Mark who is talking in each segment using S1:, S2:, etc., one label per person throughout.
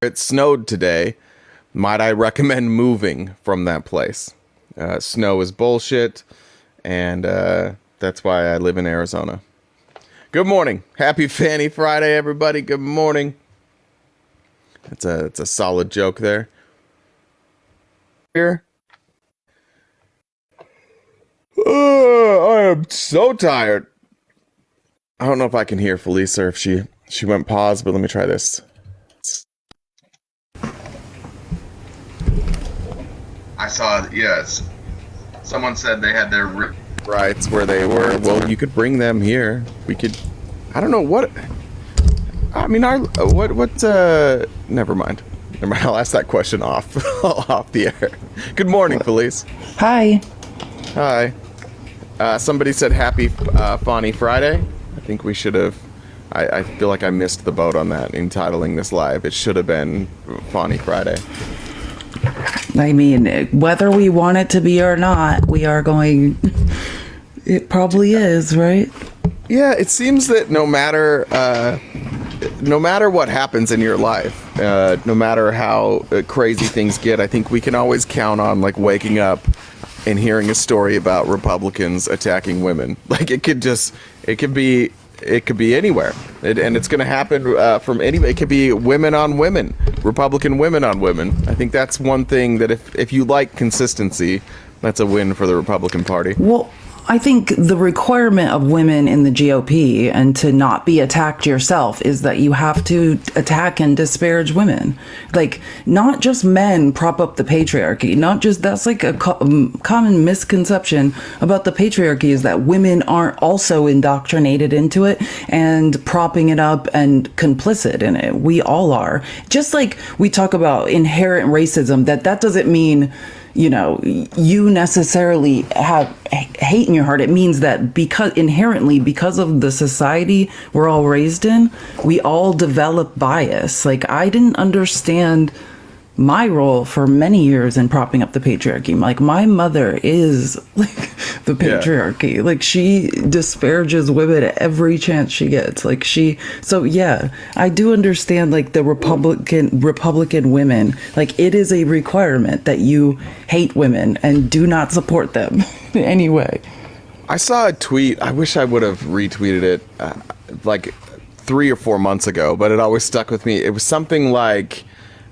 S1: it snowed today, might I recommend moving from that place? Snow is bullshit, and that's why I live in Arizona. Good morning. Happy Fanny Friday, everybody. Good morning. It's a solid joke there. Here. I am so tired. I don't know if I can hear Felice or if she went pause, but let me try this. I saw, yes. Someone said they had their rights where they were. Well, you could bring them here. We could, I don't know what, I mean, never mind. I'll ask that question off the air. Good morning, Felice.
S2: Hi.
S1: Hi. Somebody said happy Fanny Friday. I think we should have, I feel like I missed the boat on that in titling this live. It should have been Fanny Friday.
S2: I mean, whether we want it to be or not, we are going, it probably is, right?
S1: Yeah, it seems that no matter what happens in your life, no matter how crazy things get, I think we can always count on like waking up and hearing a story about Republicans attacking women. Like it could be anywhere, and it's going to happen from anywhere. It could be women on women, Republican women on women. I think that's one thing that if you like consistency, that's a win for the Republican Party.
S2: Well, I think the requirement of women in the GOP and to not be attacked yourself is that you have to attack and disparage women. Like, not just men prop up the patriarchy, not just, that's like a common misconception about the patriarchy is that women aren't also indoctrinated into it and propping it up and complicit in it. We all are. Just like we talk about inherent racism, that doesn't mean, you know, you necessarily have hate in your heart. It means that because of the society we're all raised in, we all develop bias. Like, I didn't understand my role for many years in propping up the patriarchy. Like, my mother is like the patriarchy. Yeah. Like, she disparages women at every chance she gets. Like, so yeah, I do understand like the Republican women. Like, it is a requirement that you hate women and do not support them anyway.
S1: I saw a tweet. I wish I would have retweeted it like 3 or 4 months ago, but it always stuck with me. It was something like,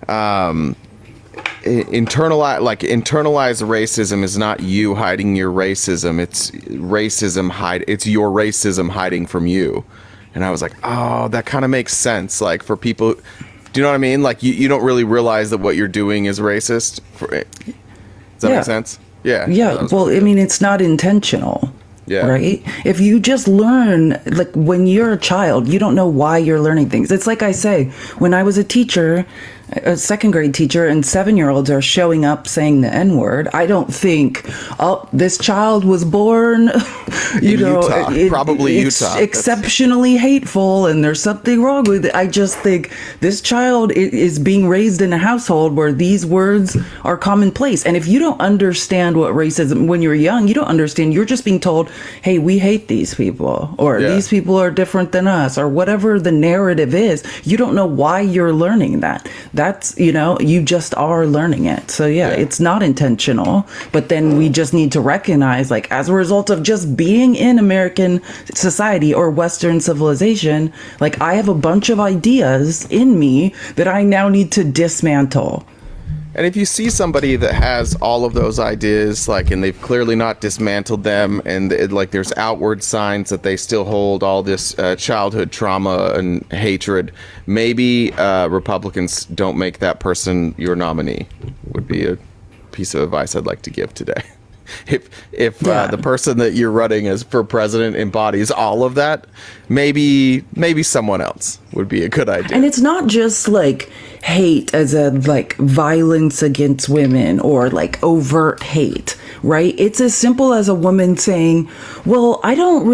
S1: internalized racism is not you hiding your racism. It's it's your racism hiding from you. And I was like, oh, that kind of makes sense. Like, for people, do you know what I mean? Like, you don't really realize that what you're doing is racist. Does that make sense? Yeah.
S2: Yeah. Well, I mean, it's not intentional. Yeah. Right? If you just learn, like when you're a child, you don't know why you're learning things. It's like I say, when I was a teacher, a second grade teacher, and 7-year-olds are showing up saying the N-word, I don't think, oh, this child was born,
S1: Utah.
S2: It's exceptionally hateful and there's something wrong with it. I just think this child is being raised in a household where these words are commonplace. And if you don't understand what racism, when you're young, you don't understand. You're just being told, hey, we hate these people, or these people are different than us, or whatever the narrative is. You don't know why you're learning that. That's, you just are learning it. So yeah, it's not intentional, but then we just need to recognize, like, as a result of just being in American society or Western civilization, like, I have a bunch of ideas in me that I now need to dismantle.
S1: And if you see somebody that has all of those ideas, like, and they've clearly not dismantled them, and like there's outward signs that they still hold all this childhood trauma and hatred, maybe Republicans don't make that person your nominee, would be a piece of advice I'd like to give today. If the person that you're running as for president embodies all of that, maybe someone else would be a good idea.
S2: And it's not just like hate as a like violence against women or like overt hate, right? It's as simple as a woman saying, well, I don't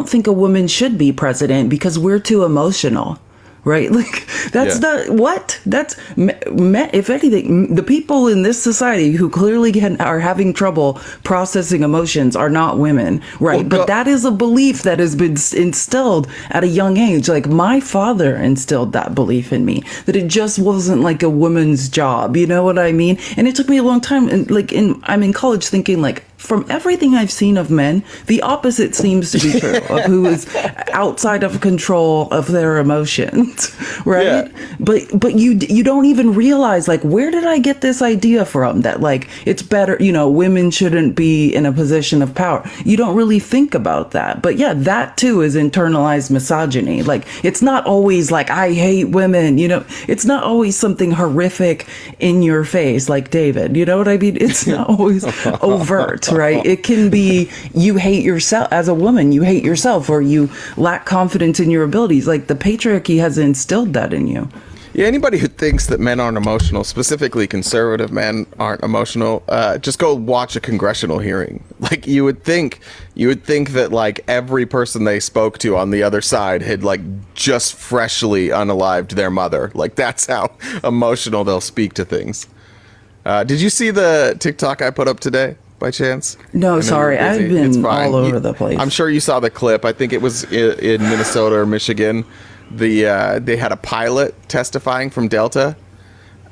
S2: think a woman should be president because we're too emotional. right? Like, that's not what that's if anything, the people in this society who clearly are having trouble processing emotions are not women, right? But that is a belief that has been instilled at a young age. Like, my father instilled that belief in me, that it just wasn't like a woman's job, you know what I mean? And it took me a long time, and like I'm in college thinking, like, from everything I've seen of men, the opposite seems to be true of who is outside of control of their emotions, right? Yeah. But you don't even realize, like, where did I get this idea from that, like, it's better, you know, women shouldn't be in a position of power. You don't really think about that. But yeah, that too is internalized misogyny. Like, it's not always like, I hate women, you know, it's not always something horrific in your face like David, you know what I mean? It's not always overt. Right? It can be you hate yourself as a woman, you hate yourself, or you lack confidence in your abilities. Like, the patriarchy has instilled that in you.
S1: Yeah, anybody who thinks that men aren't emotional, specifically conservative men aren't emotional, just go watch a congressional hearing. Like, you would think that, like, every person they spoke to on the other side had, like, just freshly unalived their mother. Like, that's how emotional they'll speak to things. Did you see the TikTok I put up today, by chance?
S2: No, sorry. I've been all over the place.
S1: I'm sure you saw the clip. I think it was in Minnesota or Michigan. They had a pilot testifying from Delta,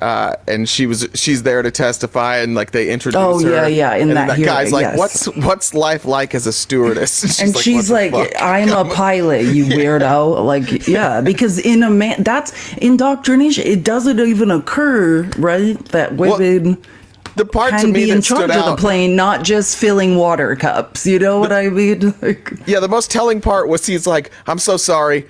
S1: and she's there to testify, and like they introduce her.
S2: Oh yeah. And that
S1: guy's like,
S2: yes.
S1: "What's life like as a stewardess?"
S2: And she's like, "I'm a pilot, you weirdo." Like, yeah, because that's indoctrination. It doesn't even occur, right? That women.
S1: The part
S2: can
S1: to me
S2: be
S1: that
S2: in charge of the plane, not just filling water cups. You know what I mean? Like,
S1: yeah, the most telling part was he's like, "I'm so sorry.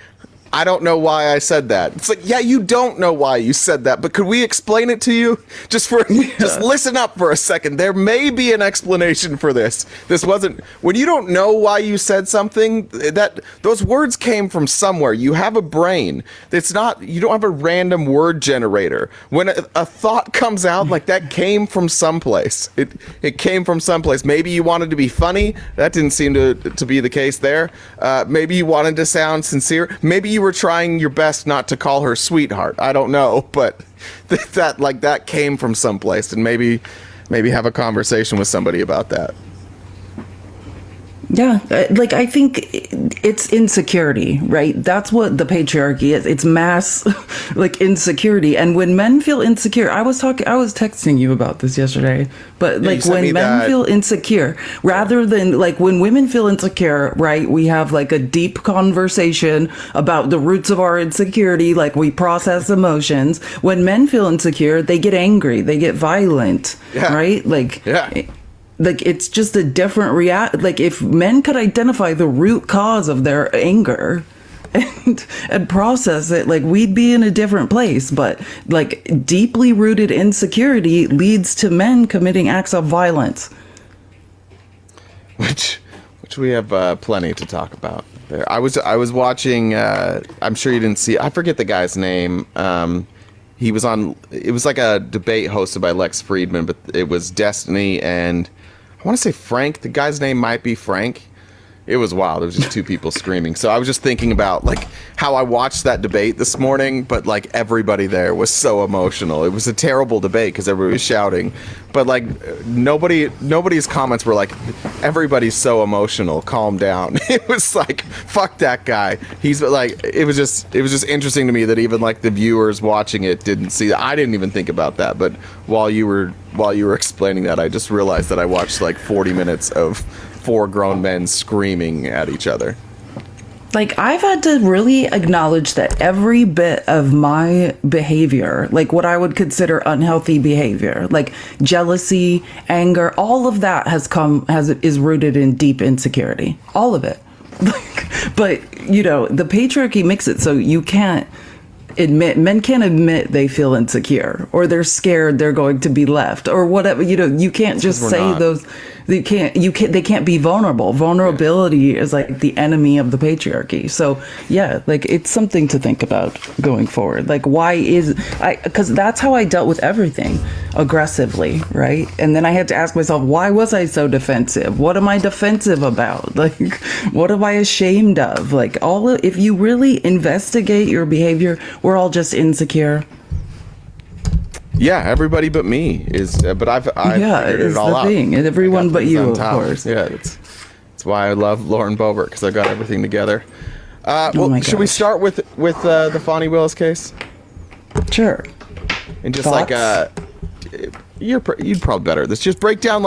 S1: I don't know why I said that." It's like, yeah, you don't know why you said that, but could we explain it to you? Just listen up for a second. There may be an explanation for this. This wasn't, when you don't know why you said something, that those words came from somewhere. You have a brain. It's not, you don't have a random word generator. When a thought comes out, like, that came from someplace. It came from someplace. Maybe you wanted to be funny. That didn't seem to be the case there. Maybe you wanted to sound sincere. Maybe you were trying your best not to call her sweetheart. I don't know, but that came from someplace, and maybe have a conversation with somebody about that.
S2: Yeah, like, I think it's insecurity, right? That's what the patriarchy is. It's mass, like, insecurity. And when men feel insecure, I was texting you about this yesterday, but like, when men feel insecure, rather than, like, when women feel insecure, right? We have like a deep conversation about the roots of our insecurity. Like, we process emotions. When men feel insecure, they get angry, they get violent, right? Like, yeah. Like, it's just a different like, if men could identify the root cause of their anger and process it, like, we'd be in a different place. But, like, deeply rooted insecurity leads to men committing acts of violence,
S1: which we have plenty to talk about there. I was watching, I'm sure you didn't see, I forget the guy's name. He was on, it was like a debate hosted by Lex Friedman, but it was Destiny and I want to say Frank. The guy's name might be Frank. It was wild. It was just two people screaming. So I was just thinking about, like, how I watched that debate this morning, but, like, everybody there was so emotional. It was a terrible debate because everybody was shouting, but, like, nobody's comments were like, "Everybody's so emotional, calm down." It was like, "Fuck that guy." He's like, it was just interesting to me that even, like, the viewers watching it didn't see that. I didn't even think about that, but while you were explaining that, I just realized that I watched like 40 minutes of 4 grown men screaming at each other.
S2: Like, I've had to really acknowledge that every bit of my behavior, like what I would consider unhealthy behavior, like jealousy, anger, all of that is rooted in deep insecurity. All of it. But, you know, the patriarchy makes it so men can't admit they feel insecure, or they're scared they're going to be left, or whatever. You know, you can't just say those. They can't be vulnerable. Vulnerability is like the enemy of the patriarchy. So yeah, like, it's something to think about going forward. Like, because that's how I dealt with everything. aggressively, right? And then I had to ask myself, why was I so defensive? What am I defensive about? Like, what am I ashamed of? Like, if you really investigate your behavior, we're all just insecure.
S1: Yeah, everybody but me is, but I've figured it all out.
S2: Thing. And everyone but you, of course.
S1: Yeah, that's why I love Lauren Boebert, because I've got everything together. Well, should we start with the Fani Willis case?
S2: Sure.
S1: And just
S2: Thoughts?
S1: you'd probably better. Let's just break down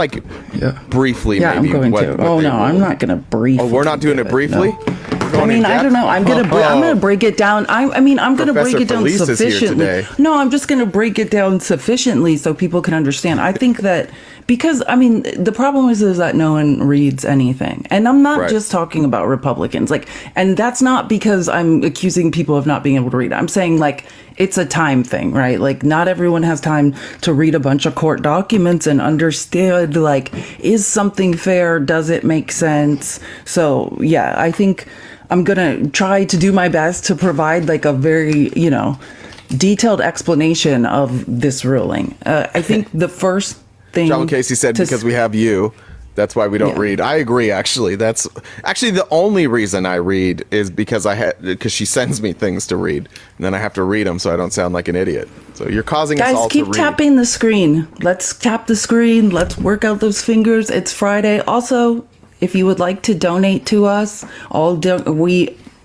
S1: briefly.
S2: Yeah,
S1: maybe
S2: I'm going to. Oh no, I'm not going to briefly.
S1: Oh, we're not doing it briefly.
S2: No. I mean, I don't know. I'm gonna break it down. I'm gonna break it down sufficiently. No, I'm just gonna break it down sufficiently so people can understand. I think that because the problem is that no one reads anything, and I'm not just talking about Republicans. And that's not because I'm accusing people of not being able to read. I'm saying it's a time thing, right? Not everyone has time to read a bunch of court documents and understand is something fair? Does it make sense? So yeah, I think I'm going to try to do my best to provide a very, detailed explanation of this ruling. I think the first thing...
S1: John Casey said because we have you, that's why we don't read. I agree, actually. That's actually the only reason I read is because she sends me things to read. And then I have to read them so I don't sound like an idiot. So you're causing us all to read.
S2: Guys, keep tapping the screen. Let's tap the screen. Let's work out those fingers. It's Friday. Also, if you would like to donate to us,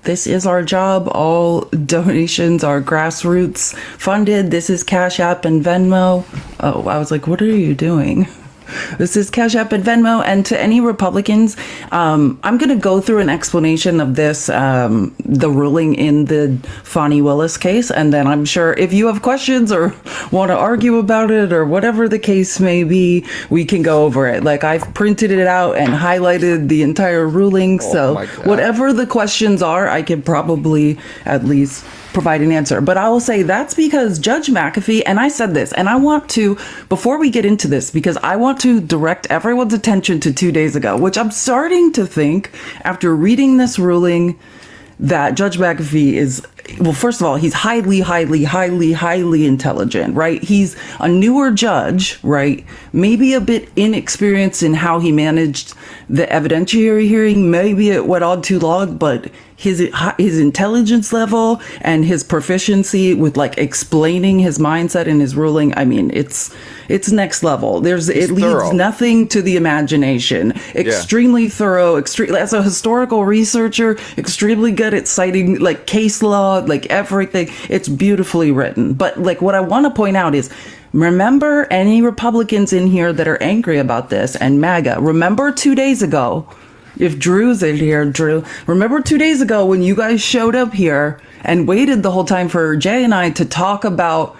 S2: this is our job. All donations are grassroots funded. This is Cash App and Venmo. Oh, I was like, what are you doing? This is Cash App and Venmo. And to any Republicans, I'm going to go through an explanation of this, the ruling in the Fani Willis case. And then I'm sure if you have questions or want to argue about it or whatever the case may be, we can go over it. I've printed it out and highlighted the entire ruling. So whatever the questions are, I can probably at least provide an answer. But I will say that's because Judge McAfee, and I said this, and I want to, before we get into this, because I want to direct everyone's attention to 2 days ago, which I'm starting to think, after reading this ruling, that Judge McAfee is, well, first of all, he's highly, highly, highly, highly intelligent, right? He's a newer judge, right? Maybe a bit inexperienced in how he managed the evidentiary hearing. Maybe it went on too long, but his intelligence level and his proficiency with explaining his mindset in his ruling, I mean, it's next level. It leaves nothing to the imagination. Extremely thorough, as a historical researcher, extremely good at citing case law, everything. It's beautifully written. But what I want to point out is, remember any Republicans in here that are angry about this and MAGA, remember 2 days ago, if Drew's in here, Drew, remember 2 days ago when you guys showed up here and waited the whole time for Jay and I to talk about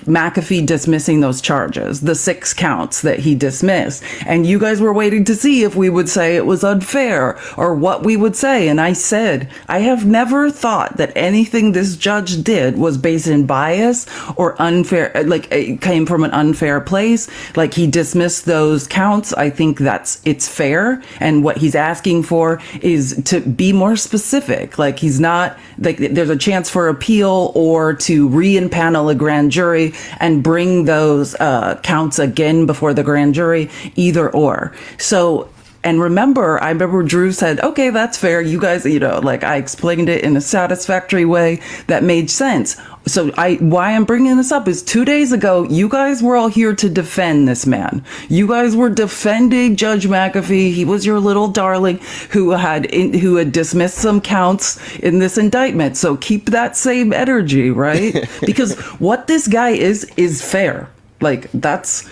S2: McAfee dismissing those charges, the 6 counts that he dismissed. And you guys were waiting to see if we would say it was unfair or what we would say. And I said, I have never thought that anything this judge did was based in bias or unfair, it came from an unfair place. He dismissed those counts. I think it's fair. And what he's asking for is to be more specific. He's not, there's a chance for appeal or to re-impanel a grand jury and bring those counts again before the grand jury, either or. So, and I remember Drew said, okay, that's fair. You guys, I explained it in a satisfactory way that made sense. So why I'm bringing this up is 2 days ago, you guys were all here to defend this man. You guys were defending Judge McAfee. He was your little darling who had dismissed some counts in this indictment. So keep that same energy, right? Because what this guy is fair. That's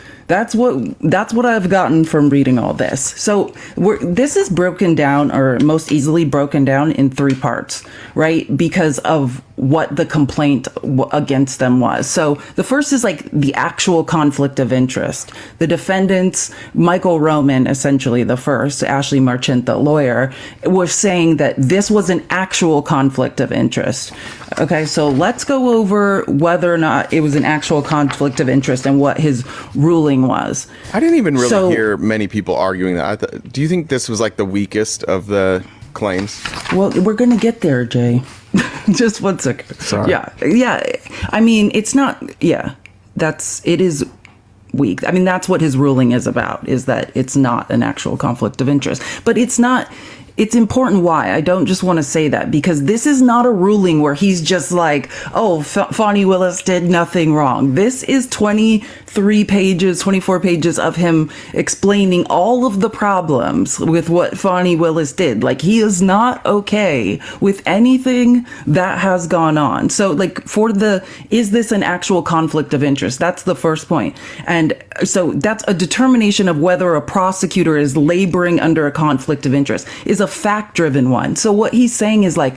S2: what I've gotten from reading all this. So this is broken down, or most easily broken down, in 3 parts, right? Because of what the complaint against them was. So the first is the actual conflict of interest. The defendants, Michael Roman, essentially the first, Ashley Marchant, the lawyer, was saying that this was an actual conflict of interest. Okay, so let's go over whether or not it was an actual conflict of interest and what his ruling was.
S1: I didn't even really hear many people arguing that. Do you think this was the weakest of the claims?
S2: Well, we're going to get there, Jay. Just 1 second.
S1: Sorry.
S2: Yeah. I mean, it's not, it is weak. I mean, that's what his ruling is about, is that it's not an actual conflict of interest. But it's not. It's important why. I don't just want to say that, because this is not a ruling where he's just like, oh, Fani Willis did nothing wrong. This is 24 pages of him explaining all of the problems with what Fani Willis did. Like, he is not okay with anything that has gone on. So, like, is this an actual conflict of interest? That's the first point. And so that's a determination of whether a prosecutor is laboring under a conflict of interest, is a fact-driven one. So what he's saying is, like,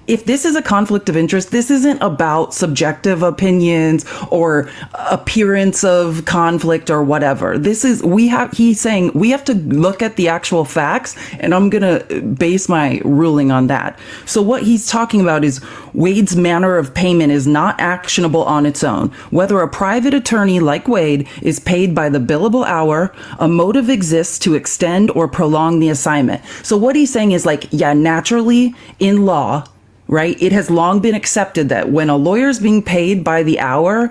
S2: if this is a conflict of interest, this isn't about subjective opinions or appearance of conflict or whatever. He's saying we have to look at the actual facts, and I'm going to base my ruling on that. So what he's talking about is Wade's manner of payment is not actionable on its own. Whether a private attorney like Wade is paid by the billable hour, a motive exists to extend or prolong the assignment. So what he's saying is, like, yeah, naturally in law, right, it has long been accepted that when a lawyer is being paid by the hour,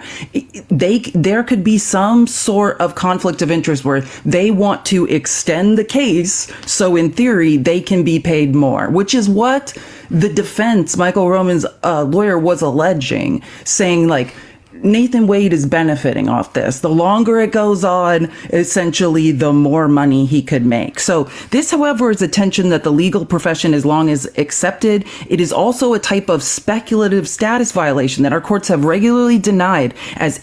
S2: there could be some sort of conflict of interest where they want to extend the case, so in theory they can be paid more, which is what the defense, Michael Roman's lawyer, was alleging, saying, like, Nathan Wade is benefiting off this. The longer it goes on, essentially, the more money he could make. So this, however, is a tension that the legal profession has long as accepted. It is also a type of speculative status violation that our courts have regularly denied as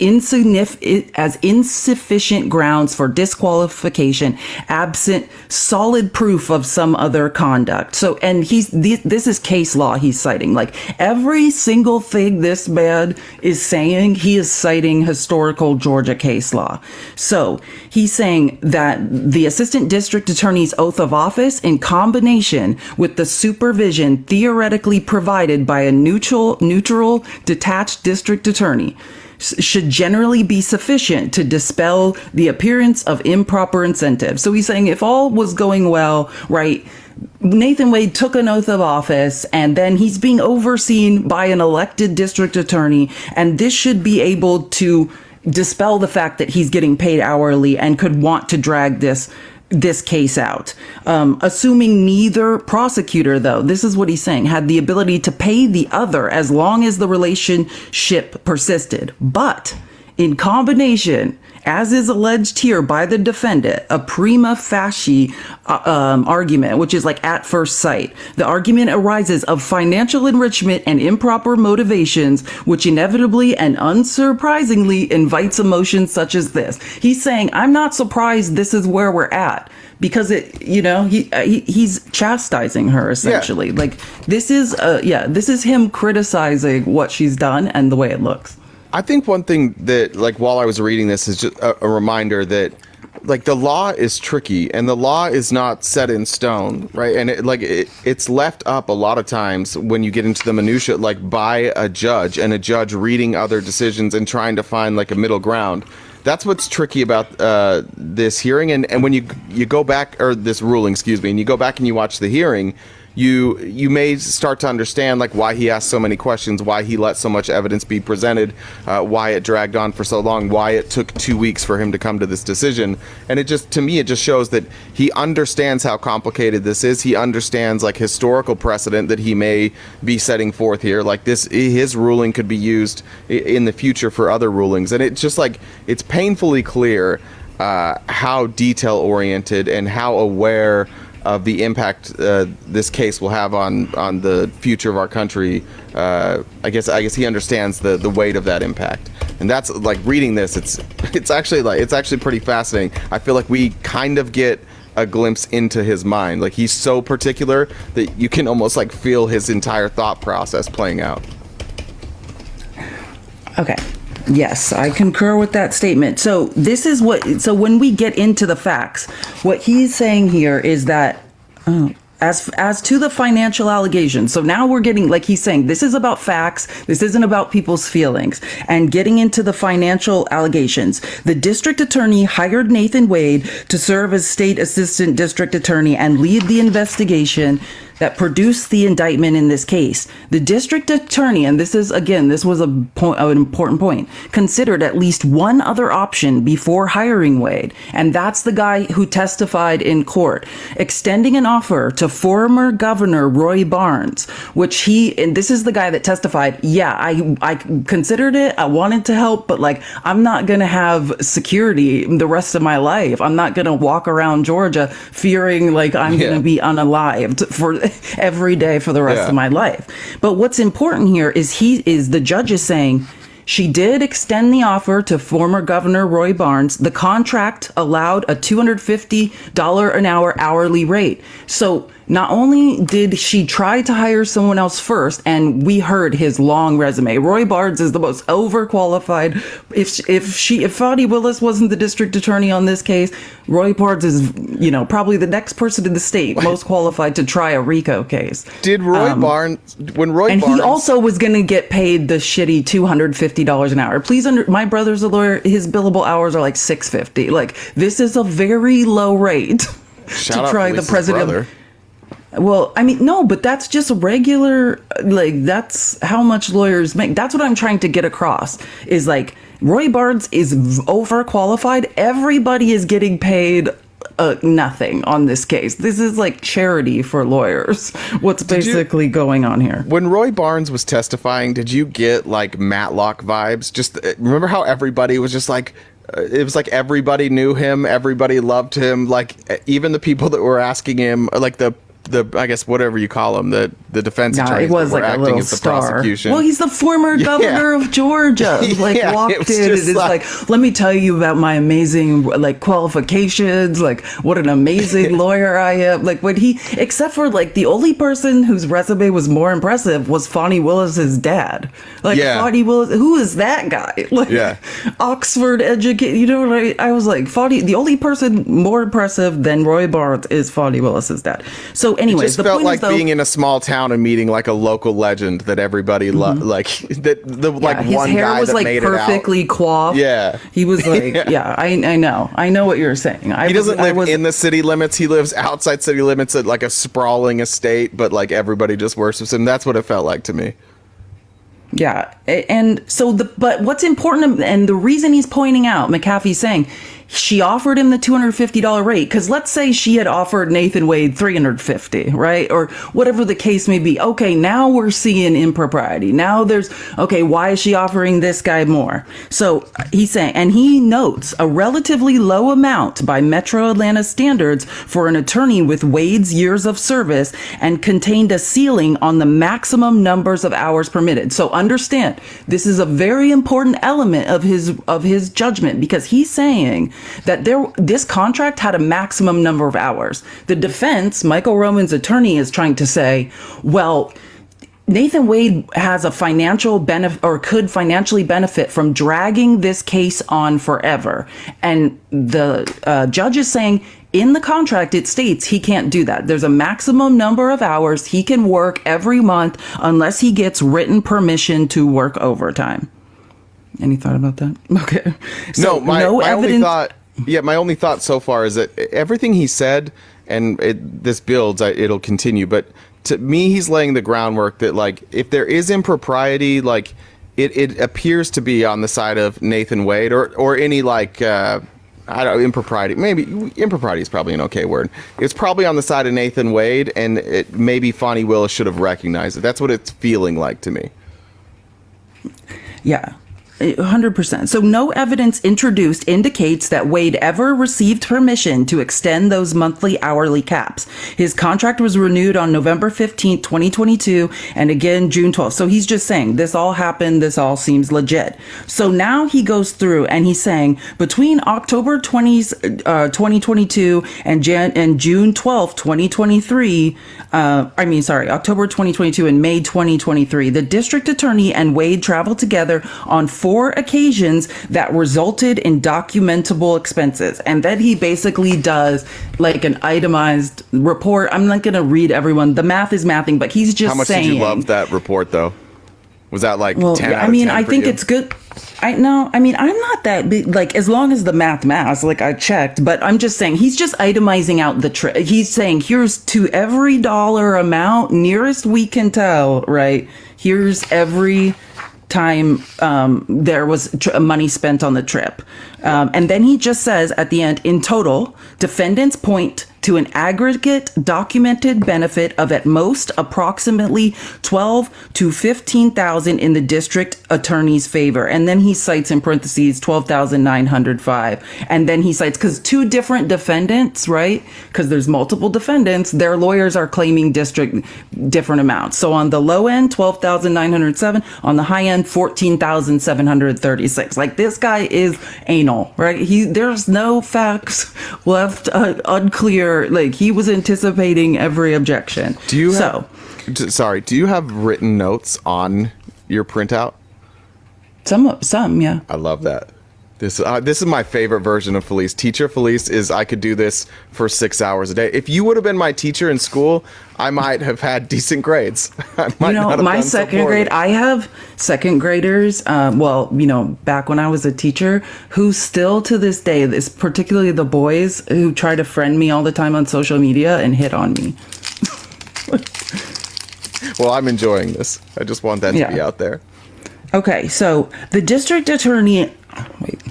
S2: insufficient grounds for disqualification, absent solid proof of some other conduct. So, and this is case law he's citing. Like, every single thing this man is saying, he is citing historical Georgia case law. So he's saying that the assistant district attorney's oath of office, in combination with the supervision theoretically provided by a neutral, detached district attorney, should generally be sufficient to dispel the appearance of improper incentive. So he's saying if all was going well, right, Nathan Wade took an oath of office, and then he's being overseen by an elected district attorney, and this should be able to dispel the fact that he's getting paid hourly and could want to drag this case out. Assuming neither prosecutor, though, this is what he's saying, had the ability to pay the other as long as the relationship persisted. But in combination, as is alleged here by the defendant, a prima facie argument, which is like at first sight. The argument arises of financial enrichment and improper motivations, which inevitably and unsurprisingly invites emotions such as this. He's saying, I'm not surprised this is where we're at, because he's chastising her, essentially. Yeah. Like, this is him criticizing what she's done and the way it looks.
S1: I think one thing that, like, while I was reading this is just a reminder that, like, the law is tricky and the law is not set in stone, right? And it's left up a lot of times when you get into the minutia, like, by a judge, and a judge reading other decisions and trying to find, like, a middle ground. That's what's tricky about this hearing. And when you go back, or this ruling, excuse me, and you go back and you watch the hearing, you may start to understand, like, why he asked so many questions, why he let so much evidence be presented, why it dragged on for so long, why it took 2 weeks for him to come to this decision. And to me, it just shows that he understands how complicated this is. He understands, like, historical precedent that he may be setting forth here. Like, his ruling could be used in the future for other rulings. And it's just, like, it's painfully clear how detail oriented and how aware of the impact this case will have on the future of our country. I guess he understands the weight of that impact, and that's, like, reading this. It's actually pretty fascinating. I feel like we kind of get a glimpse into his mind. Like, he's so particular that you can almost, like, feel his entire thought process playing out. Okay.
S2: Yes, I concur with that statement. So when we get into the facts, what he's saying here is that as to the financial allegations, so now we're getting, like he's saying, this is about facts, this isn't about people's feelings, and getting into the financial allegations. The district attorney hired Nathan Wade to serve as state assistant district attorney and lead the investigation. that produced the indictment in this case. The district attorney, and this was an important point, considered at least one other option before hiring Wade, and that's the guy who testified in court, extending an offer to former Governor Roy Barnes, and this is the guy that testified, I considered it, I wanted to help, but like, I'm not going to have security the rest of my life. I'm not going to walk around Georgia fearing like I'm going to be unalived for every day for the rest of my life. But what's important here is the judge is saying she did extend the offer to former Governor Roy Barnes. The contract allowed a $250 an hour hourly rate. So not only did she try to hire someone else first, and we heard his long resume. Roy Barnes is the most overqualified. If Fani Willis wasn't the district attorney on this case, Roy Barnes is, probably the next person in the state most qualified to try a RICO case.
S1: Did Roy Barnes,
S2: he also was going to get paid the shitty $250 an hour. Please, my brother's a lawyer. His billable hours are like $650. Like, this is a very low rate to try the president.
S1: Brother.
S2: Well, I mean, no, but that's just regular, like, that's how much lawyers make. That's what I'm trying to get across, is like, Roy Barnes is overqualified. Everybody is getting paid nothing on this case. This is like charity for lawyers. What's basically going on here?
S1: When Roy Barnes was testifying, did you get like Matlock vibes? Just remember how everybody was just like, it was like everybody knew him, everybody loved him, like even the people that were asking him, like the I guess whatever you call him, the defense attorneys
S2: it was
S1: that were
S2: like
S1: acting
S2: a little
S1: as the
S2: star.
S1: prosecution.
S2: Well, he's the former governor of Georgia. Like walked in and is like, let me tell you about my amazing like qualifications, like what an amazing lawyer I am. Like when except for like the only person whose resume was more impressive was Fani Willis's dad. Like Fani Willis, who is that guy? Like Oxford educated, I was like, the only person more impressive than Roy Barnes is Fani Willis's dad. So anyways,
S1: it just felt like being in a small town and meeting like a local legend that everybody loved. Like that,
S2: his
S1: one
S2: hair
S1: guy
S2: was
S1: that
S2: like
S1: made
S2: perfectly
S1: it out.
S2: coiffed.
S1: Yeah,
S2: he was like, I know what you're saying.
S1: He doesn't live in the city limits. He lives outside city limits at like a sprawling estate, but like everybody just worships him. That's what it felt like to me.
S2: Yeah, and so but what's important, and the reason he's pointing out, McAfee's saying, she offered him the $250 rate, because let's say she had offered Nathan Wade $350, right? Or whatever the case may be. Okay, now we're seeing impropriety. Now why is she offering this guy more? So he's saying, and he notes a relatively low amount by Metro Atlanta standards for an attorney with Wade's years of service, and contained a ceiling on the maximum numbers of hours permitted. So understand, this is a very important element of his judgment, because he's saying that this contract had a maximum number of hours. The defense, Michael Roman's attorney, is trying to say, well, Nathan Wade has a financial benefit, or could financially benefit from dragging this case on forever. And the judge is saying, in the contract, it states he can't do that. There's a maximum number of hours he can work every month unless he gets written permission to work overtime. Any thought about that? Okay. So
S1: my only thought so far is that everything he said, and this builds, it'll continue, but to me, he's laying the groundwork that like, if there is impropriety, like it appears to be on the side of Nathan Wade or any like, I don't know, impropriety. Maybe impropriety is probably an okay word. It's probably on the side of Nathan Wade, and maybe Fani Willis should have recognized it. That's what it's feeling like to me.
S2: Yeah. 100%. So no evidence introduced indicates that Wade ever received permission to extend those monthly hourly caps. His contract was renewed on November 15th, 2022, and again June 12th. So he's just saying this all happened. This all seems legit. So now he goes through and he's saying between October 2022 and June 12th, 2023, October 2022 and May 2023, the district attorney and Wade traveled together on 4 occasions that resulted in documentable expenses. And then he basically does like an itemized report. I'm not going to read everyone. The math is mathing, but he's just saying.
S1: How much did you love that report, though? Was that like 10 out of 10
S2: I think
S1: you?
S2: it's good. I mean, I'm not that big, like, as long as the math, like I checked, but I'm just saying he's just itemizing out the trip. He's saying, here's to every dollar amount nearest we can tell, right? Here's every time there was money spent on the trip. And then he just says at the end, in total, defendants point to an aggregate documented benefit of at most approximately 12 to 15,000 in the district attorney's favor. And then he cites in parentheses 12,905. And then he cites, because two different defendants, right? Because there's multiple defendants, their lawyers are claiming different amounts. So on the low end, 12,907. On the high end, 14,736. Like, this guy is anal, right? There's no facts left unclear. Like, he was anticipating every objection.
S1: Do you have written notes on your printout?
S2: Some, yeah.
S1: I love that. This is my favorite version of Felice. Teacher Felice is, I could do this for 6 hours a day. If you would have been my teacher in school, I might have had decent grades.
S2: My second grade, I have second graders, back when I was a teacher, who still to this day, is particularly the boys who try to friend me all the time on social media and hit on me.
S1: Well, I'm enjoying this. I just want that to be out there.
S2: Okay, so the district attorney... Wait.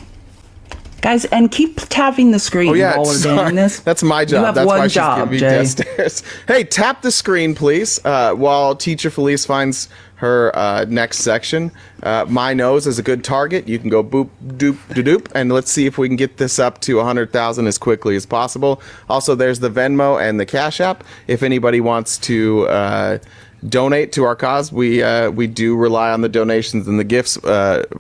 S2: Guys, and keep tapping the screen while we're doing this.
S1: That's my job.
S2: You have
S1: That's
S2: one
S1: why
S2: job,
S1: she's giving me death stares. Hey, tap the screen, please, while Teacher Felice finds her next section. My nose is a good target. You can go boop, doop, doop, and let's see if we can get this up to 100,000 as quickly as possible. Also, there's the Venmo and the Cash App. If anybody wants to... donate to our cause. We do rely on the donations and the gifts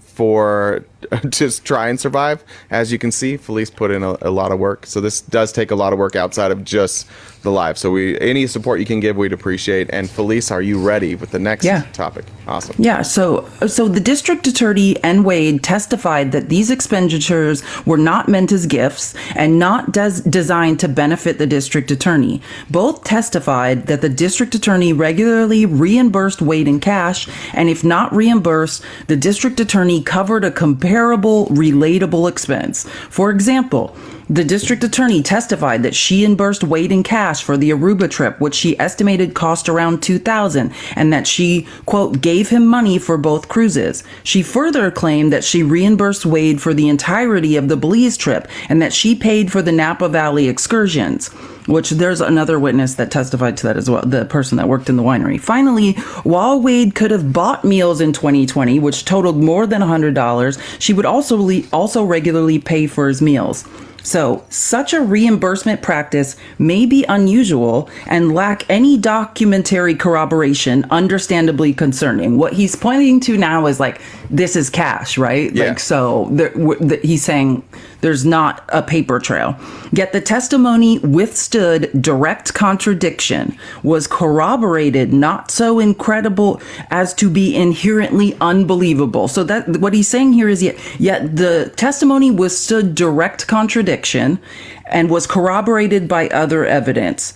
S1: for just try and survive. As you can see, Felice put in a lot of work. So this does take a lot of work outside of just the live. So any support you can give, we'd appreciate. And Felice, are you ready with the next topic? Awesome.
S2: Yeah. So the district attorney and Wade testified that these expenditures were not meant as gifts and not designed to benefit the district attorney. Both testified that the district attorney regularly reimbursed Wade in cash, and if not reimbursed, the district attorney covered a comparable, relatable expense. For example, the district attorney testified that she reimbursed Wade in cash for the Aruba trip, which she estimated cost around $2,000, and that she, quote, gave him money for both cruises. She further claimed that she reimbursed Wade for the entirety of the Belize trip, and that she paid for the Napa Valley excursions, which there's another witness that testified to that as well, the person that worked in the winery. Finally, while Wade could have bought meals in 2020, which totaled more than $100, she would also regularly pay for his meals. So, such a reimbursement practice may be unusual and lack any documentary corroboration, understandably concerning. What he's pointing to now is like, this is cash, right?
S1: Yeah.
S2: Like, so he's saying there's not a paper trail. Yet the testimony withstood direct contradiction, was corroborated, not so incredible as to be inherently unbelievable. So that what he's saying here is yet the testimony withstood direct contradiction and was corroborated by other evidence.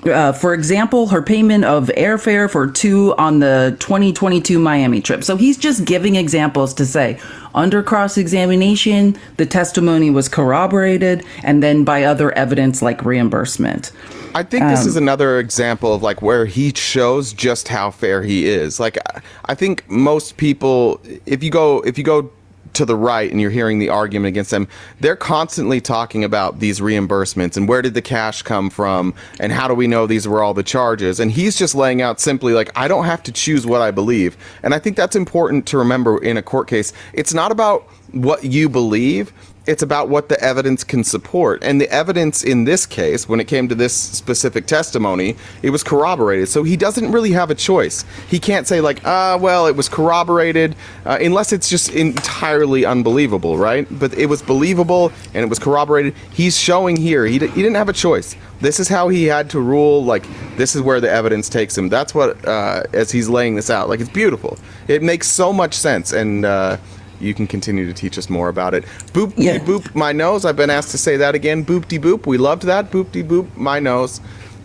S2: For example, her payment of airfare for two on the 2022 Miami trip. So he's just giving examples to say, under cross-examination, the testimony was corroborated, and then by other evidence like reimbursement.
S1: I think this is another example of like where he shows just how fair he is. Like, I think most people, if you go to the right and you're hearing the argument against them, they're constantly talking about these reimbursements and where did the cash come from and how do we know these were all the charges, and he's just laying out simply like, I don't have to choose what I believe. And I think that's important to remember in a court case. It's not about what you believe, it's about what the evidence can support. And the evidence in this case, when it came to this specific testimony, it was corroborated. So he doesn't really have a choice. He can't say like, well, it was corroborated, unless it's just entirely unbelievable, right? But it was believable and it was corroborated. He's showing here, he didn't have a choice. This is how he had to rule. Like, this is where the evidence takes him. That's what, as he's laying this out, like, it's beautiful. It makes so much sense. And, you can continue to teach us more about it. Boop-de-boop, my nose. I've been asked to say that again. Boop-de-boop. We loved that. Boop-de-boop, my nose.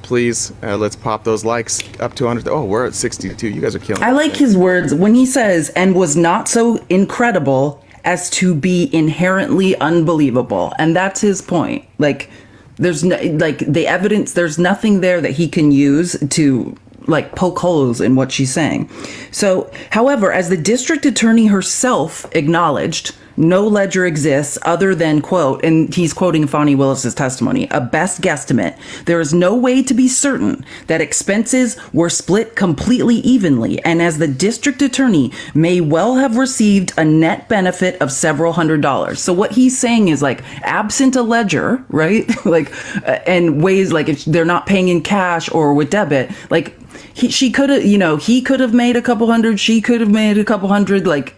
S1: please. Let's pop those likes up to 100. Oh, we're at 62. You guys are killing
S2: I
S1: it.
S2: like his words when he says, and was not so incredible as to be inherently unbelievable. And that's his point. Like, there's no, like the evidence, there's nothing there that he can use to like poke holes in what she's saying. So, however, as the district attorney herself acknowledged, no ledger exists other than, quote, and he's quoting Fani Willis's testimony, a best guesstimate. There is no way to be certain that expenses were split completely evenly, and as the district attorney may well have received a net benefit of several $100s. So what he's saying is like, absent a ledger, right? like, and ways like if they're not paying in cash or with debit, like she could have, he could have made a couple hundred, she could have made a couple hundred, like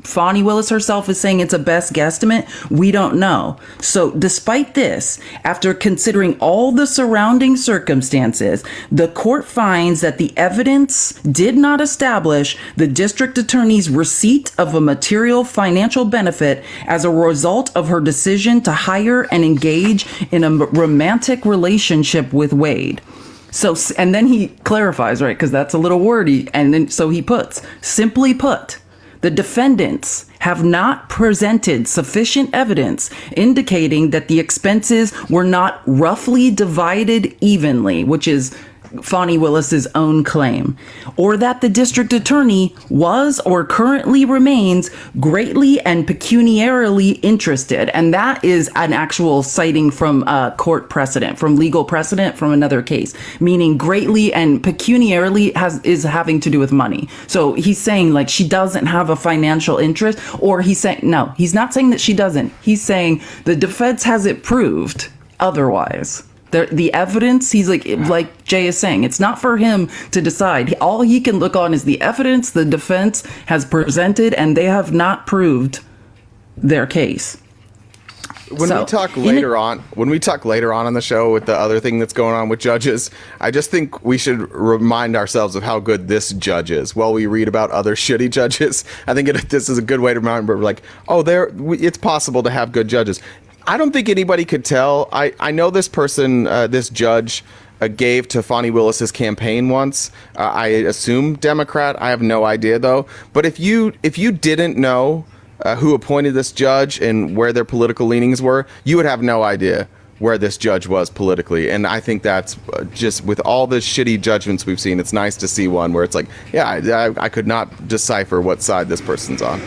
S2: Fani Willis herself is saying it's a best guesstimate. We don't know. So despite this, after considering all the surrounding circumstances, the court finds that the evidence did not establish the district attorney's receipt of a material financial benefit as a result of her decision to hire and engage in a romantic relationship with Wade. So, and then he clarifies, right, because that's a little wordy. And then so he puts, simply put, the defendants have not presented sufficient evidence indicating that the expenses were not roughly divided evenly, which is Fani Willis's own claim, or that the district attorney was or currently remains greatly and pecuniarily interested. And that is an actual citing from court precedent, from legal precedent from another case, meaning greatly and pecuniarily is having to do with money. So he's saying like she doesn't have a financial interest, or he's saying, no, he's not saying that she doesn't. He's saying the defense has it proved otherwise. The evidence, he's like Jay is saying, it's not for him to decide. All he can look on is the evidence the defense has presented, and they have not proved their case.
S1: When we talk later on on the show with the other thing that's going on with judges, I just think we should remind ourselves of how good this judge is. While we read about other shitty judges, I think this is a good way to remember, like, oh, it's possible to have good judges. I don't think anybody could tell. I know this person, this judge, gave to Fani Willis's campaign once. I assume Democrat. I have no idea though. But if you didn't know who appointed this judge and where their political leanings were, you would have no idea where this judge was politically. And I think that's just with all the shitty judgments we've seen, it's nice to see one where it's like, yeah, I could not decipher what side this person's on.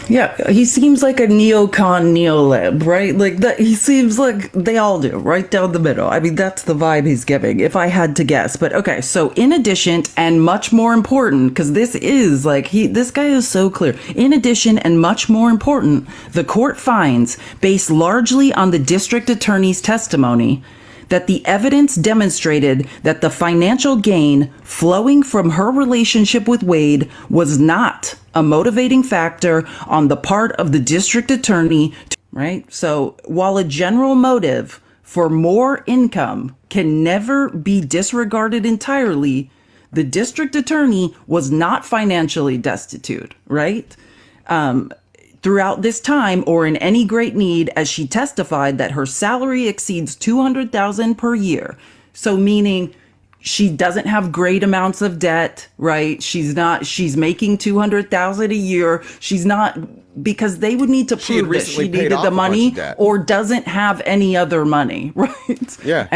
S2: Yeah, he seems like a neocon neolib, right? Like that. He seems like they all do, right down the middle. I mean, that's the vibe he's giving, if I had to guess. But okay, so in addition, and much more important, because this is like this guy is so clear. In addition, and much more important, the court finds, based largely on the district attorney's testimony, that the evidence demonstrated that the financial gain flowing from her relationship with Wade was not a motivating factor on the part of the district attorney, right? So while a general motive for more income can never be disregarded entirely, the district attorney was not financially destitute, right? Throughout this time or in any great need, as she testified that her salary exceeds $200,000 per year. So meaning she doesn't have great amounts of debt, right? She's making $200,000 a year. She's not, because they would need to prove that she needed the money or doesn't have any other money, right?
S1: Yeah.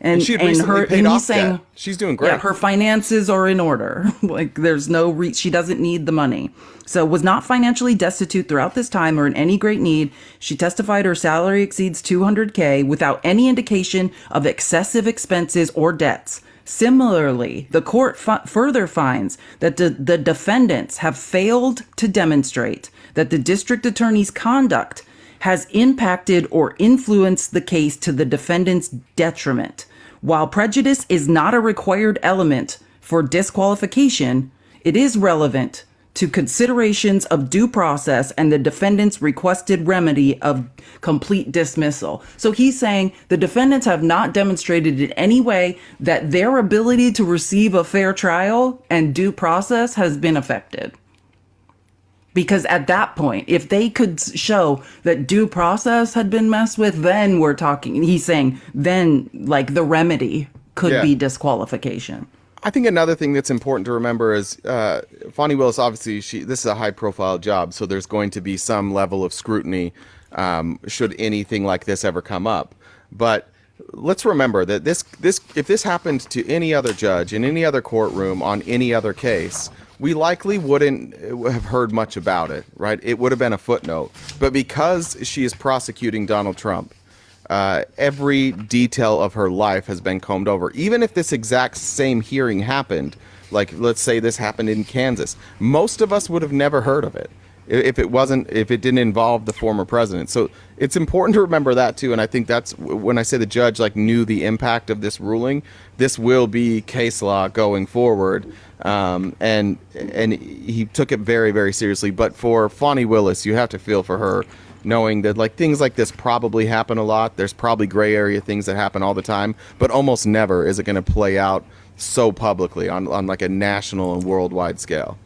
S2: And
S1: she had recently paid off debt. She's doing great.
S2: Yeah, her finances are in order. Like there's no she doesn't need the money. So was not financially destitute throughout this time or in any great need. She testified her salary exceeds $200K without any indication of excessive expenses or debts. Similarly, the court further finds that the defendants have failed to demonstrate that the district attorney's conduct has impacted or influenced the case to the defendant's detriment. While prejudice is not a required element for disqualification, it is relevant to considerations of due process and the defendant's requested remedy of complete dismissal. So he's saying the defendants have not demonstrated in any way that their ability to receive a fair trial and due process has been affected. Because at that point, if they could show that due process had been messed with, then we're talking, he's saying, then like the remedy could
S1: Yeah.
S2: be disqualification.
S1: I think another thing that's important to remember is Fani Willis, obviously, this is a high-profile job, so there's going to be some level of scrutiny should anything like this ever come up. But let's remember that if this happened to any other judge in any other courtroom on any other case, we likely wouldn't have heard much about it, right? It would have been a footnote. But because she is prosecuting Donald Trump, every detail of her life has been combed over. Even if this exact same hearing happened, like let's say this happened in Kansas, most of us would have never heard of it if it didn't involve the former president. So it's important to remember that too. And I think that's when I say the judge knew the impact of this ruling. This will be case law going forward, and he took it very, very seriously. But for Fani Willis, you have to feel for her, knowing that things like this probably happen a lot. There's probably gray area things that happen all the time, but almost never is it going to play out so publicly on like a national and worldwide scale.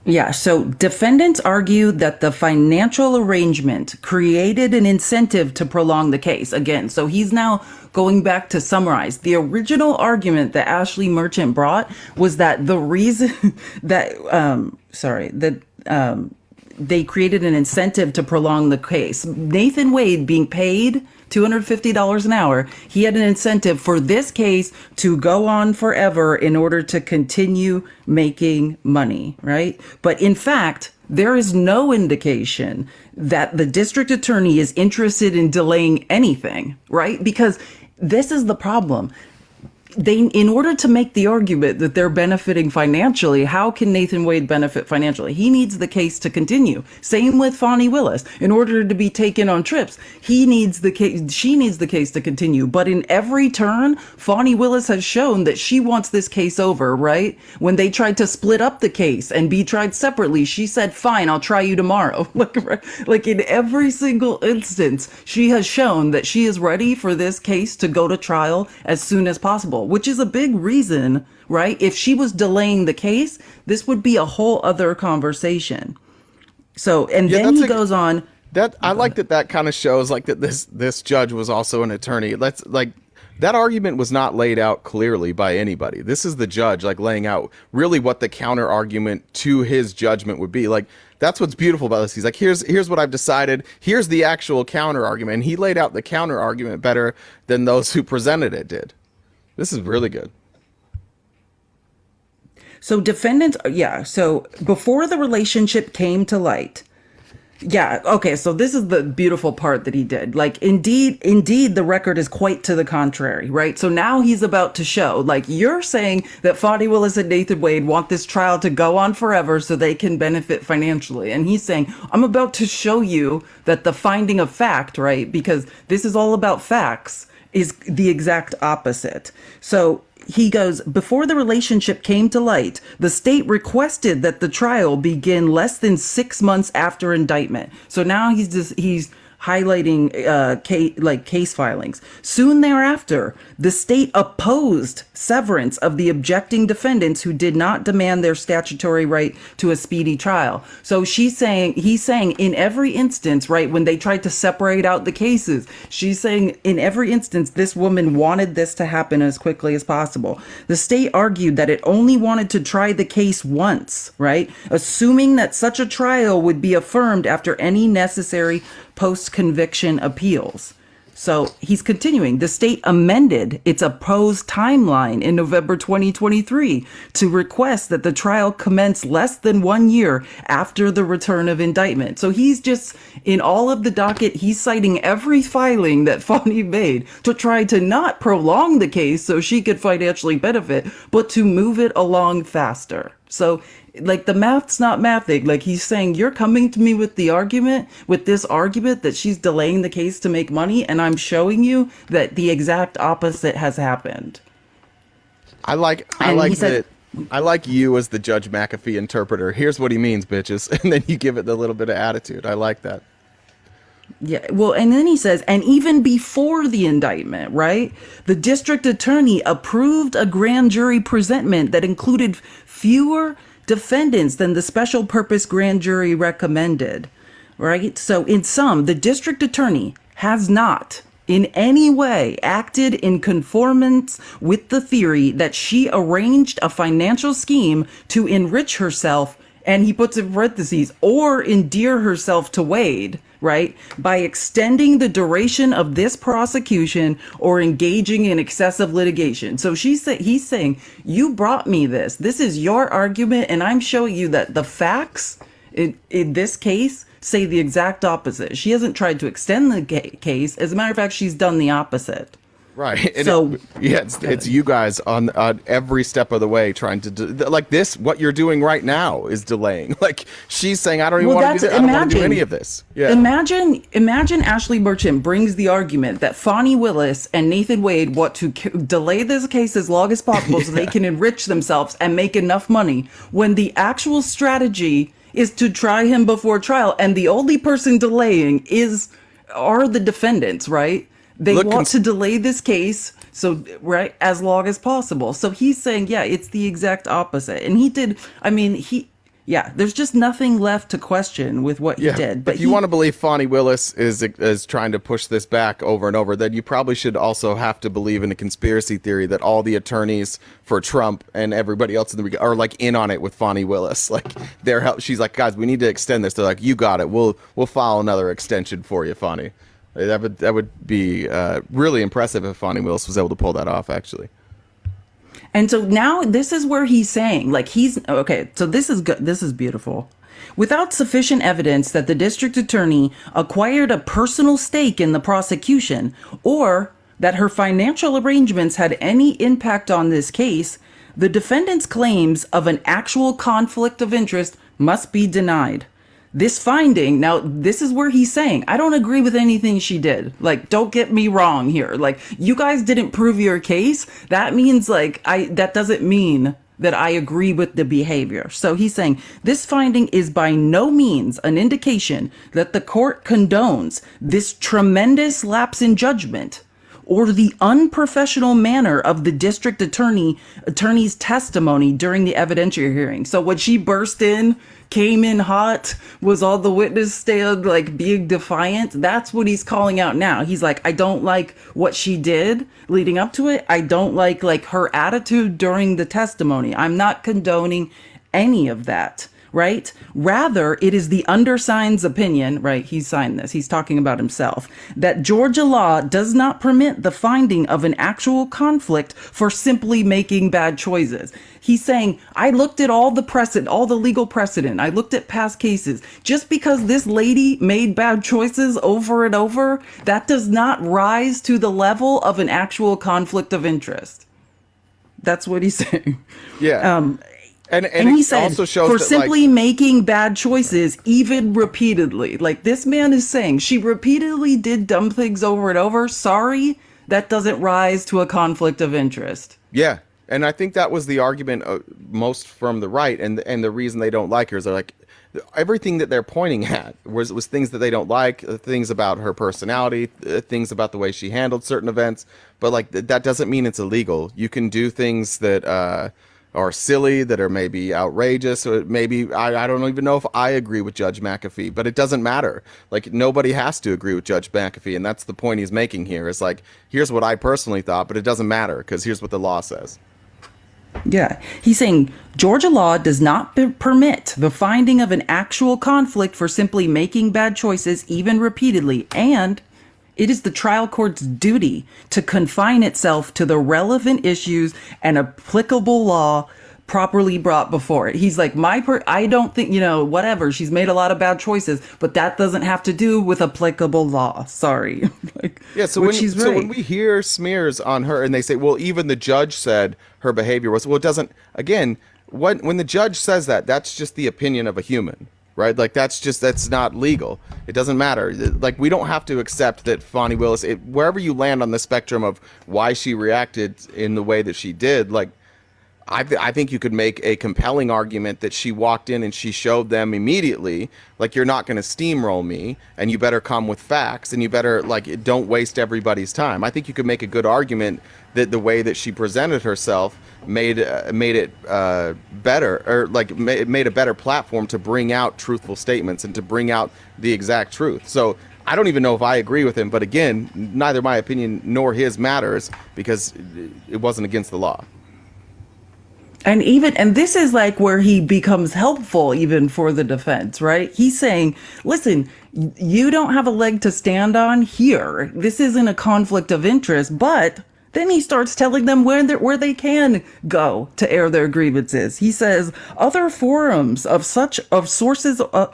S2: Yeah, so defendants argue that the financial arrangement created an incentive to prolong the case. Again, so he's now going back to summarize. The original argument that Ashley Merchant brought was that the reason that, they created an incentive to prolong the case. Nathan Wade being paid $250 an hour, he had an incentive for this case to go on forever in order to continue making money, right? But in fact, there is no indication that the district attorney is interested in delaying anything, right? Because this is the problem. In order to make the argument that they're benefiting financially, how can Nathan Wade benefit financially? He needs the case to continue. Same with Fani Willis. In order to be taken on trips, she needs the case to continue. But in every turn, Fani Willis has shown that she wants this case over, right? When they tried to split up the case and be tried separately, she said, fine, I'll try you tomorrow. Like in every single instance, she has shown that she is ready for this case to go to trial as soon as possible, which is a big reason, right? If she was delaying the case, this would be a whole other conversation. So, and then he goes on.
S1: I like that kind of shows that this judge was also an attorney. That argument was not laid out clearly by anybody. This is the judge laying out really what the counter argument to his judgment would be. That's what's beautiful about this. He's like, here's what I've decided. Here's the actual counter argument. And he laid out the counter argument better than those who presented it did. This is really good.
S2: So so before the relationship came to light, so this is the beautiful part that he did. Indeed, the record is quite to the contrary, right? So now he's about to show, you're saying that Fani Willis and Nathan Wade want this trial to go on forever so they can benefit financially. And he's saying, I'm about to show you that the finding of fact, right? Because this is all about facts, is the exact opposite. So he goes, before the relationship came to light, the state requested that the trial begin less than 6 months after indictment. So now he's highlighting case filings. Soon thereafter, the state opposed severance of the objecting defendants who did not demand their statutory right to a speedy trial. So he's saying in every instance, right, when they tried to separate out the cases, she's saying in every instance, this woman wanted this to happen as quickly as possible. The state argued that it only wanted to try the case once, right, assuming that such a trial would be affirmed after any necessary post-conviction appeals. So he's continuing. The state amended its opposed timeline in November 2023 to request that the trial commence less than 1 year after the return of indictment. So he's just, in all of the docket, he's citing every filing that Fani made to try to not prolong the case so she could financially benefit, but to move it along faster. So the math's not mathing. He's saying, you're coming to me with this argument that she's delaying the case to make money, and I'm showing you that the exact opposite has happened.
S1: I like you as the Judge McAfee interpreter. Here's what he means, bitches. And then you give it the little bit of attitude. I like that.
S2: Yeah, well, and then he says, and even before the indictment, right, the district attorney approved a grand jury presentment that included fewer defendants than the special purpose grand jury recommended, right? So in sum, the district attorney has not in any way acted in conformance with the theory that she arranged a financial scheme to enrich herself, and he puts in parentheses, or endear herself to Wade, right, by extending the duration of this prosecution or engaging in excessive litigation. So he's saying, you brought me this. This is your argument, and I'm showing you that the facts in this case say the exact opposite. She hasn't tried to extend the case. As a matter of fact, she's done the opposite.
S1: Right. And
S2: so
S1: it's you guys on every step of the way trying to like this. What you're doing right now is delaying. Like she's saying, I don't even want to do that. I don't want to do any of this. Yeah.
S2: Imagine Ashley Merchant brings the argument that Fani Willis and Nathan Wade want to delay this case as long as possible so they can enrich themselves and make enough money, when the actual strategy is to try him before trial, and the only person delaying are the defendants, right? They want to delay this case as long as possible. So he's saying, yeah, it's the exact opposite. And there's just nothing left to question with what he did. But
S1: if you want to believe Fani Willis is trying to push this back over and over, then you probably should also have to believe in a conspiracy theory that all the attorneys for Trump and everybody else are like in on it with Fani Willis. Like she's like, guys, we need to extend this. They're like, you got it. We'll file another extension for you, Fani. That would be really impressive if Fani Willis was able to pull that off, actually.
S2: And so now this is where he's saying, so this is good. This is beautiful. Without sufficient evidence that the district attorney acquired a personal stake in the prosecution or that her financial arrangements had any impact on this case, the defendant's claims of an actual conflict of interest must be denied. This finding, now this is where he's saying, I don't agree with anything she did. Like, don't get me wrong here. Like, you guys didn't prove your case. That means that doesn't mean that I agree with the behavior. So he's saying this finding is by no means an indication that the court condones this tremendous lapse in judgment or the unprofessional manner of the district attorney's testimony during the evidentiary hearing. So when she burst in, came in hot, was on the witness stand, being defiant, that's what he's calling out now. He's like, I don't like what she did leading up to it. I don't like her attitude during the testimony. I'm not condoning any of that. Right? Rather, it is the undersigned's opinion, right? He signed this. He's talking about himself, that Georgia law does not permit the finding of an actual conflict for simply making bad choices. He's saying, I looked at all the legal precedent. I looked at past cases. Just because this lady made bad choices over and over, that does not rise to the level of an actual conflict of interest. That's what he's saying.
S1: Yeah. And
S2: he said,
S1: also shows
S2: for simply making bad choices, even repeatedly. This man is saying she repeatedly did dumb things over and over. Sorry, that doesn't rise to a conflict of interest.
S1: Yeah. And I think that was the argument most from the right. And the reason they don't like her is they're like, everything that they're pointing at was things that they don't like, things about her personality, things about the way she handled certain events. But that doesn't mean it's illegal. You can do things that are silly, that are maybe outrageous, or maybe I don't even know if I agree with Judge McAfee, but it doesn't matter. Nobody has to agree with Judge McAfee, and that's the point he's making here. Is here's what I personally thought, but it doesn't matter because here's what the law says.
S2: Yeah, he's saying Georgia law does not permit the finding of an actual conflict for simply making bad choices, even repeatedly, and it is the trial court's duty to confine itself to the relevant issues and applicable law properly brought before it. He's like, I don't think, whatever, she's made a lot of bad choices, but that doesn't have to do with applicable law. Sorry.
S1: So when we hear smears on her and they say, well, even the judge said her behavior was, well, it doesn't, again, when the judge says that, that's just the opinion of a human. Right? That's not legal. It doesn't matter. We don't have to accept that Fani Willis, wherever you land on the spectrum of why she reacted in the way that she did, I think you could make a compelling argument that she walked in and she showed them immediately, you're not going to steamroll me, and you better come with facts, and you better, don't waste everybody's time. I think you could make a good argument that the way that she presented herself made it better, or made a better platform to bring out truthful statements and to bring out the exact truth. So I don't even know if I agree with him, but again, neither my opinion nor his matters because it wasn't against the law.
S2: And this is like where he becomes helpful even for the defense, right? He's saying, listen, you don't have a leg to stand on here. This isn't a conflict of interest, but then he starts telling them where they can go to air their grievances. He says other forums or sources of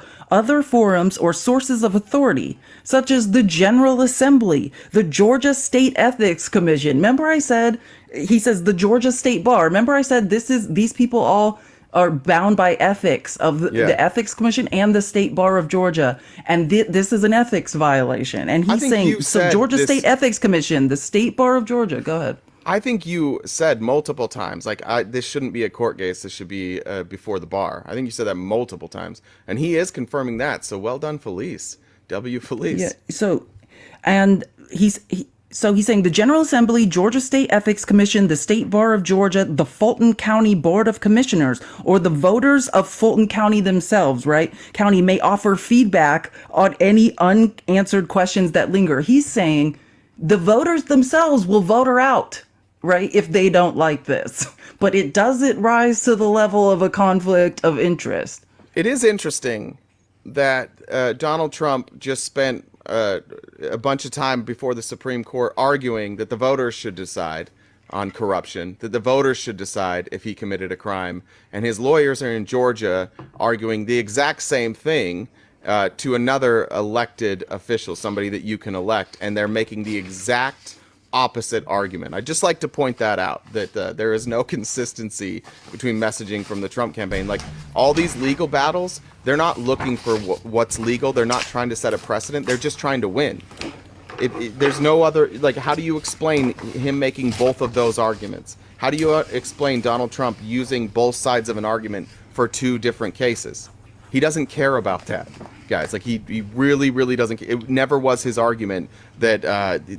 S2: authority, such as the General Assembly, the Georgia State Ethics Commission. Remember I said, he says the Georgia State Bar. Remember I said these people all are bound by ethics of the Ethics Commission and the State Bar of Georgia. And this is an ethics violation. And he's saying, so Georgia State Ethics Commission, the State Bar of Georgia, go ahead.
S1: I think you said multiple times, like, this shouldn't be a court case. This should be before the bar. I think you said that multiple times. And he is confirming that. So well done, Felice. W. Felice.
S2: Yeah. So he's saying the General Assembly, Georgia State Ethics Commission, the State Bar of Georgia, the Fulton County Board of Commissioners, or the voters of Fulton County themselves, right? County may offer feedback on any unanswered questions that linger. He's saying the voters themselves will vote her out, right? If they don't like this. But it doesn't rise to the level of a conflict of interest.
S1: It is interesting that Donald Trump just spent a bunch of time before the Supreme Court arguing that the voters should decide on corruption, that the voters should decide if he committed a crime. And his lawyers are in Georgia arguing the exact same thing to another elected official, somebody that you can elect. And they're making the exact opposite argument. I'd just like to point that out, that there is no consistency between messaging from the Trump campaign. Like, all these legal battles, they're not looking for what's legal. They're not trying to set a precedent. They're just trying to win. There's no other, like, how do you explain him making both of those arguments? How do you explain Donald Trump using both sides of an argument for two different cases? He doesn't care about that, guys. Like, he really, really doesn't. It never was his argument that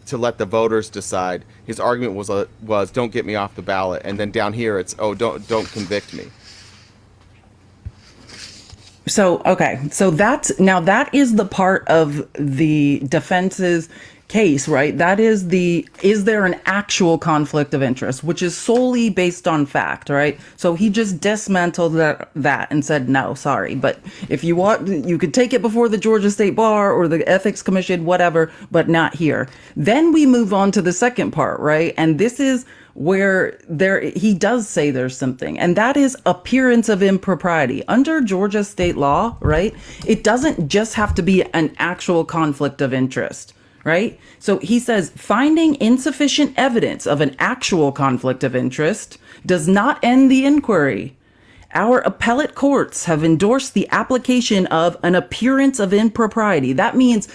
S1: to let the voters decide. His argument was don't get me off the ballot, and then down here it's don't convict me.
S2: So that is the part of the defense's case, right? That is is there an actual conflict of interest, which is solely based on fact, right? So he just dismantled that and said, no, sorry. But if you want, you could take it before the Georgia State Bar or the Ethics Commission, whatever, but not here. Then we move on to the second part, right? And this is where he does say there's something, and that is appearance of impropriety. Under Georgia state law, right, it doesn't just have to be an actual conflict of interest, right? So he says finding insufficient evidence of an actual conflict of interest does not end the inquiry. Our appellate courts have endorsed the application of an appearance of impropriety. That means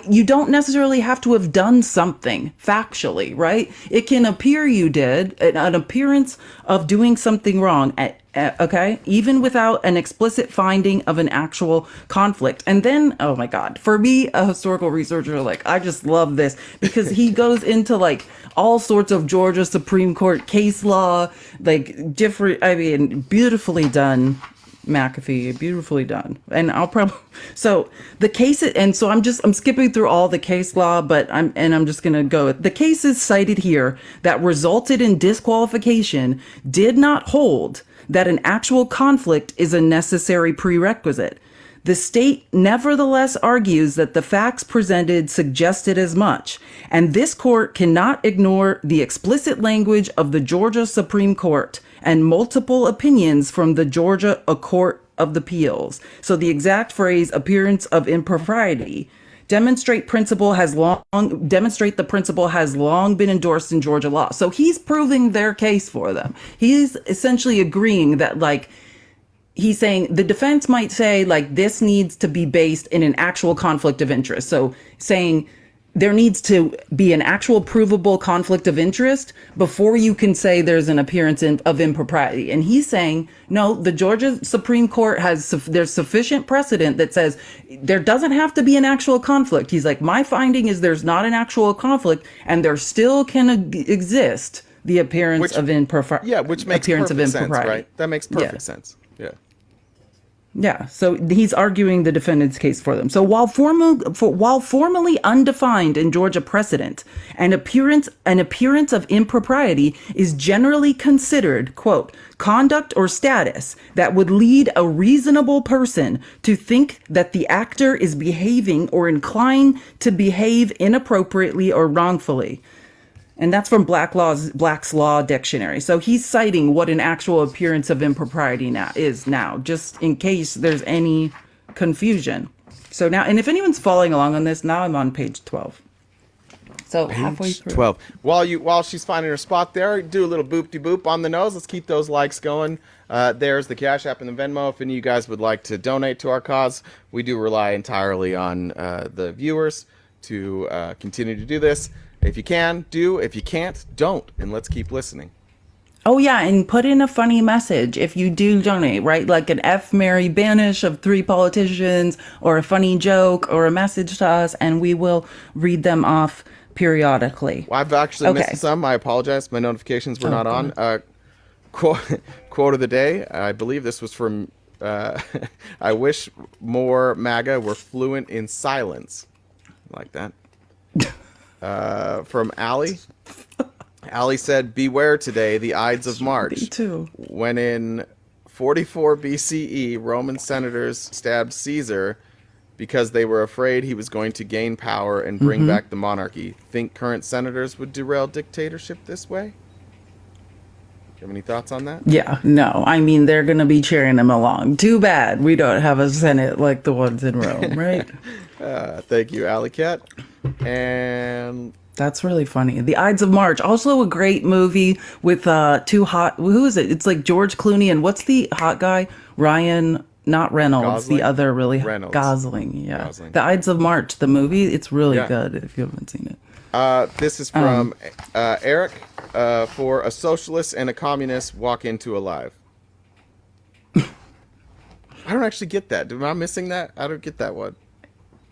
S2: you don't necessarily have to have done something factually, right? It can appear you did, an appearance of doing something wrong, okay? Even without an explicit finding of an actual conflict. And then, oh my God, for me, a historical researcher, like, I just love this because he goes into like all sorts of Georgia Supreme Court case law, like different, I mean, beautifully done, McAfee, beautifully done. And I'll probably, so the case, and so I'm skipping through all the case law, but I'm just going to go. The cases cited here that resulted in disqualification did not hold that an actual conflict is a necessary prerequisite. The state nevertheless argues that the facts presented suggested as much, and this court cannot ignore the explicit language of the Georgia Supreme Court and multiple opinions from the Georgia Court of Appeals. So the exact phrase, appearance of impropriety, demonstrate the principle has long been endorsed in Georgia law. So he's proving their case for them. He's essentially agreeing that, like, he's saying the defense might say, like, this needs to be based in an actual conflict of interest. So saying there needs to be an actual provable conflict of interest before you can say there's an appearance of impropriety. And he's saying, no, the Georgia Supreme Court there's sufficient precedent that says there doesn't have to be an actual conflict. He's like, my finding is there's not an actual conflict, and there still can exist the appearance of impropriety.
S1: Yeah, which makes perfect sense, right? That makes perfect sense. Yeah.
S2: Yeah, so he's arguing the defendant's case for them. So while formally undefined in Georgia precedent, an appearance of impropriety is generally considered, quote, conduct or status that would lead a reasonable person to think that the actor is behaving or inclined to behave inappropriately or wrongfully. And that's from Black's Law Dictionary. So he's citing what an actual appearance of impropriety is now, just in case there's any confusion. So now, and if anyone's following along on this, now I'm on page 12. So halfway through.
S1: 12. While she's finding her spot there, do a little boop-de-boop on the nose. Let's keep those likes going. There's the Cash App and the Venmo. If any of you guys would like to donate to our cause, we do rely entirely on the viewers to continue to do this. If you can, do. If you can't, don't. And let's keep listening.
S2: Oh, yeah. And put in a funny message if you do donate, right? Like an F. Mary Banish of 3 politicians, or a funny joke, or a message to us, and we will read them off periodically.
S1: Well, I've actually missed some. I apologize. My notifications were not on. Quote of the day. I believe this was from, I wish more MAGA were fluent in silence. Like that. From Allie. Allie said, beware today the Ides of March.
S2: Me too.
S1: When in 44 BCE, Roman senators stabbed Caesar because they were afraid he was going to gain power and bring back the monarchy. Think current senators would derail dictatorship this way? Do you have any thoughts on that?
S2: Yeah, no. I mean, they're going to be cheering him along. Too bad we don't have a Senate like the ones in Rome, right?
S1: Thank you, Alley Cat. And
S2: that's really funny. The Ides of March, also a great movie with two hot. Who is it? It's like George Clooney and what's the hot guy? Ryan, not Reynolds.
S1: Gosling?
S2: The other really
S1: Reynolds.
S2: Gosling. Yeah,
S1: Gosling.
S2: The Ides of March, the movie. It's really good if you haven't seen it.
S1: This is from Eric. For a socialist and a communist walk into Alive. I don't actually get that. Am I missing that? I don't get that one.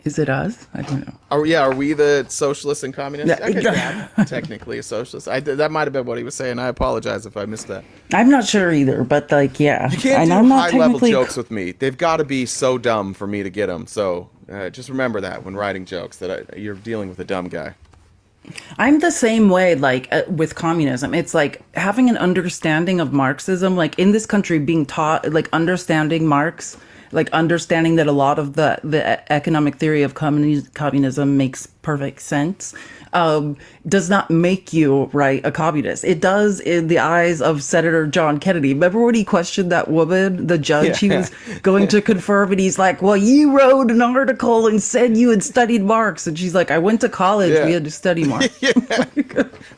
S2: Is it us? I don't know.
S1: Are we the socialists and communists? I guess I'm technically a socialist. That might have been what he was saying. I apologize if I missed that.
S2: I'm not sure either, but like, yeah.
S1: You can't do high-level jokes with me. They've got to be so dumb for me to get them. So just remember that when writing jokes, that you're dealing with a dumb guy.
S2: I'm the same way, like with communism. It's like having an understanding of Marxism, like in this country being taught, like understanding Marx, like understanding that a lot of the economic theory of communism makes perfect sense, does not make you, right, a communist. It does in the eyes of Senator John Kennedy. Remember when he questioned that woman, the judge he was going to confirm, and he's like, well, you wrote an article and said you had studied Marx. And she's like, I went to college. We had to study Marx.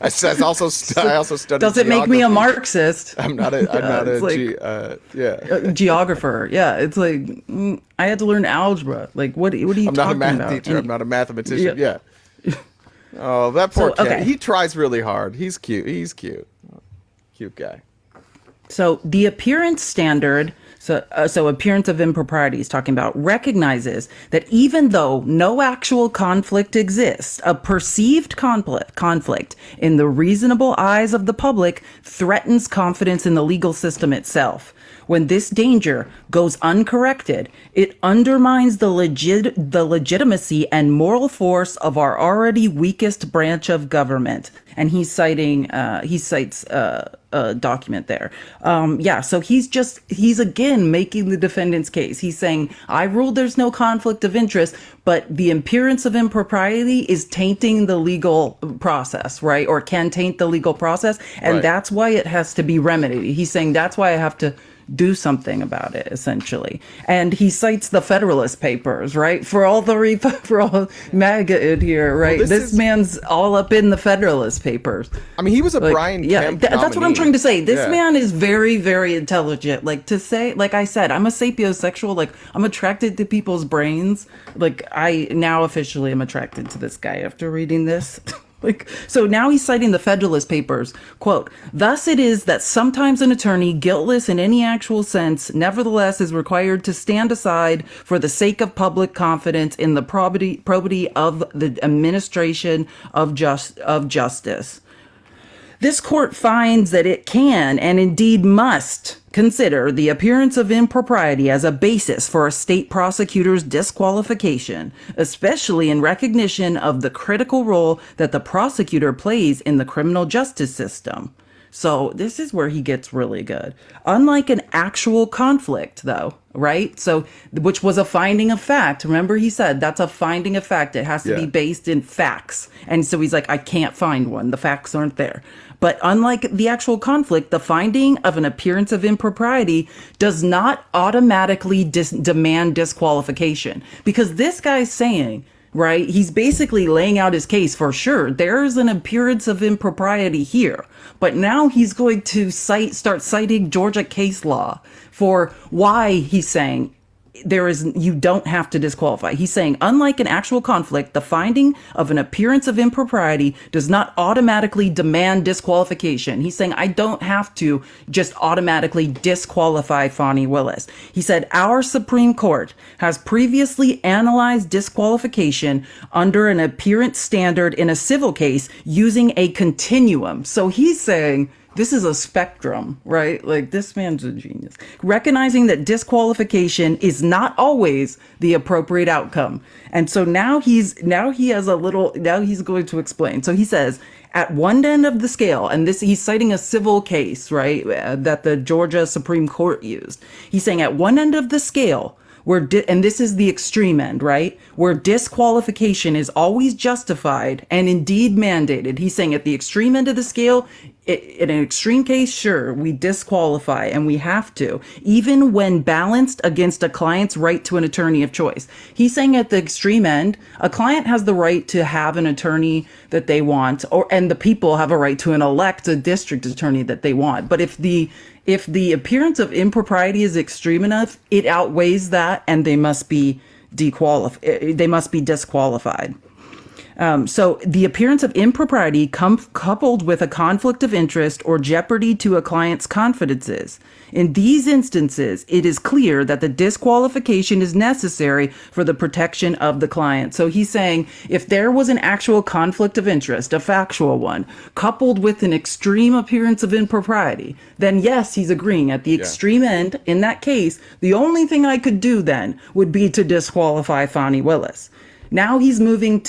S1: I also studied
S2: Does it make me a Marxist?
S1: I'm not a
S2: geographer. Yeah, it's like, I had to learn algebra. Like, what are you talking about?
S1: I'm not a math teacher. I'm not a mathematician. Yeah. Oh, that poor kid. Okay. He tries really hard. He's cute. Cute guy.
S2: So the appearance standard, so appearance of impropriety is talking about, recognizes that even though no actual conflict exists, a perceived conflict in the reasonable eyes of the public threatens confidence in the legal system itself. When this danger goes uncorrected, it undermines the legitimacy and moral force of our already weakest branch of government. And he cites a document there. So he's again making the defendant's case. He's saying, I ruled there's no conflict of interest, but the appearance of impropriety is tainting the legal process, right? Or can taint the legal process. And that's why it has to be remedied. He's saying that's why I have to do something about it, essentially. And he cites the Federalist Papers, right? For all MAGA in here, right?
S1: Well,
S2: this man's all up in the Federalist Papers.
S1: I mean, he was a Brian Kemp nominee.
S2: That's what I'm trying to say. This man is very, very intelligent. Like, to say, like I said, I'm a sapiosexual. Like, I'm attracted to people's brains. Like, I now officially am attracted to this guy after reading this. So now he's citing the Federalist Papers, quote, thus it is that sometimes an attorney, guiltless in any actual sense, nevertheless is required to stand aside for the sake of public confidence in the probity of the administration of justice. This court finds that it can and indeed must consider the appearance of impropriety as a basis for a state prosecutor's disqualification, especially in recognition of the critical role that the prosecutor plays in the criminal justice system. So this is where he gets really good. Unlike an actual conflict, though, right? So, which was a finding of fact. Remember, he said that's a finding of fact. It has to be based in facts. And so he's like, I can't find one. The facts aren't there. But unlike the actual conflict, the finding of an appearance of impropriety does not automatically demand disqualification. Because this guy's saying, right, he's basically laying out his case for sure. There's an appearance of impropriety here. But now he's going to start citing Georgia case law for why he's saying you don't have to disqualify. He's saying, unlike an actual conflict, the finding of an appearance of impropriety does not automatically demand disqualification. He's saying, I don't have to just automatically disqualify Fani Willis. He said, our Supreme Court has previously analyzed disqualification under an appearance standard in a civil case using a continuum. So he's saying, this is a spectrum, right? Like, this man's a genius. Recognizing that disqualification is not always the appropriate outcome. And so now he's going to explain. So he says, at one end of the scale, and this, he's citing a civil case, right, that the Georgia Supreme Court used. He's saying at one end of the scale, and this is the extreme end, right? Where disqualification is always justified and indeed mandated. He's saying at the extreme end of the scale, in an extreme case, sure, we disqualify and we have to, even when balanced against a client's right to an attorney of choice. He's saying at the extreme end, a client has the right to have an attorney that they want, and the people have a right to elect a district attorney that they want. But if the appearance of impropriety is extreme enough, it outweighs that, and they must be disqualified. So the appearance of impropriety coupled with a conflict of interest or jeopardy to a client's confidences. In these instances, it is clear that the disqualification is necessary for the protection of the client. So he's saying if there was an actual conflict of interest, a factual one, coupled with an extreme appearance of impropriety, then yes, he's agreeing at the extreme end. In that case, the only thing I could do then would be to disqualify Fani Willis. Now he's saying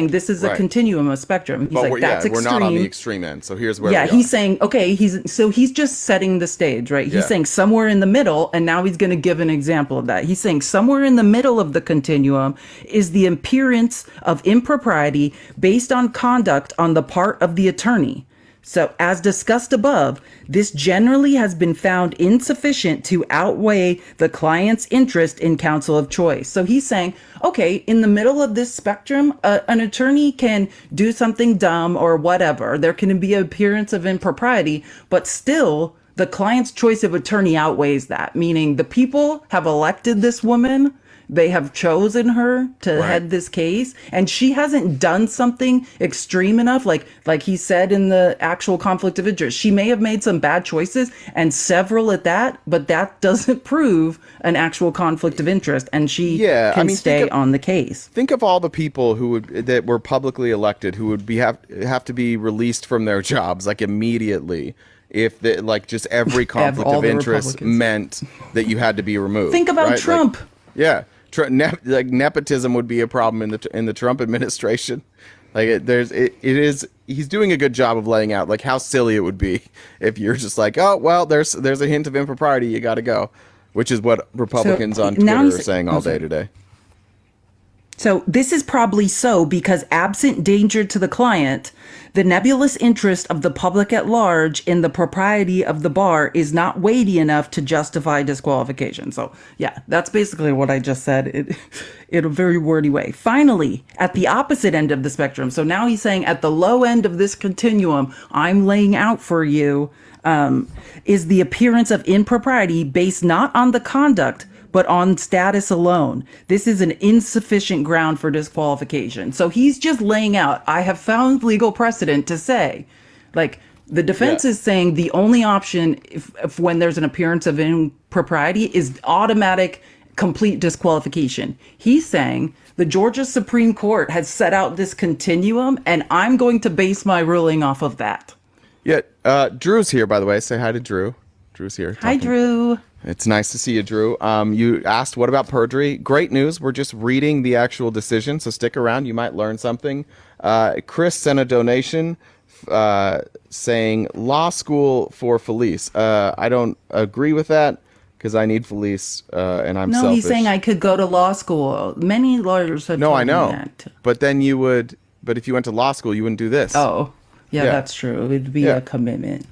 S2: this is a continuum, a spectrum. He's like, that's extreme.
S1: We're not on the extreme end. So here's where we are.
S2: He's saying, okay, he's just setting the stage, right? He's saying somewhere in the middle, and now he's going to give an example of that. He's saying somewhere in the middle of the continuum is the appearance of impropriety based on conduct on the part of the attorney. So, as discussed above, this generally has been found insufficient to outweigh the client's interest in counsel of choice. So he's saying, okay, in the middle of this spectrum, an attorney can do something dumb or whatever. There can be an appearance of impropriety, but still the client's choice of attorney outweighs that, meaning the people have elected this woman. They have chosen her to head this case, and she hasn't done something extreme enough, like he said in the actual conflict of interest. She may have made some bad choices, and several at that, but that doesn't prove an actual conflict of interest, and she can stay on the case.
S1: Think of all the people that were publicly elected who would have to be released from their jobs like immediately if just every conflict of interest meant that you had to be removed.
S2: Think about Trump.
S1: Nepotism would be a problem in the Trump administration. He's doing a good job of laying out like how silly it would be if you're just like, oh well, there's a hint of impropriety, you got to go, which is what Republicans on Twitter are saying all day today.
S2: So this is probably so because absent danger to the client, the nebulous interest of the public at large in the propriety of the bar is not weighty enough to justify disqualification. So yeah, that's basically what I just said in a very wordy way. Finally, at the opposite end of the spectrum. So now he's saying at the low end of this continuum, I'm laying out for you, is the appearance of impropriety based not on the conduct, but on status alone. This is an insufficient ground for disqualification. So he's just laying out, I have found legal precedent to say, the defense is saying the only option if when there's an appearance of impropriety is automatic, complete disqualification. He's saying the Georgia Supreme Court has set out this continuum, and I'm going to base my ruling off of that.
S1: Yeah, Drew's here, by the way. Say hi to Drew. Drew's here.
S2: Hi, Drew.
S1: It's nice to see you, Drew. You asked, what about perjury? Great news. We're just reading the actual decision, so stick around. You might learn something. Chris sent a donation saying law school for Felice. I don't agree with that because I need Felice and I'm selfish.
S2: No, he's saying I could go to law school. Many lawyers have told
S1: I know.
S2: me that.
S1: But then you would, but if you went to law school, you wouldn't do this.
S2: Oh, yeah,
S1: Yeah.
S2: that's true. It would be a commitment.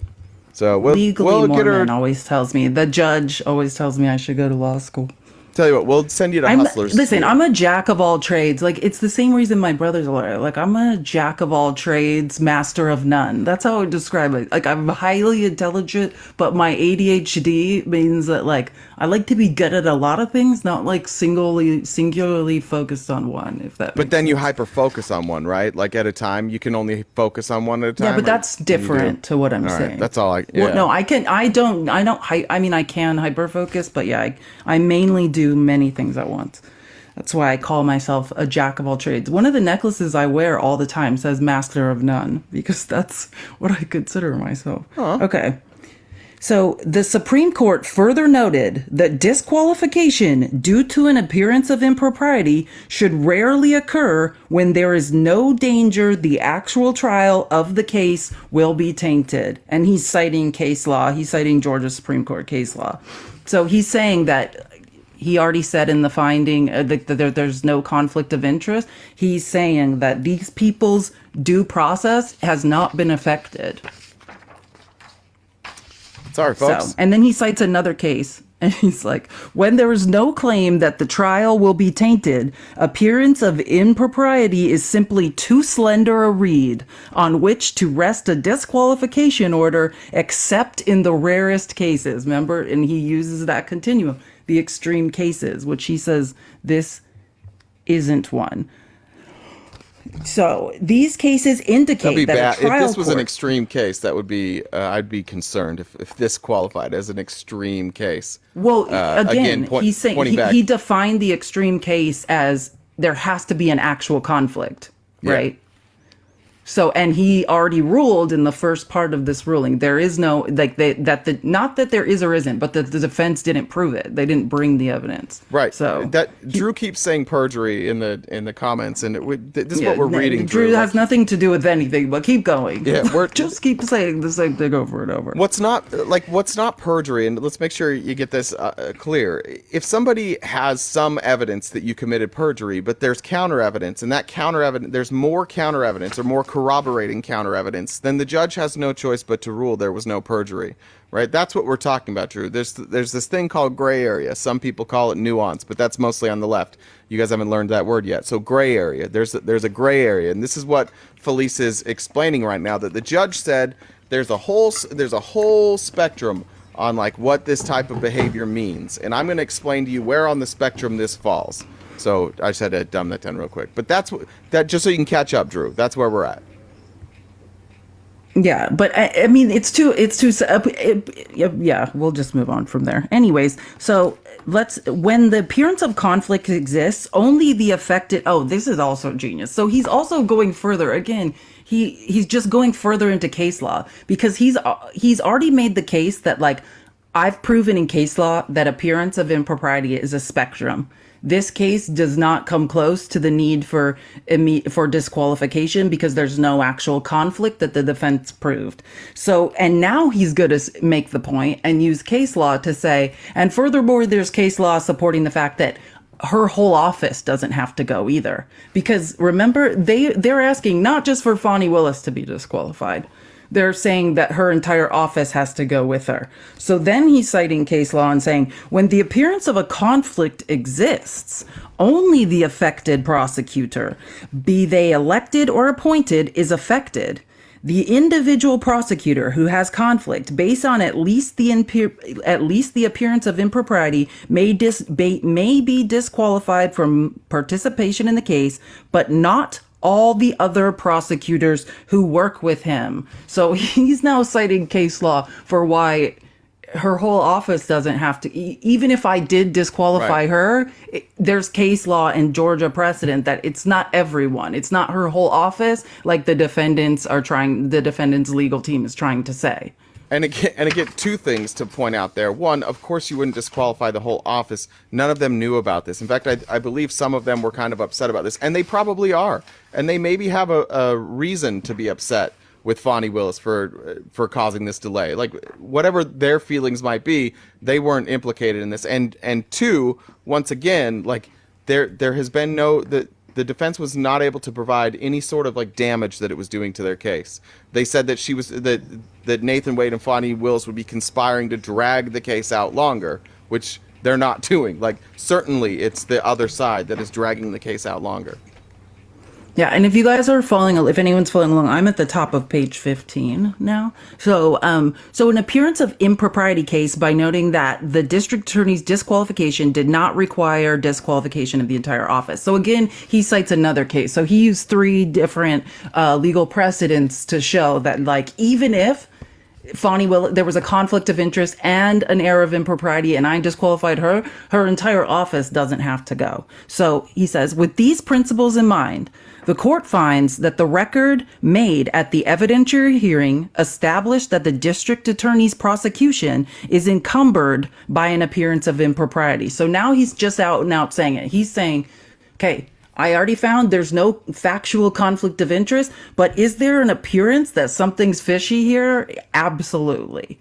S1: So
S2: Legally,
S1: we'll get her.
S2: Mormon always tells me, the judge always tells me I should go to law school.
S1: Tell you what, we'll send you to Hustlers.
S2: Listen, I'm a jack of all trades. Like, it's the same reason my brother's a lawyer. Like, I'm a jack of all trades, master of none. That's how I would describe it. Like, I'm highly intelligent, but my ADHD means that, like, I like to be good at a lot of things, not like singularly focused on one, if that
S1: But
S2: makes
S1: then
S2: sense.
S1: you hyper focus on one, right? Like at a time, you can only focus on one at a time.
S2: Yeah, but
S1: or
S2: that's
S1: can you
S2: different
S1: do-
S2: to what I'm
S1: All right,
S2: saying.
S1: that's all I.
S2: Well, no, I can hyper focus, but yeah, I mainly do many things at once. That's why I call myself a jack of all trades. One of the necklaces I wear all the time says master of none, because that's what I consider myself. Okay. So the Supreme Court further noted that disqualification due to an appearance of impropriety should rarely occur when there is no danger the actual trial of the case will be tainted. And he's citing case law. He's citing Georgia Supreme Court case law. So he's saying that he already said in the finding that there's no conflict of interest. He's saying that these people's due process has not been affected.
S1: Sorry, folks.
S2: So, and then he cites another case, and he's like, when there is no claim that the trial will be tainted, appearance of impropriety is simply too slender a reed on which to rest a disqualification order, except in the rarest cases. Remember? And he uses that continuum, the extreme cases, which he says this isn't one. So these cases
S1: That'd
S2: indicate
S1: be
S2: that
S1: bad.
S2: a trial
S1: If this was an
S2: court-
S1: extreme case, that would be. I'd be concerned if this qualified as an extreme case.
S2: Well, again, he's saying
S1: pointing back.
S2: he defined the extreme case as there has to be an actual conflict,
S1: Yeah.
S2: right? So, and he already ruled in the first part of this ruling, there is no, like, not that there is or isn't, but that the defense didn't prove it. They didn't bring the evidence.
S1: Right.
S2: So
S1: that Drew keeps saying perjury in the comments, and this is what we're reading.
S2: Drew has nothing to do with anything, but keep going.
S1: Yeah, we're
S2: just keep saying the same thing over and over.
S1: What's not perjury, and let's make sure you get this clear. If somebody has some evidence that you committed perjury, but there's counter evidence, and that counter evidence, there's more counter evidence or more corroborating counter evidence, then the judge has no choice but to rule there was no perjury, right? That's what we're talking about, Drew. There's this thing called gray area. Some people call it nuance, but that's mostly on the left. You guys haven't learned that word yet. So gray area. There's a gray area, and this is what Felice is explaining right now. That the judge said there's a whole spectrum on like what this type of behavior means, and I'm going to explain to you where on the spectrum this falls. So I just had to dumb that down real quick, but that just so you can catch up, Drew. That's where we're at.
S2: Yeah, but I mean, yeah, we'll just move on from there. Anyways, so when the appearance of conflict exists, only the affected, this is also genius. So he's also going further. Again, he's just going further into case law because he's already made the case that, like, I've proven in case law that appearance of impropriety is a spectrum. This case does not come close to the need for disqualification because there's no actual conflict that the defense proved. So, and now he's going to make the point and use case law to say, and furthermore, there's case law supporting the fact that her whole office doesn't have to go either. Because remember, they're asking not just for Fani Willis to be disqualified. They're saying that her entire office has to go with her. So then he's citing case law and saying, when the appearance of a conflict exists, only the affected prosecutor, be they elected or appointed, is affected. The individual prosecutor who has conflict based on at least the appearance of impropriety may be disqualified from participation in the case, but not all the other prosecutors who work with him. So he's now citing case law for why her whole office doesn't have to, even if I did disqualify
S1: Right.
S2: her, there's case law and Georgia precedent that it's not everyone. It's not her whole office, like the defendant's legal team is trying to say.
S1: And again, two things to point out there. One, of course, you wouldn't disqualify the whole office. None of them knew about this. In fact, I believe some of them were kind of upset about this, and they probably are. And they maybe have a reason to be upset with Fonnie Willis for causing this delay. Like, whatever their feelings might be, they weren't implicated in this. And two, once again, like there has been the defense was not able to provide any sort of like damage that it was doing to their case. They said that that Nathan Wade and Fonnie Willis would be conspiring to drag the case out longer, which they're not doing. Like, certainly it's the other side that is dragging the case out longer.
S2: Yeah, and if anyone's following along, I'm at the top of page 15 now. So an appearance of impropriety case by noting that the district attorney's disqualification did not require disqualification of the entire office. So again, he cites another case. So he used 3 different legal precedents to show that, like, even if there was a conflict of interest and an error of impropriety, and I disqualified her entire office doesn't have to go. So he says, with these principles in mind, the court finds that the record made at the evidentiary hearing established that the district attorney's prosecution is encumbered by an appearance of impropriety. So now he's just out and out saying it. He's saying, okay, I already found there's no factual conflict of interest, but is there an appearance that something's fishy here? Absolutely.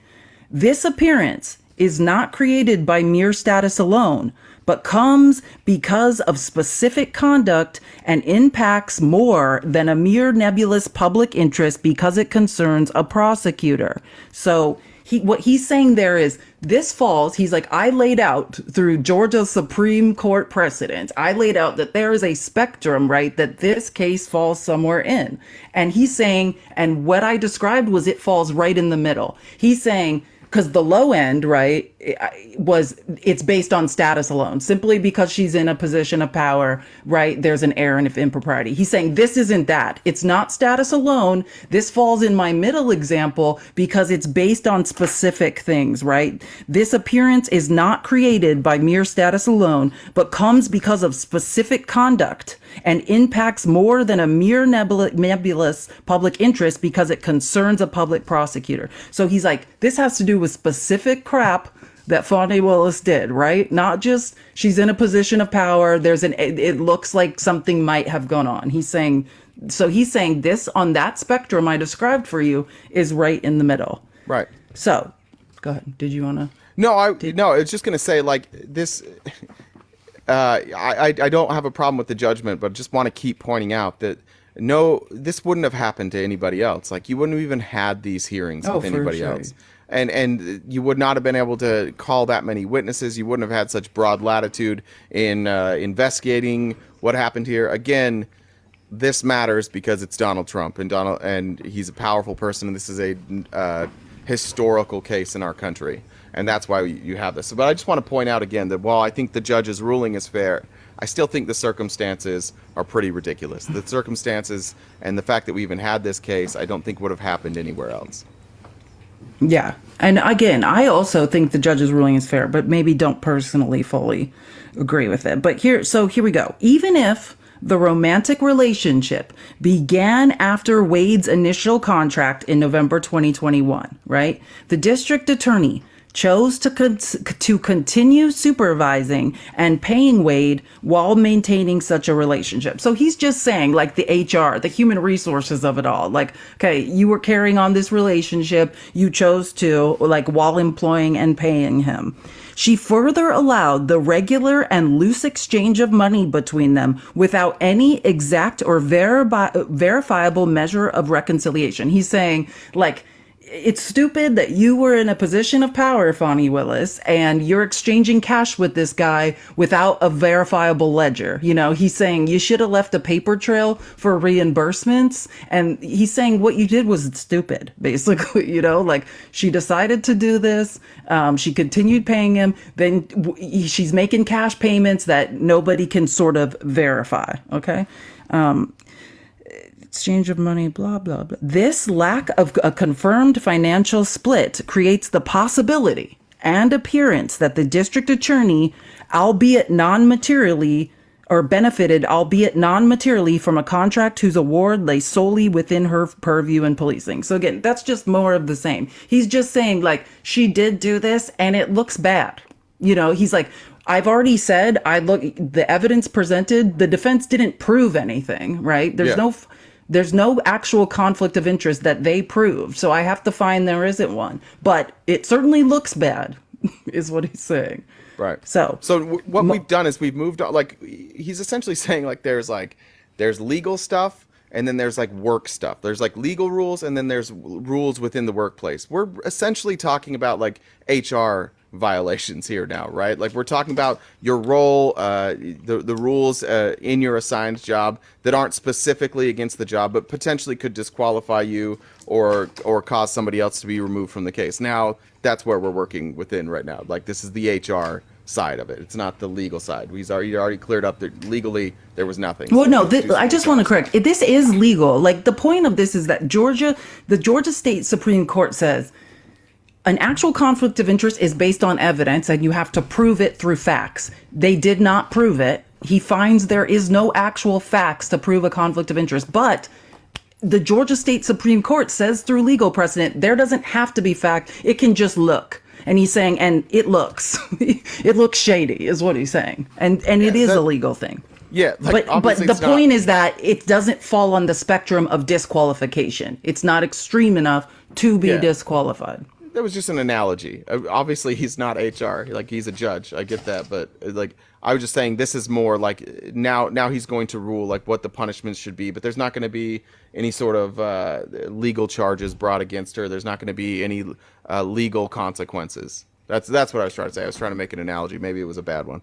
S2: This appearance is not created by mere status alone, but comes because of specific conduct and impacts more than a mere nebulous public interest because it concerns a prosecutor. So what he's saying there is this falls, he's like, I laid out through Georgia's Supreme Court precedent, I laid out that there is a spectrum, right, that this case falls somewhere in. And he's saying, and what I described was it falls right in the middle. He's saying, because the low end, right, it's based on status alone, simply because she's in a position of power, right? There's an error of impropriety. He's saying this isn't that. It's not status alone. This falls in my middle example because it's based on specific things, right? This appearance is not created by mere status alone, but comes because of specific conduct and impacts more than a mere nebulous public interest because it concerns a public prosecutor. So he's like, this has to do with specific crap that Fonnie Willis did, right? Not just she's in a position of power. It looks like something might have gone on. He's saying this on that spectrum I described for you is right in the middle.
S1: Right.
S2: So, go ahead. Did you want to?
S1: No, I was just going to say, like, this, I don't have a problem with the judgment, but just want to keep pointing out that no, this wouldn't have happened to anybody else. Like, you wouldn't have even had these hearings with anybody else. And you would not have been able to call that many witnesses. You wouldn't have had such broad latitude in investigating what happened here. Again, this matters because it's Donald Trump, and he's a powerful person, and this is a historical case in our country, and that's why you have this. But I just want to point out again that while I think the judge's ruling is fair, I still think the circumstances are pretty ridiculous. The circumstances and the fact that we even had this case, I don't think would have happened anywhere else.
S2: Yeah. And again, I also think the judge's ruling is fair, but maybe don't personally fully agree with it. But here we go. Even if the romantic relationship began after Wade's initial contract in November 2021, right? The district attorney chose to continue supervising and paying Wade while maintaining such a relationship. So he's just saying, like, the HR, the human resources of it all. Like, okay, you were carrying on this relationship, you chose to, like, while employing and paying him. She further allowed the regular and loose exchange of money between them without any exact or verifiable measure of reconciliation. He's saying, like, it's stupid that you were in a position of power, Fonnie Willis, and you're exchanging cash with this guy without a verifiable ledger. You know, he's saying you should have left a paper trail for reimbursements. And he's saying what you did was stupid, basically. You know, like, she decided to do this. She continued paying him. Then she's making cash payments that nobody can sort of verify. Okay. exchange of money, blah, blah, blah. This lack of a confirmed financial split creates the possibility and appearance that the district attorney, albeit non-materially, or benefited, albeit non-materially, from a contract whose award lay solely within her purview in policing. So again, that's just more of the same. He's just saying, like, she did do this and it looks bad. You know, he's like, I've already said, the evidence presented, the defense didn't prove anything, right? There's no actual conflict of interest that they proved. So I have to find there isn't one. But it certainly looks bad, is what he's saying.
S1: Right.
S2: So
S1: what we've done is we've moved on. Like, he's essentially saying, like, there's legal stuff, and then there's like work stuff. There's like legal rules, and then there's rules within the workplace. We're essentially talking about like HR violations here now, right? Like, we're talking about your role, the rules in your assigned job that aren't specifically against the job, but potentially could disqualify you or cause somebody else to be removed from the case. Now, that's where we're working within right now. Like, this is the HR side of it. It's not the legal side. He's already cleared up that legally there was nothing.
S2: Well, no, I just want to correct. This is legal. Like, the point of this is that the Georgia State Supreme Court says an actual conflict of interest is based on evidence and you have to prove it through facts. They did not prove it. He finds there is no actual facts to prove a conflict of interest, but the Georgia State Supreme Court says through legal precedent, there doesn't have to be fact. It can just look. And he's saying, and it looks, it looks shady is what he's saying. And it is a legal thing.
S1: Yeah. Like,
S2: but the point is that it doesn't fall on the spectrum of disqualification. It's not extreme enough to be disqualified.
S1: That was just an analogy. Obviously, he's not HR. Like, he's a judge. I get that. But like, I was just saying, this is more like now he's going to rule like what the punishments should be. But there's not going to be any sort of legal charges brought against her. There's not going to be any legal consequences. That's what I was trying to say. I was trying to make an analogy. Maybe it was a bad one.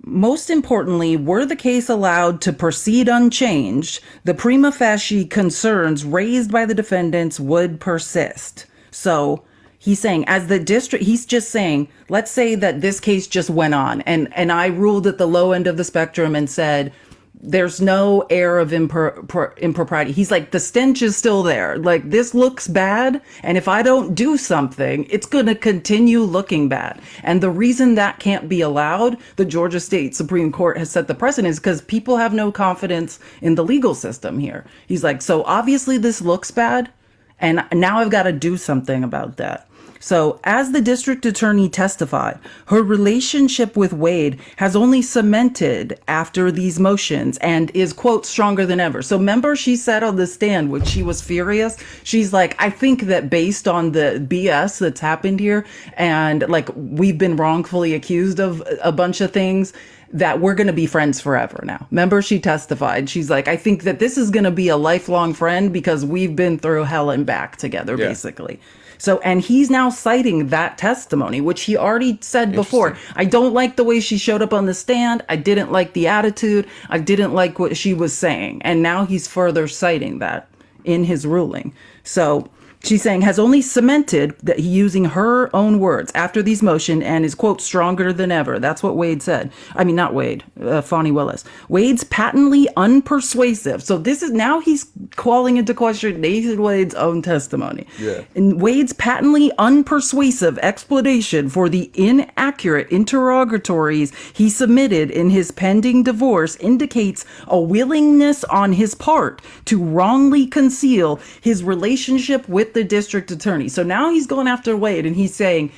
S2: Most importantly, were the case allowed to proceed unchanged, the prima facie concerns raised by the defendants would persist. So he's saying, as the district, he's just saying, let's say that this case just went on and I ruled at the low end of the spectrum and said, there's no air of impropriety. He's like, the stench is still there. Like, this looks bad. And if I don't do something, it's going to continue looking bad. And the reason that can't be allowed, the Georgia State Supreme Court has set the precedent, is because people have no confidence in the legal system here. He's like, so obviously this looks bad. And now I've got to do something about that. So, as the district attorney testified, her relationship with Wade has only cemented after these motions and is, quote, stronger than ever. So, remember, she said on the stand when she was furious, she's like, I think that based on the BS that's happened here, and like we've been wrongfully accused of a bunch of things, that we're going to be friends forever now. Remember, she testified. She's like, I think that this is going to be a lifelong friend because we've been through hell and back together, basically. So, and he's now citing that testimony, which he already said before. I don't like the way she showed up on the stand. I didn't like the attitude. I didn't like what she was saying. And now he's further citing that in his ruling. So she's saying has only cemented that he, using her own words after these motion, and is, quote, stronger than ever. That's what Wade said. I mean, not Wade, Fani Willis. Wade's patently unpersuasive. So this is now he's calling into question Nathan Wade's own testimony. Yeah. And Wade's patently unpersuasive explanation for the inaccurate interrogatories he submitted in his pending divorce indicates a willingness on his part to wrongly conceal his relationship with the district attorney. So now he's going after Wade and he's saying,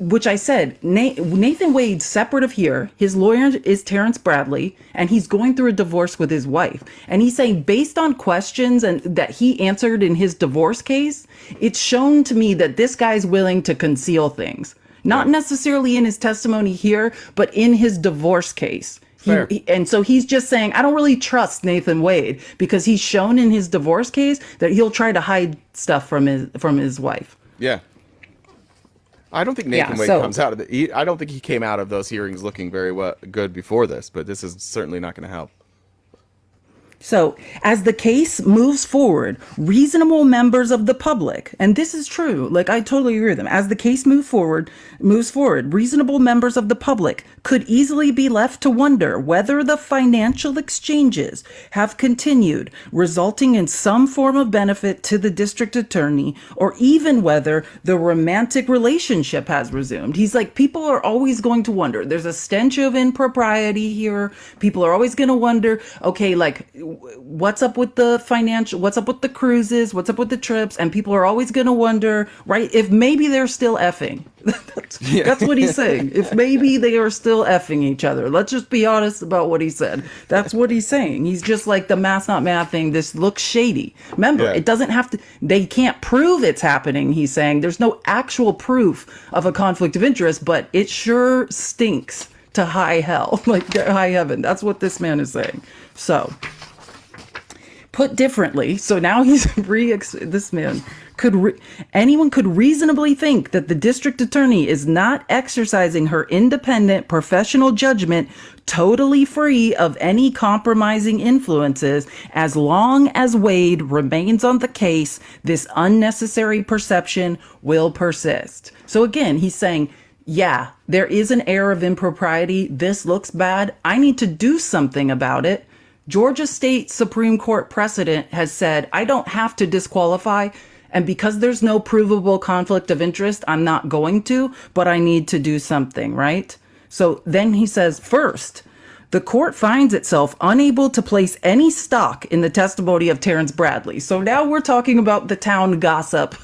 S2: which I said, Nathan Wade's separate of here. His lawyer is Terrence Bradley, and he's going through a divorce with his wife. And he's saying, based on questions and that he answered in his divorce case, it's shown to me that this guy's willing to conceal things. Not necessarily in his testimony here, but in his divorce case. And so he's just saying, I don't really trust Nathan Wade because he's shown in his divorce case that he'll try to hide stuff from his wife.
S1: Yeah. I don't think Nathan Wade comes out of it. I don't think he came out of those hearings looking very good before this, but this is certainly not going to help.
S2: So, as the case moves forward, reasonable members of the public, and this is true, like I totally agree with them. As the case moves forward, reasonable members of the public could easily be left to wonder whether the financial exchanges have continued, resulting in some form of benefit to the district attorney, or even whether the romantic relationship has resumed. He's like, people are always going to wonder. There's a stench of impropriety here. People are always going to wonder, okay, like, what's up with the financial, what's up with the cruises, what's up with the trips, and people are always going to wonder, right, if maybe they're still effing. That's what he's saying. If maybe they are still effing each other. Let's just be honest about what he said. That's what he's saying. He's just like, the math not math thing, this looks shady. Remember, it doesn't have to, they can't prove it's happening, he's saying. There's no actual proof of a conflict of interest, but it sure stinks to high hell, like high heaven. That's what this man is saying. So, put differently, so now he's this man anyone could reasonably think that the district attorney is not exercising her independent professional judgment totally free of any compromising influences. As long as Wade remains on the case, this unnecessary perception will persist. So again, he's saying, yeah, there is an air of impropriety. This looks bad. I need to do something about it. Georgia State Supreme Court precedent has said, I don't have to disqualify. And because there's no provable conflict of interest, I'm not going to, but I need to do something, right? So then he says, first, the court finds itself unable to place any stock in the testimony of Terrence Bradley. So now we're talking about the town gossip,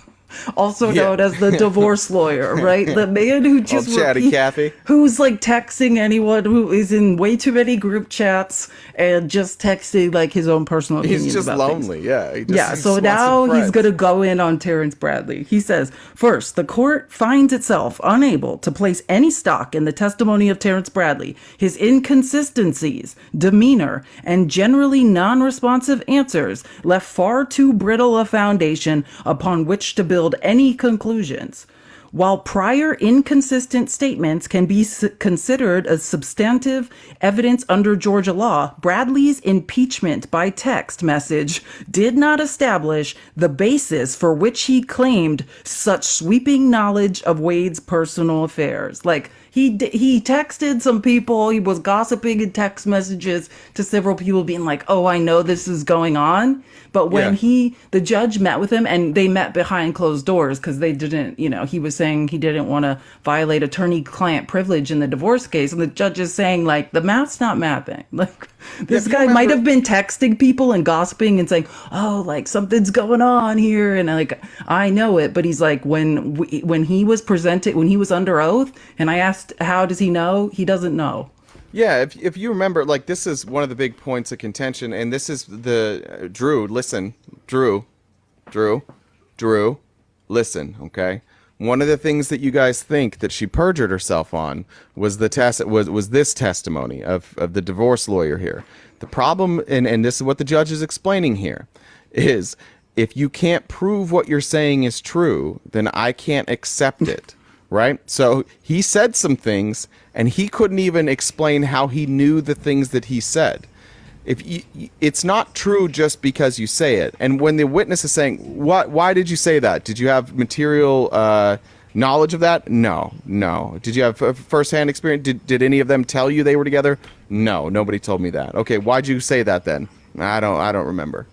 S2: also known as the divorce lawyer, right? The man who just
S1: chatty Cathy,
S2: who's like texting anyone, who is in way too many group chats and just texting like his own personal opinions.
S1: He's just
S2: about
S1: lonely,
S2: things.
S1: yeah.
S2: So now he's gonna go in on Terrence Bradley. He says, first, the court finds itself unable to place any stock in the testimony of Terrence Bradley. His inconsistencies, demeanor, and generally non-responsive answers left far too brittle a foundation upon which to build any conclusions. While prior inconsistent statements can be considered as substantive evidence under Georgia law, Bradley's impeachment by text message did not establish the basis for which he claimed such sweeping knowledge of Wade's personal affairs. Like, he texted some people, he was gossiping in text messages to several people being like, oh, I know this is going on. But when the judge met with him, and they met behind closed doors because they didn't, he was saying he didn't want to violate attorney-client privilege in the divorce case. And the judge is saying, like, the math's not mathing. Like, this guy might have been texting people and gossiping and saying, oh, like, something's going on here. And, like, I know it. But he's like, when he was presented, when he was under oath, and I asked, how does he know? He doesn't know.
S1: Yeah, if you remember, like, this is one of the big points of contention, and this is the Drew, listen, Drew, listen, okay? One of the things that you guys think that she perjured herself on was this testimony of the divorce lawyer here. The problem, and this is what the judge is explaining here, is if you can't prove what you're saying is true, then I can't accept it. Right? So he said some things, and he couldn't even explain how he knew the things that he said. It's not true just because you say it. And when the witness is saying, why did you say that? Did you have material knowledge of that? No. Did you have a firsthand experience? Did any of them tell you they were together? No, nobody told me that. Okay, why'd you say that then? I don't remember.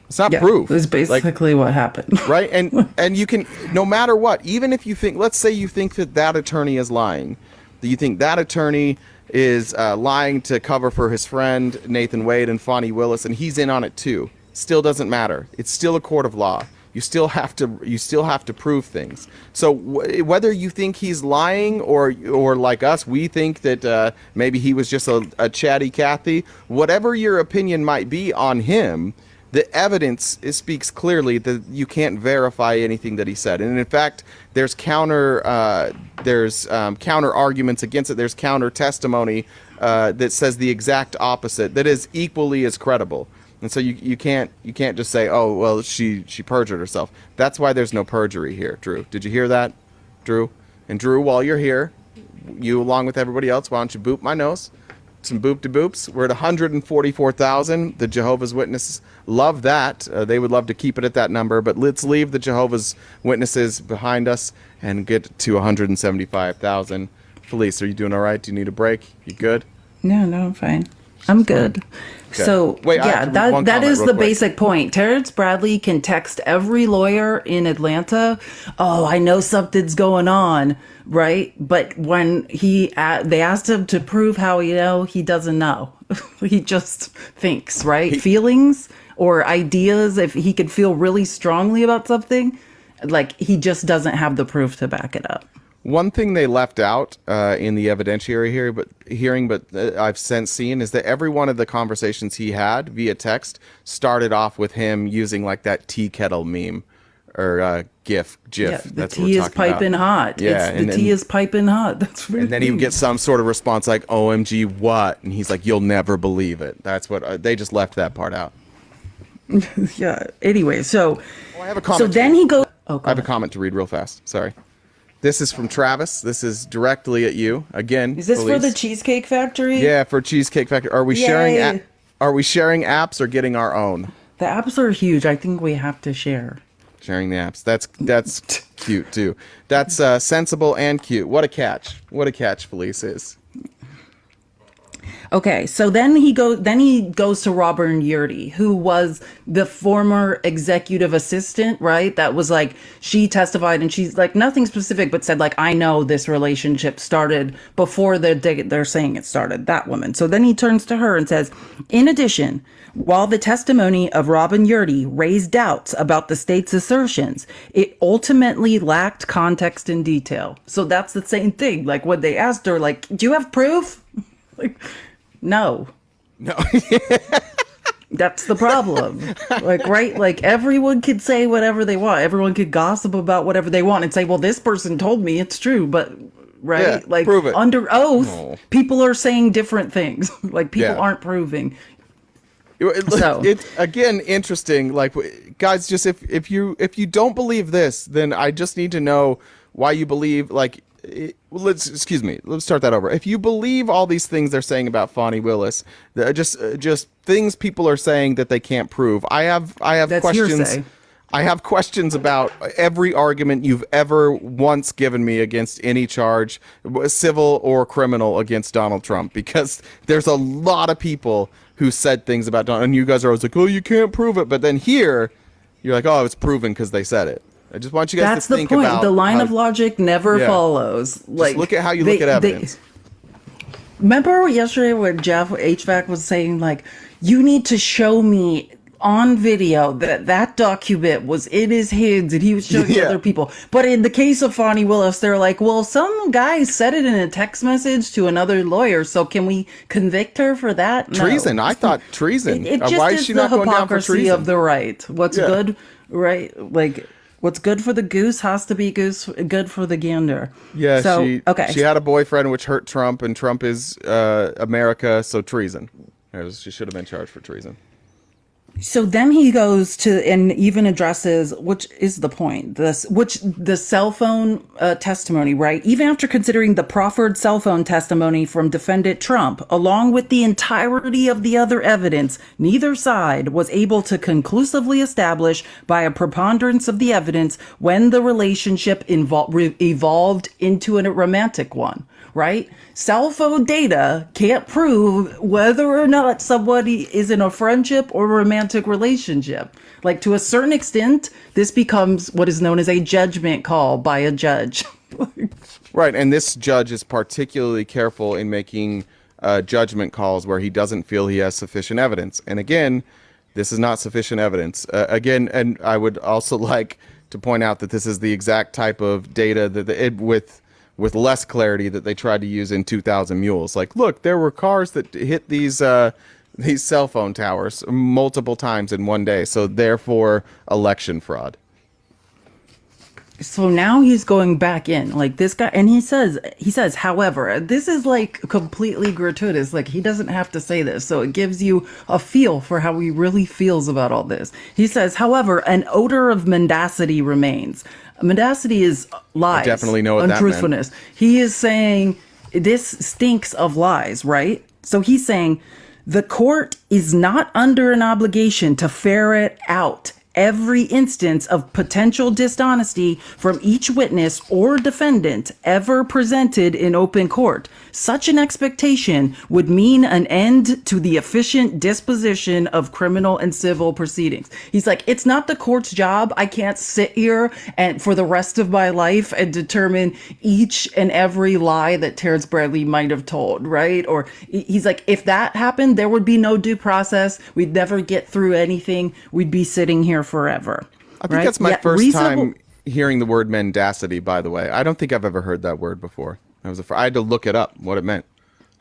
S1: It's not proof.
S2: It's basically what happened.
S1: Right? And you can, no matter what, even if you think, let's say you think that attorney is lying, that you think that attorney is lying to cover for his friend Nathan Wade and Fonnie Willis, and he's in on it too. Still doesn't matter. It's still a court of law. You still have to prove things. So whether you think he's lying or like us, we think that maybe he was just a chatty Cathy, whatever your opinion might be on him, the evidence speaks clearly that you can't verify anything that he said. And in fact, there's counter arguments against it. There's counter testimony that says the exact opposite, that is equally as credible. And so you can't just say, oh, well, she perjured herself. That's why there's no perjury here, Drew. Did you hear that, Drew? And Drew, while you're here, you along with everybody else, why don't you boop my nose? some boop de boops. We're at 144,000. The Jehovah's Witnesses love that. They would love to keep it at that number, but let's leave the Jehovah's Witnesses behind us and get to 175,000. Felice, are you doing all right? Do you need a break? You good?
S2: No, I'm fine. I'm good. Okay. So, wait, yeah, that is the basic point. Terrence Bradley can text every lawyer in Atlanta, oh, I know something's going on, right? But when they asked him to prove how he doesn't know. He just thinks, right? Feelings or ideas, if he could feel really strongly about something, like he just doesn't have the proof to back it up.
S1: One thing they left out in the evidentiary hearing, but I've since seen, is that every one of the conversations he had via text started off with him using like that tea kettle meme or GIF.
S2: Yeah, the tea is piping hot. Yeah, the tea is piping hot. That's weird.
S1: And then he would get some sort of response like, "OMG, what?" And he's like, "You'll never believe it." That's what they just left that part out.
S2: Yeah. Anyway, so
S1: I have a comment.
S2: So then he goes. Oh,
S1: I have a comment to read real fast. Sorry. This is from Travis. This is directly at you again.
S2: Is this for the Cheesecake Factory?
S1: Yeah, for Cheesecake Factory. Are we sharing? Are we sharing apps or getting our own?
S2: The apps are huge. I think we have to share.
S1: Sharing the apps. That's cute too. That's sensible and cute. What a catch! What a catch, Felice is.
S2: Okay, so then he goes to Robert Yurdi, who was the former executive assistant, right? That was like, she testified and she's like, nothing specific, but said like, I know this relationship started before they're saying it started, that woman. So then he turns to her and says, in addition, while the testimony of Robin Yurdi raised doubts about the state's assertions, it ultimately lacked context and detail. So that's the same thing. Like when they asked her, like, do you have proof? Like, no. That's the problem. Like, right? Like everyone could say whatever they want. Everyone could gossip about whatever they want and say, well, this person told me it's true, but right?
S1: Yeah,
S2: like
S1: prove it.
S2: Under oath, people are saying different things. Like people aren't proving.
S1: It's again interesting. Like, guys, just if you don't believe this, then I just need to know why you believe. Like, let's start that over. If you believe all these things they're saying about Fani Willis, just things people are saying that they can't prove. I have
S2: That's
S1: questions.
S2: Hearsay.
S1: I have questions about every argument you've ever once given me against any charge, civil or criminal, against Donald Trump, because there's a lot of people who said things about Donald, and you guys are always like, oh, you can't prove it. But then here, you're like, oh, it's proven because they said it. I just want you guys to think about...
S2: That's the point. The line of logic never follows. Like,
S1: just look at how you look at evidence.
S2: Remember yesterday when Jeff HVAC was saying, like, you need to show me on video that document was in his hands and he was showing other people. But in the case of Fani Willis, they're like, well, some guy said it in a text message to another lawyer, so can we convict her for that? No.
S1: Treason. I thought treason.
S2: It just
S1: Why
S2: is
S1: is she
S2: the
S1: not going down for
S2: hypocrisy
S1: treason?
S2: of the right. What's good, right? Like, what's good for the goose has to be good for the gander.
S1: Yeah,
S2: so,
S1: she had a boyfriend which hurt Trump, and Trump is America, so treason. She should have been charged for treason.
S2: So then he goes to and even addresses, which is the point, the cell phone testimony, right? Even after considering the proffered cell phone testimony from defendant Trump, along with the entirety of the other evidence, neither side was able to conclusively establish by a preponderance of the evidence when the relationship evolved into a romantic one. Right? Cell phone data can't prove whether or not somebody is in a friendship or romantic relationship. Like, to a certain extent, this becomes what is known as a judgment call by a judge.
S1: Right. And this judge is particularly careful in making judgment calls where he doesn't feel he has sufficient evidence. And again, this is not sufficient evidence. And I would also like to point out that this is the exact type of data that with less clarity that they tried to use in 2000 Mules. Like, look, there were cars that hit these cell phone towers multiple times in one day. So therefore, election fraud.
S2: So now he's going back in, like, this guy, and he says, however, this is like completely gratuitous. Like, he doesn't have to say this. So it gives you a feel for how he really feels about all this. He says, however, an odor of mendacity remains. Mendacity is lies.
S1: I definitely know what
S2: untruthfulness.
S1: that meant.
S2: He is saying this stinks of lies, right? So he's saying the court is not under an obligation to ferret out every instance of potential dishonesty from each witness or defendant ever presented in open court. Such an expectation would mean an end to the efficient disposition of criminal and civil proceedings. He's like, it's not the court's job. I can't sit here and for the rest of my life and determine each and every lie that Terrence Bradley might have told, right? Or he's like, if that happened, there would be no due process. We'd never get through anything. We'd be sitting here forever.
S1: I think that's my first time hearing the word mendacity, by the way. I don't think I've ever heard that word before. I had to look it up, what it meant.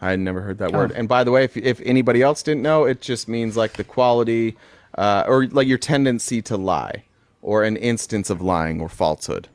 S1: I had never heard that word. And by the way, if anybody else didn't know, it just means like the quality or like your tendency to lie or an instance of lying or falsehood.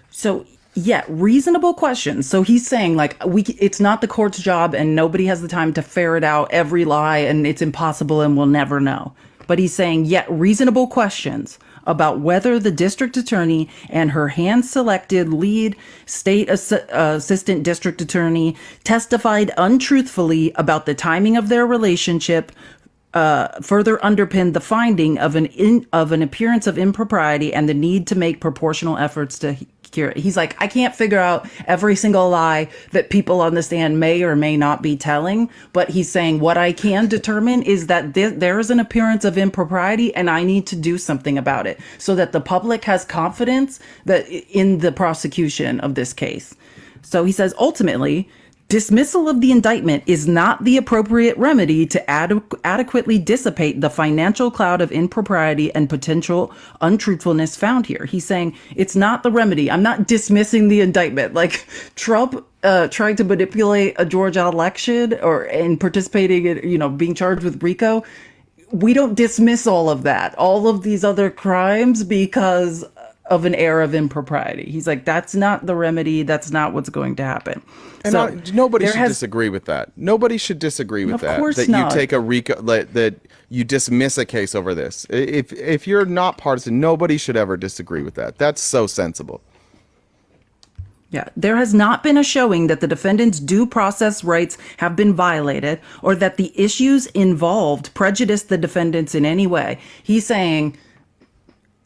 S2: So yeah, reasonable questions. So he's saying like it's not the court's job and nobody has the time to ferret out every lie and it's impossible and we'll never know. But he's saying, yet reasonable questions about whether the district attorney and her hand-selected lead state assistant district attorney testified untruthfully about the timing of their relationship further underpinned the finding of an appearance of impropriety and the need to make proportional efforts to cure it. He's like, I can't figure out every single lie that people on the stand may or may not be telling, but he's saying what I can determine is that there is an appearance of impropriety and I need to do something about it so that the public has confidence that in the prosecution of this case. So he says, ultimately, dismissal of the indictment is not the appropriate remedy to adequately dissipate the financial cloud of impropriety and potential untruthfulness found here. He's saying it's not the remedy. I'm not dismissing the indictment. Like Trump trying to manipulate a Georgia election and participating in, being charged with RICO. We don't dismiss all of that, all of these other crimes because of an air of impropriety. He's like, that's not the remedy. That's not what's going to happen.
S1: And so nobody should disagree with that. Nobody should disagree with that. Of course not. You take a RICO, that you dismiss a case over this. If you're not partisan, nobody should ever disagree with that. That's so sensible.
S2: Yeah, there has not been a showing that the defendant's due process rights have been violated or that the issues involved prejudice the defendants in any way. He's saying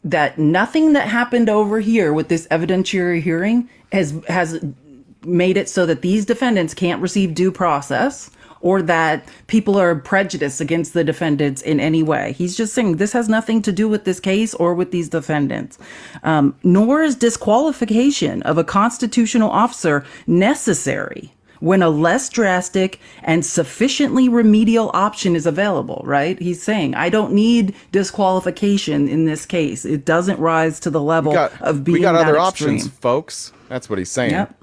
S2: that nothing that happened over here with this evidentiary hearing has made it so that these defendants can't receive due process or that people are prejudiced against the defendants in any way. He's just saying this has nothing to do with this case or with these defendants. Nor is disqualification of a constitutional officer necessary when a less drastic and sufficiently remedial option is available, right? He's saying, I don't need disqualification in this case. It doesn't rise to the level of being that extreme. We got other options,
S1: folks. That's what he's saying.
S2: Yep.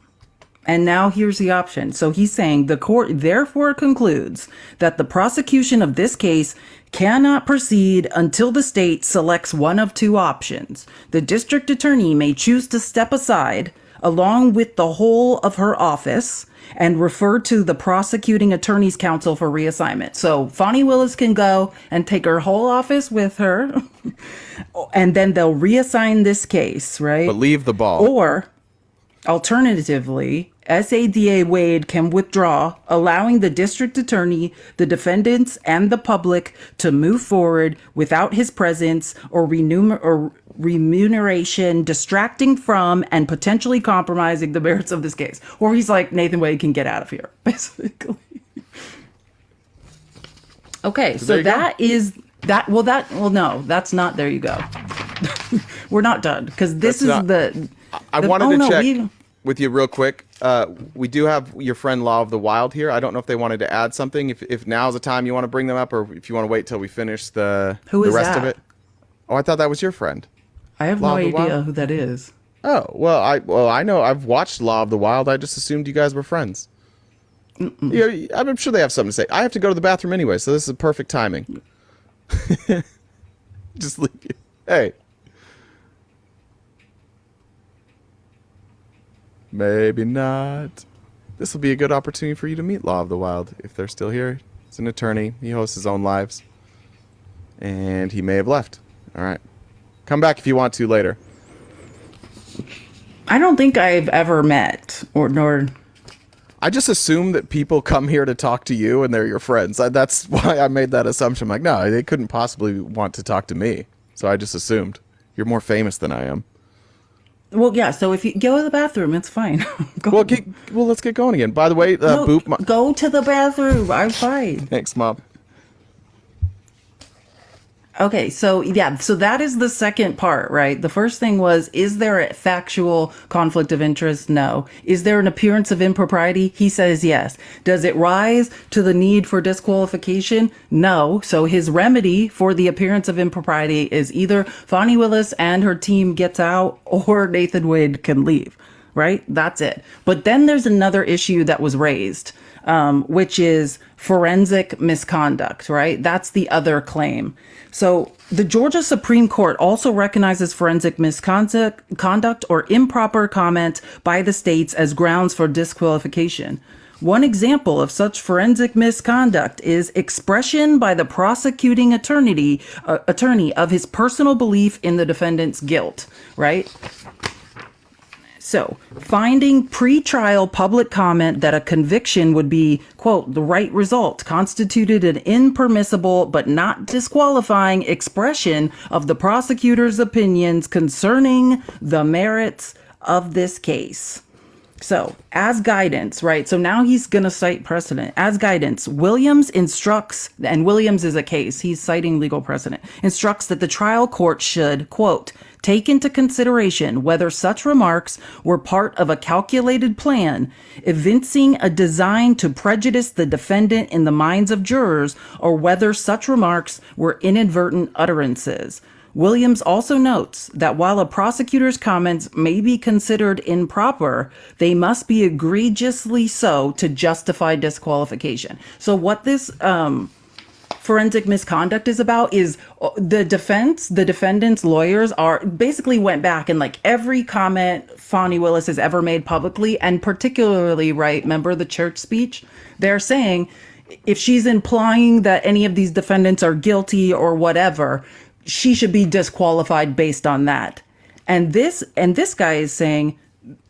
S2: And now here's the option. So he's saying the court therefore concludes that the prosecution of this case cannot proceed until the state selects one of two options. The district attorney may choose to step aside along with the whole of her office and refer to the prosecuting attorney's counsel for reassignment. So Fani Willis can go and take her whole office with her and then they'll reassign this case, right?
S1: But leave the ball.
S2: Or alternatively, SADA Wade can withdraw, allowing the district attorney, the defendants, and the public to move forward without his presence or remuneration distracting from and potentially compromising the merits of this case. Or he's like, Nathan Wade can get out of here, basically. Okay, so that is that. Well, no, that's not. There you go. We're not done because this is the.
S1: I wanted to check with you real quick. We do have your friend Law of the Wild here. I don't know if they wanted to add something. If now's the time you want to bring them up, or if you want to wait till we finish the rest of it. Oh, I thought that was your friend.
S2: I have no idea who that is.
S1: Oh, well, I know. I've watched Law of the Wild. I just assumed you guys were friends. Yeah, I'm sure they have something to say. I have to go to the bathroom anyway, so this is perfect timing. Just leave you. Hey. Maybe not. This will be a good opportunity for you to meet Law of the Wild if they're still here. He's an attorney. He hosts his own lives. And he may have left. All right. Come back if you want to later.
S2: I don't think I've ever met nor.
S1: I just assume that people come here to talk to you and they're your friends. That's why I made that assumption. I'm like, no, they couldn't possibly want to talk to me. So I just assumed. You're more famous than I am.
S2: Well, yeah, so if you go to the bathroom, it's fine.
S1: Well, let's get going again. By the way,
S2: No,
S1: Boop.
S2: go to the bathroom. I'm fine.
S1: Thanks, Mom.
S2: Okay, so that is the second part, right? The first thing was, is there a factual conflict of interest? No. Is there an appearance of impropriety? He says yes. Does it rise to the need for disqualification? No. So his remedy for the appearance of impropriety is either Fani Willis and her team gets out or Nathan Wade can leave, right? That's it. But then there's another issue that was raised, which is forensic misconduct, right? That's the other claim. So the Georgia Supreme Court also recognizes forensic misconduct or improper comment by the states as grounds for disqualification. One example of such forensic misconduct is expression by the prosecuting attorney of his personal belief in the defendant's guilt, right? So, finding pre-trial public comment that a conviction would be, quote, the right result constituted an impermissible but not disqualifying expression of the prosecutor's opinions concerning the merits of this case. So, as guidance, right? So now he's going to cite precedent. As guidance, Williams instructs, and Williams is a case, he's citing legal precedent, instructs that the trial court should, quote, take into consideration whether such remarks were part of a calculated plan, evincing a design to prejudice the defendant in the minds of jurors, or whether such remarks were inadvertent utterances. Williams also notes that while a prosecutor's comments may be considered improper, they must be egregiously so to justify disqualification. So what this forensic misconduct is about is the defendant's lawyers basically went back and like every comment Fani Willis has ever made publicly, and particularly, right, remember the church speech? They're saying if she's implying that any of these defendants are guilty or whatever, she should be disqualified based on that. And this guy is saying,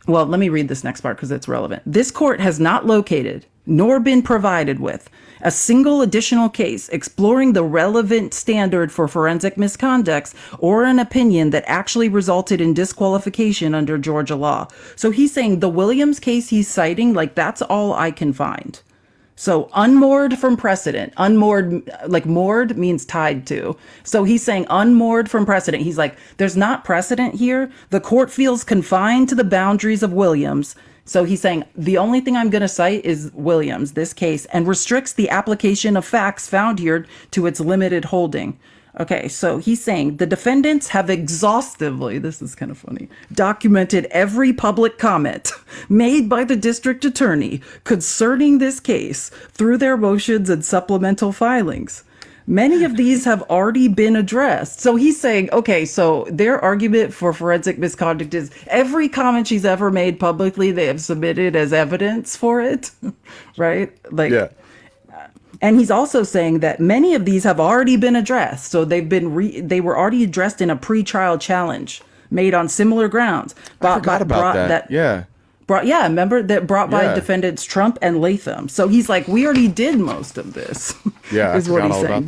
S2: well, let me read this next part because it's relevant. This court has not located nor been provided with a single additional case exploring the relevant standard for forensic misconducts or an opinion that actually resulted in disqualification under Georgia law. So he's saying the Williams case he's citing, like that's all I can find. So unmoored from precedent, unmoored, like moored means tied to. So he's saying unmoored from precedent. He's like, there's not precedent here. The court feels confined to the boundaries of Williams. So he's saying the only thing I'm going to cite is Williams, this case, and restricts the application of facts found here to its limited holding. Okay, so he's saying the defendants have exhaustively, this is kind of funny, documented every public comment made by the district attorney concerning this case through their motions and supplemental filings. Many of these have already been addressed. So he's saying, okay, so their argument for forensic misconduct is every comment she's ever made publicly, they have submitted as evidence for it, right? Like, yeah. And he's also saying that many of these have already been addressed. So they were already addressed in a pre-trial challenge made on similar grounds.
S1: I forgot about that. Yeah.
S2: Remember that brought by defendants Trump and Latham. So he's like, we already did most of this.
S1: Yeah,
S2: is what he's saying.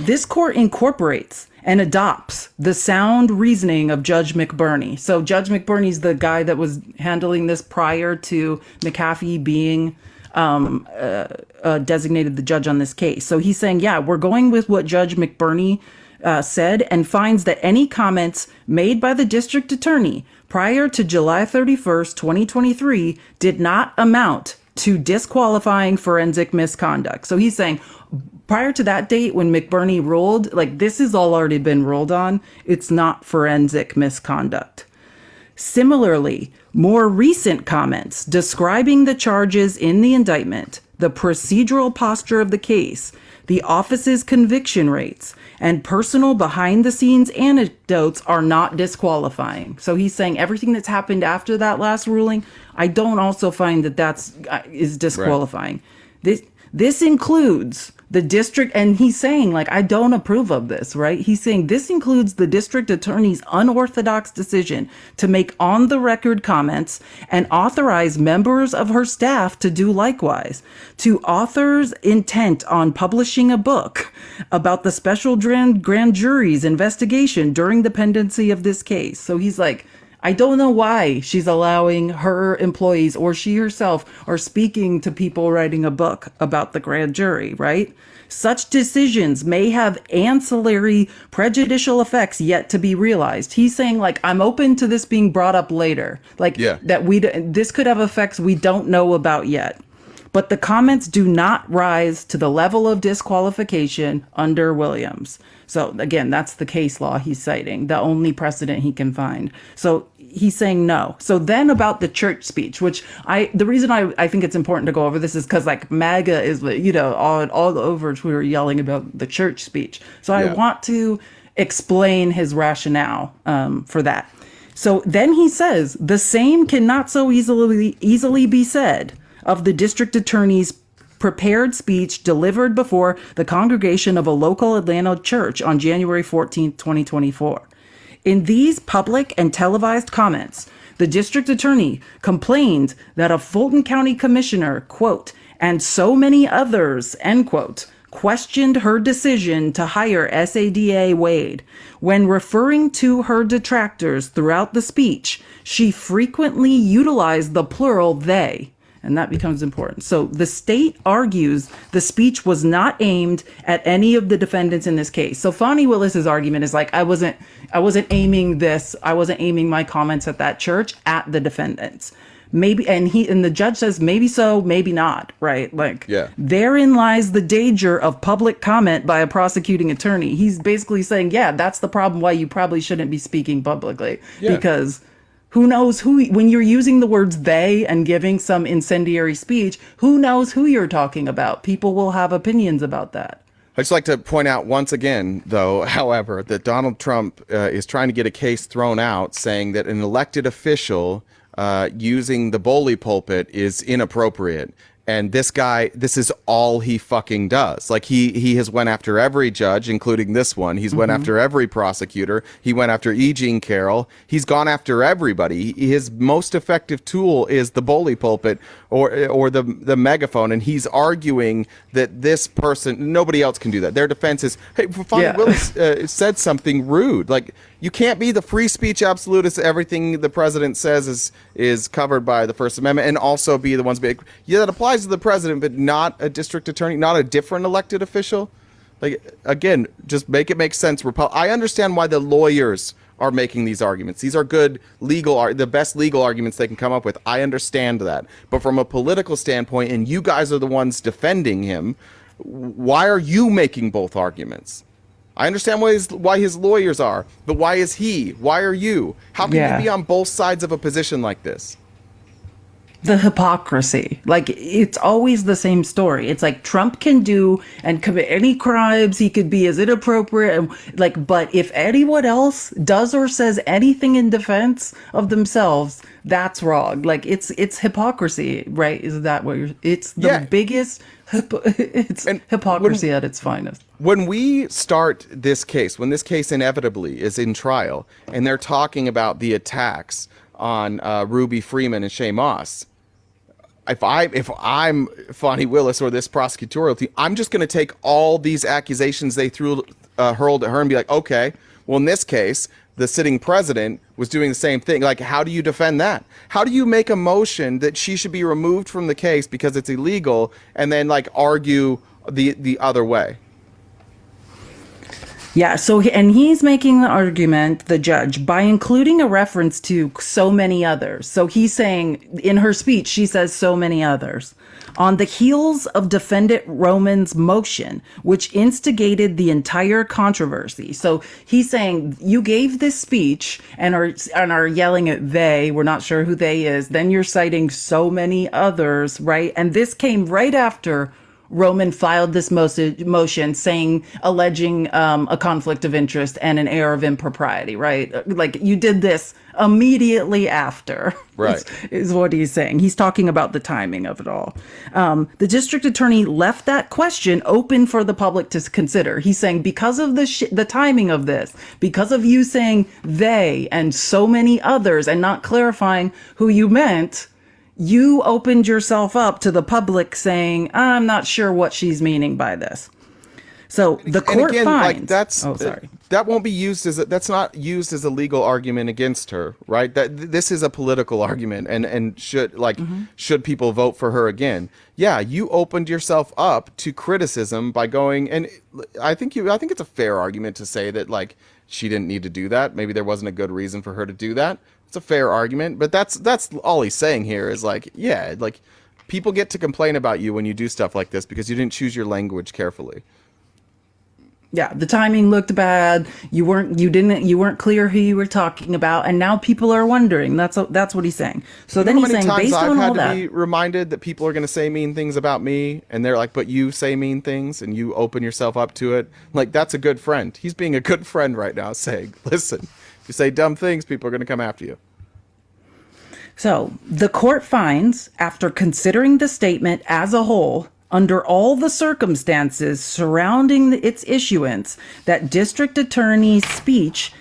S2: This court incorporates and adopts the sound reasoning of Judge McBurney. So Judge McBurney's the guy that was handling this prior to McAfee being designated the judge on this case. So he's saying, yeah, we're going with what Judge McBurney said, and finds that any comments made by the district attorney prior to July 31st, 2023 did not amount to disqualifying forensic misconduct. So he's saying prior to that date when McBurney ruled, like this has all already been ruled on. It's not forensic misconduct. Similarly, more recent comments describing the charges in the indictment, the procedural posture of the case, the office's conviction rates, and personal behind-the-scenes anecdotes are not disqualifying. So he's saying everything that's happened after that last ruling, I don't also find that is disqualifying. Right. This includes the district, and he's saying, like, I don't approve of this, right? He's saying this includes the district attorney's unorthodox decision to make on the record comments and authorize members of her staff to do likewise, to authors' intent on publishing a book about the special grand jury's investigation during the pendency of this case. So he's like, I don't know why she's allowing her employees or she herself are speaking to people writing a book about the grand jury, right? Such decisions may have ancillary prejudicial effects yet to be realized. He's saying, like, I'm open to this being brought up later. Like, this could have effects we don't know about yet. But the comments do not rise to the level of disqualification under Williams. So again, that's the case law he's citing, the only precedent he can find. So he's saying no. So then about the church speech, which the reason I think it's important to go over this is because, like, MAGA is, all over Twitter yelling about the church speech. So I want to explain his rationale for that. So then he says the same cannot so easily be said of the district attorney's prepared speech delivered before the congregation of a local Atlanta church on January 14, 2024. In these public and televised comments, the district attorney complained that a Fulton County commissioner, quote, and so many others, end quote, questioned her decision to hire SADA Wade. When referring to her detractors throughout the speech, she frequently utilized the plural they. And that becomes important. So the state argues the speech was not aimed at any of the defendants in this case. So Fani Willis's argument is like, I wasn't aiming my comments at that church at the defendants. Maybe, and the judge says maybe so, maybe not, right? Like, therein lies the danger of public comment by a prosecuting attorney. He's basically saying, that's the problem why you probably shouldn't be speaking publicly, because who knows when you're using the words they and giving some incendiary speech, who knows who you're talking about? People will have opinions about that.
S1: I'd just like to point out once again, though, however, that Donald Trump is trying to get a case thrown out saying that an elected official using the bully pulpit is inappropriate. And this guy, this is all he fucking does. Like, he has went after every judge, including this one. He's went after every prosecutor. He went after E. Jean Carroll. He's gone after everybody. His most effective tool is the bully pulpit or the megaphone. And he's arguing that this person, nobody else can do that. Their defense is, hey, Fani Willis said something rude. Like, you can't be the free speech absolutist. Everything the president says is covered by the First Amendment, and also be the ones being, that applies to the president, but not a district attorney, not a different elected official. Like, again, just make it make sense. I understand why the lawyers are making these arguments. These are good the best legal arguments they can come up with. I understand that. But from a political standpoint, and you guys are the ones defending him, why are you making both arguments? I understand why his lawyers are, but why is he? Why are you? How can you be on both sides of a position like this?
S2: The hypocrisy. Like, it's always the same story. It's like Trump can do and commit any crimes. He could be as inappropriate. But if anyone else does or says anything in defense of themselves, that's wrong. Like, it's hypocrisy, right? Is that what it's the biggest hypocrisy at its finest.
S1: When we start this case, when this case inevitably is in trial, and they're talking about the attacks on Ruby Freeman and Shay Moss, if I'm Fani Willis or this prosecutorial team, I'm just going to take all these accusations they hurled at her and be like, okay, well, in this case, the sitting president was doing the same thing. Like, how do you defend that? How do you make a motion that she should be removed from the case because it's illegal, and then, like, argue the other way?
S2: Yeah, and he's making the argument, the judge, by including a reference to so many others. So he's saying, in her speech, she says so many others. On the heels of defendant Roman's motion, which instigated the entire controversy. So he's saying, you gave this speech and are yelling at they, we're not sure who they is. Then you're citing so many others, right? And this came right after Roman filed this motion saying, alleging a conflict of interest and an air of impropriety, right? Like you did this immediately after,
S1: Right.
S2: is what he's saying. He's talking about the timing of it all. The district attorney left that question open for the public to consider. He's saying because of the timing of this, because of you saying they and so many others and not clarifying who you meant, you opened yourself up to the public saying, I'm not sure what she's meaning by this. So the court finds...
S1: that won't be used as that's not used as a legal argument against her, right? This is a political argument, and should people vote for her again? Yeah, you opened yourself up to criticism by going, and I think it's a fair argument to say that like she didn't need to do that. Maybe there wasn't a good reason for her to do that. It's a fair argument, but that's all he's saying here is like, yeah, like people get to complain about you when you do stuff like this because you didn't choose your language carefully.
S2: Yeah, the timing looked bad. You weren't clear who you were talking about, and now people are wondering. That's what he's saying. So then he's saying, based on all that,
S1: I've had to be reminded that people are going to say mean things about me, and they're like, "But you say mean things, and you open yourself up to it." Like that's a good friend. He's being a good friend right now, saying, "Listen, if you say dumb things, people are going to come after you."
S2: So the court finds, after considering the statement as a whole, under all the circumstances surrounding its issuance, that district attorney's speech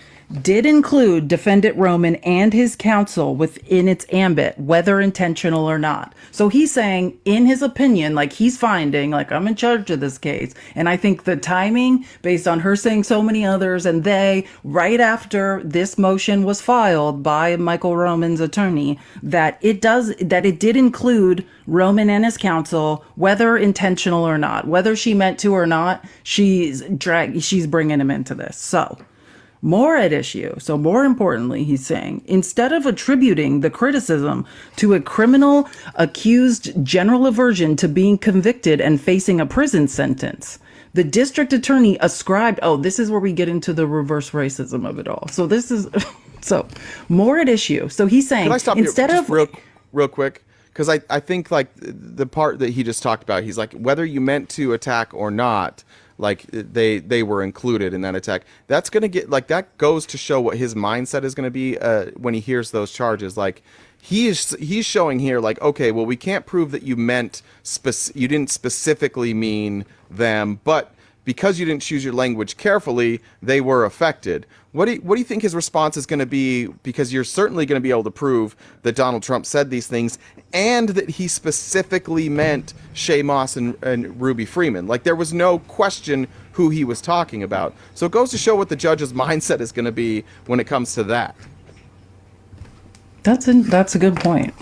S2: did include defendant Roman and his counsel within its ambit, whether intentional or not. So he's saying, in his opinion, like he's finding, like I'm in charge of this case. And I think the timing, based on her saying so many others, and they, right after this motion was filed by Michael Roman's attorney, that it did include Roman and his counsel, whether intentional or not, whether she meant to or not, she's bringing him into this. So more at issue. So more importantly, he's saying, instead of attributing the criticism to a criminal accused general aversion to being convicted and facing a prison sentence, the district attorney ascribed, this is where we get into the reverse racism of it all. So this is, so more at issue. So he's saying,
S1: Can I stop
S2: instead
S1: you
S2: of
S1: real quick? Because I think like the part that he just talked about, he's like, whether you meant to attack or not, like they were included in that attack. That's going to get like, that goes to show what his mindset is going to be when he hears those charges. Like he's showing here like, okay, well, we can't prove that you meant, you didn't specifically mean them, but because you didn't choose your language carefully, they were affected. What do you think his response is going to be? Because you're certainly going to be able to prove that Donald Trump said these things and that he specifically meant Shay Moss and Ruby Freeman. Like there was no question who he was talking about. So it goes to show what the judge's mindset is going to be when it comes to that.
S2: That's a good point.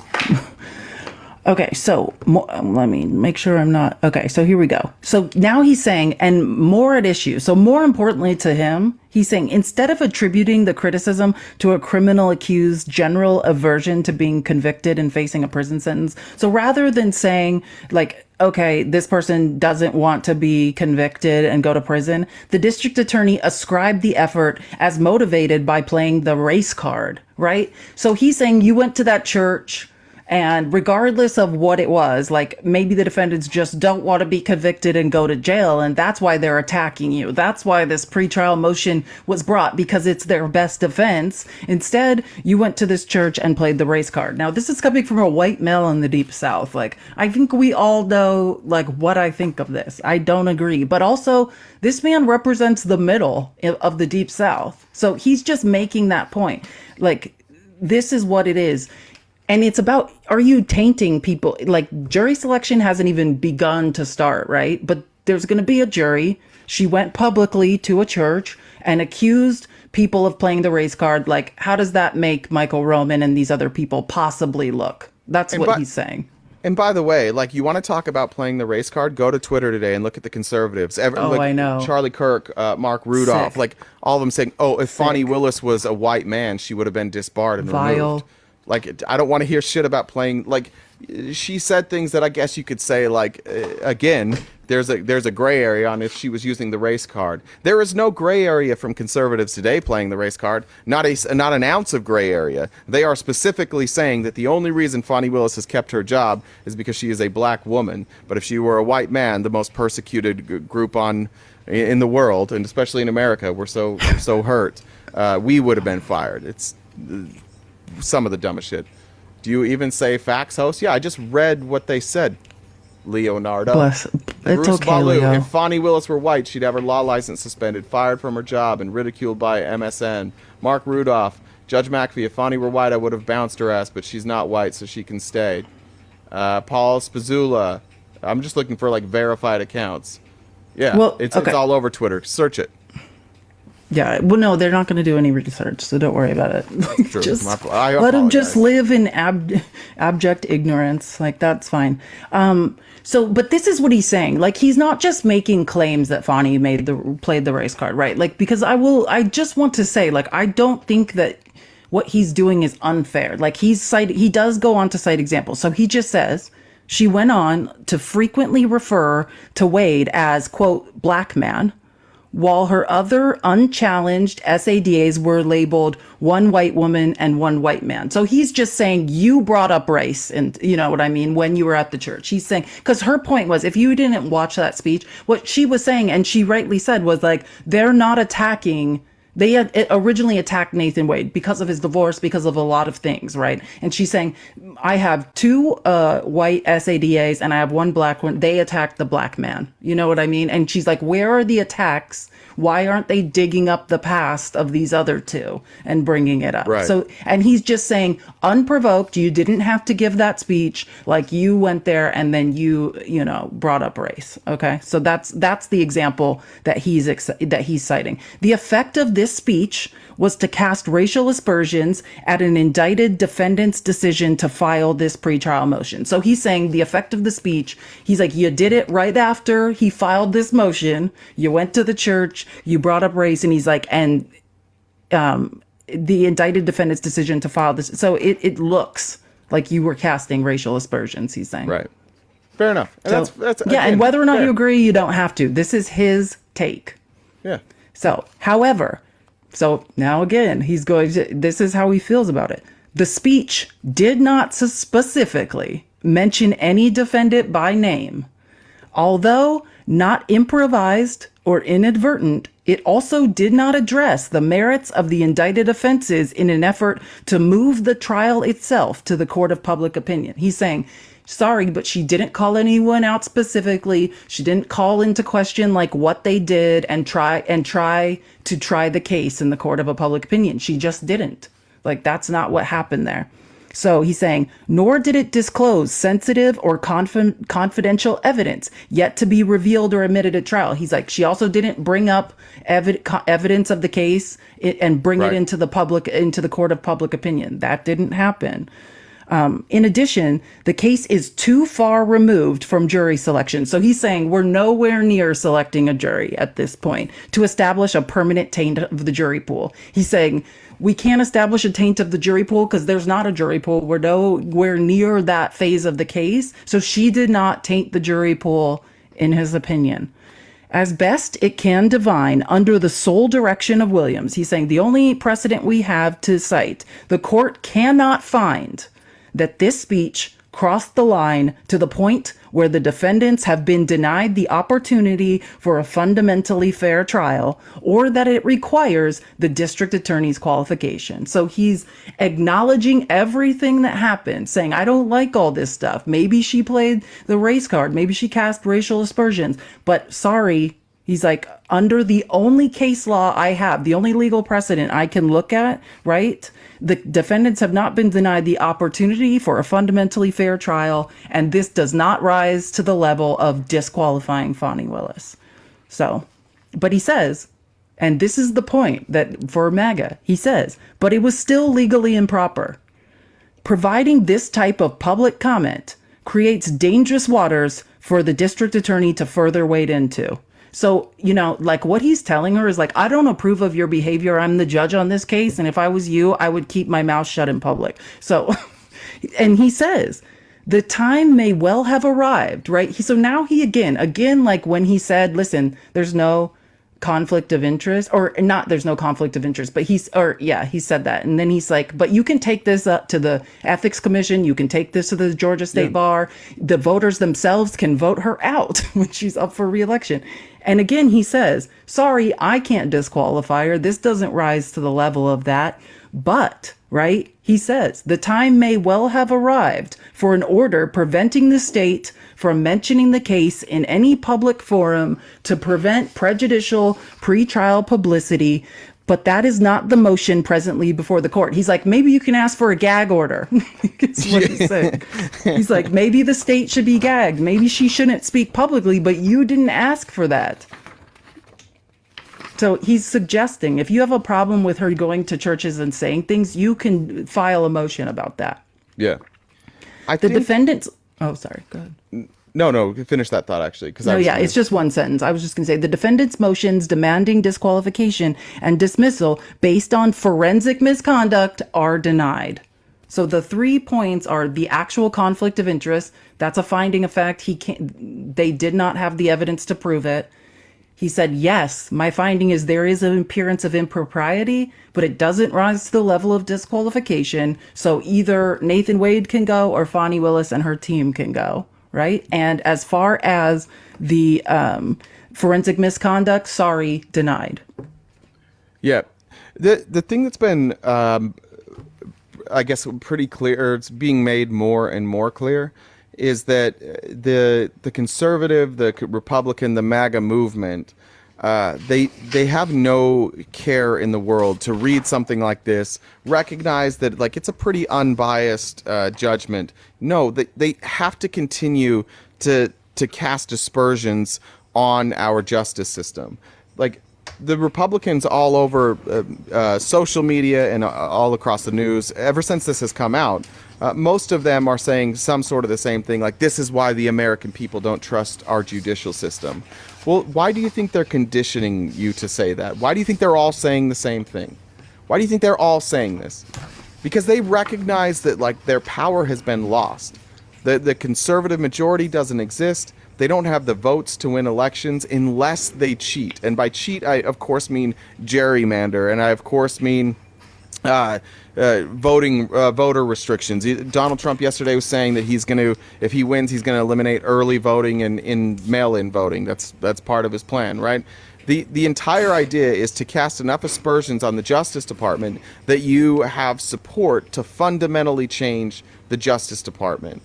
S2: Okay, so let me make sure I'm not... Okay, so here we go. So now he's saying, and more at issue. So more importantly to him, he's saying, instead of attributing the criticism to a criminal accused general aversion to being convicted and facing a prison sentence, so rather than saying, like, okay, this person doesn't want to be convicted and go to prison, the district attorney ascribed the effort as motivated by playing the race card, right? So he's saying you went to that church, and regardless of what it was, like maybe the defendants just don't want to be convicted and go to jail, and that's why they're attacking you. That's why this pretrial motion was brought, because it's their best defense. Instead, you went to this church and played the race card. Now, this is coming from a white male in the Deep South. Like, I think we all know, like, what I think of this. I don't agree. But also, this man represents the middle of the Deep South. So he's just making that point. Like, this is what it is. And it's about, are you tainting people? Like, jury selection hasn't even begun to start, right? But there's going to be a jury. She went publicly to a church and accused people of playing the race card. Like, how does that make Michael Roman and these other people possibly look? That's what he's saying.
S1: And by the way, like, you want to talk about playing the race card? Go to Twitter today and look at the conservatives.
S2: I know.
S1: Charlie Kirk, Mark Rudolph,
S2: Sick.
S1: like all of them saying, if Fani Willis was a white man, she would have been disbarred and removed. Like, I don't want to hear shit about playing. Like, she said things that I guess you could say, like, again, there's a gray area on if she was using the race card. There is no gray area from conservatives today playing the race card. Not an ounce of gray area. They are specifically saying that the only reason Fani Willis has kept her job is because she is a black woman. But if she were a white man, the most persecuted group in the world, and especially in America, we're so hurt, we would have been fired. It's some of the dumbest shit. Do you even say facts, host? Yeah, I just read what they said, Leonardo.
S2: Bless. It's
S1: Bruce
S2: okay,
S1: Ballou,
S2: Leo.
S1: if Fani Willis were white, she'd have her law license suspended, fired from her job, and ridiculed by MSN. Mark Rudolph, Judge McAfee, if Fani were white, I would have bounced her ass, but she's not white, so she can stay. Paul Spazula, I'm just looking for, like, verified accounts. Yeah,
S2: Well,
S1: it's
S2: okay.
S1: all over Twitter. Search it.
S2: Yeah, well, no, they're not going to do any research, so don't worry about it.
S1: True.
S2: Just
S1: I
S2: let them just
S1: apologize.
S2: live in abject ignorance. Like, that's fine. But this is what he's saying. Like, he's not just making claims that Fani played the race card, right? Like, because I just want to say, like, I don't think that what he's doing is unfair. Like, he does go on to cite examples. So he just says she went on to frequently refer to Wade as, quote, black man, while her other unchallenged SADAs were labeled one white woman and one white man. So he's just saying you brought up race, and you know what I mean, when you were at the church. He's saying, because her point was, if you didn't watch that speech, what she was saying, and she rightly said, was like, they're not attacking. They had originally attacked Nathan Wade because of his divorce, because of a lot of things, right? And she's saying, I have two white SADAs and I have one black one. They attacked the black man. You know what I mean? And she's like, where are the attacks? Why aren't they digging up the past of these other two and bringing it up?
S1: Right.
S2: So, and he's just saying, unprovoked, you didn't have to give that speech. Like, you went there and then you brought up race. Okay. So that's the example that he's citing. The effect of this speech was to cast racial aspersions at an indicted defendant's decision to file this pretrial motion. So he's saying the effect of the speech, he's like, you did it right after he filed this motion. You went to the church, you brought up race, and he's like, and the indicted defendant's decision to file this. So it looks like you were casting racial aspersions, he's saying.
S1: Right. Fair enough. And
S2: So,
S1: that's
S2: yeah,
S1: again,
S2: and whether or not
S1: fair.
S2: you agree, you don't have to. This is his take.
S1: Yeah.
S2: So, however, so now again, this is how he feels about it. The speech did not specifically mention any defendant by name. Although not improvised or inadvertent, it also did not address the merits of the indicted offenses in an effort to move the trial itself to the court of public opinion. He's saying, sorry, but she didn't call anyone out specifically. She didn't call into question like what they did and try the case in the court of a public opinion. She just didn't. Like, that's not what happened there. So he's saying, nor did it disclose sensitive or confidential evidence yet to be revealed or admitted at trial. He's like, she also didn't bring up evidence of the case and bring it into the court of public opinion. That didn't happen. In addition, the case is too far removed from jury selection. So he's saying we're nowhere near selecting a jury at this point to establish a permanent taint of the jury pool. He's saying we can't establish a taint of the jury pool because there's not a jury pool. We're nowhere near that phase of the case. So she did not taint the jury pool, in his opinion. As best it can divine under the sole direction of Williams, he's saying the only precedent we have to cite, the court cannot find that this speech crossed the line to the point where the defendants have been denied the opportunity for a fundamentally fair trial, or that it requires the district attorney's qualification. So he's acknowledging everything that happened, saying, I don't like all this stuff. Maybe she played the race card. Maybe she cast racial aspersions. But sorry, he's like, under the only case law I have, the only legal precedent I can look at, right? The defendants have not been denied the opportunity for a fundamentally fair trial, and this does not rise to the level of disqualifying Fani Willis. So, but he says, and this is the point that for MAGA, he says, but it was still legally improper. Providing this type of public comment creates dangerous waters for the district attorney to further wade into. So, like what he's telling her is like, I don't approve of your behavior. I'm the judge on this case. And if I was you, I would keep my mouth shut in public. So, and he says, the time may well have arrived, right? So now he again, like when he said, listen, there's no conflict of interest, or not, there's no conflict of interest, but he said that. And then he's like, but you can take this up to the ethics commission. You can take this to the Georgia State Bar. The voters themselves can vote her out when she's up for reelection. And again, he says, sorry, I can't disqualify her. This doesn't rise to the level of that. But, right, he says, the time may well have arrived for an order preventing the state from mentioning the case in any public forum to prevent prejudicial pretrial publicity. But that is not the motion presently before the court. He's like, maybe you can ask for a gag order. That's what he's saying. He's like, maybe the state should be gagged. Maybe she shouldn't speak publicly, but you didn't ask for that. So he's suggesting if you have a problem with her going to churches and saying things, you can file a motion about that.
S1: Yeah.
S2: The defendants... Oh, sorry. Go ahead.
S1: No, finish that thought, actually.
S2: It's just one sentence. I was just going to say the defendant's motions demanding disqualification and dismissal based on forensic misconduct are denied. So the 3 points are the actual conflict of interest. That's a finding of fact. They did not have the evidence to prove it. He said, yes, my finding is there is an appearance of impropriety, but it doesn't rise to the level of disqualification. So either Nathan Wade can go or Fani Willis and her team can go, right? And as far as the forensic misconduct, sorry, denied. Yeah.
S1: The thing that's been, I guess, pretty clear, it's being made more and more clear, is that the conservative, the Republican, the MAGA movement, they have no care in the world to read something like this, recognize that like it's a pretty unbiased judgment. No, they have to continue to cast aspersions on our justice system. Like the Republicans all over social media and all across the news, ever since this has come out, most of them are saying some sort of the same thing, like this is why the American people don't trust our judicial system. Well, why do you think they're conditioning you to say that? Why do you think they're all saying the same thing? Why do you think they're all saying this? Because they recognize that like their power has been lost. The conservative majority doesn't exist. They don't have the votes to win elections unless they cheat. And by cheat, I of course mean gerrymander, and I of course mean voter restrictions. Donald Trump yesterday was saying that if he wins, he's going to eliminate early voting and in mail-in voting. That's part of his plan, right? The entire idea is to cast enough aspersions on the Justice Department that you have support to fundamentally change the Justice Department.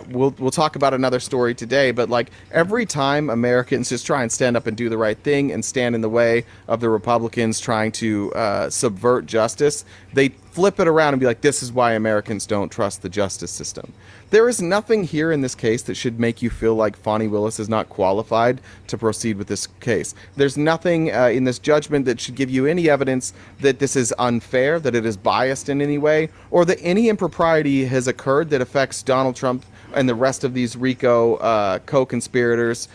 S1: We'll talk about another story today, but like every time Americans just try and stand up and do the right thing and stand in the way of the Republicans trying to subvert justice, they flip it around and be like, this is why Americans don't trust the justice system. There is nothing here in this case that should make you feel like Fani Willis is not qualified to proceed with this case. There's nothing in this judgment that should give you any evidence that this is unfair, that it is biased in any way, or that any impropriety has occurred that affects Donald Trump and the rest of these RICO co-conspirators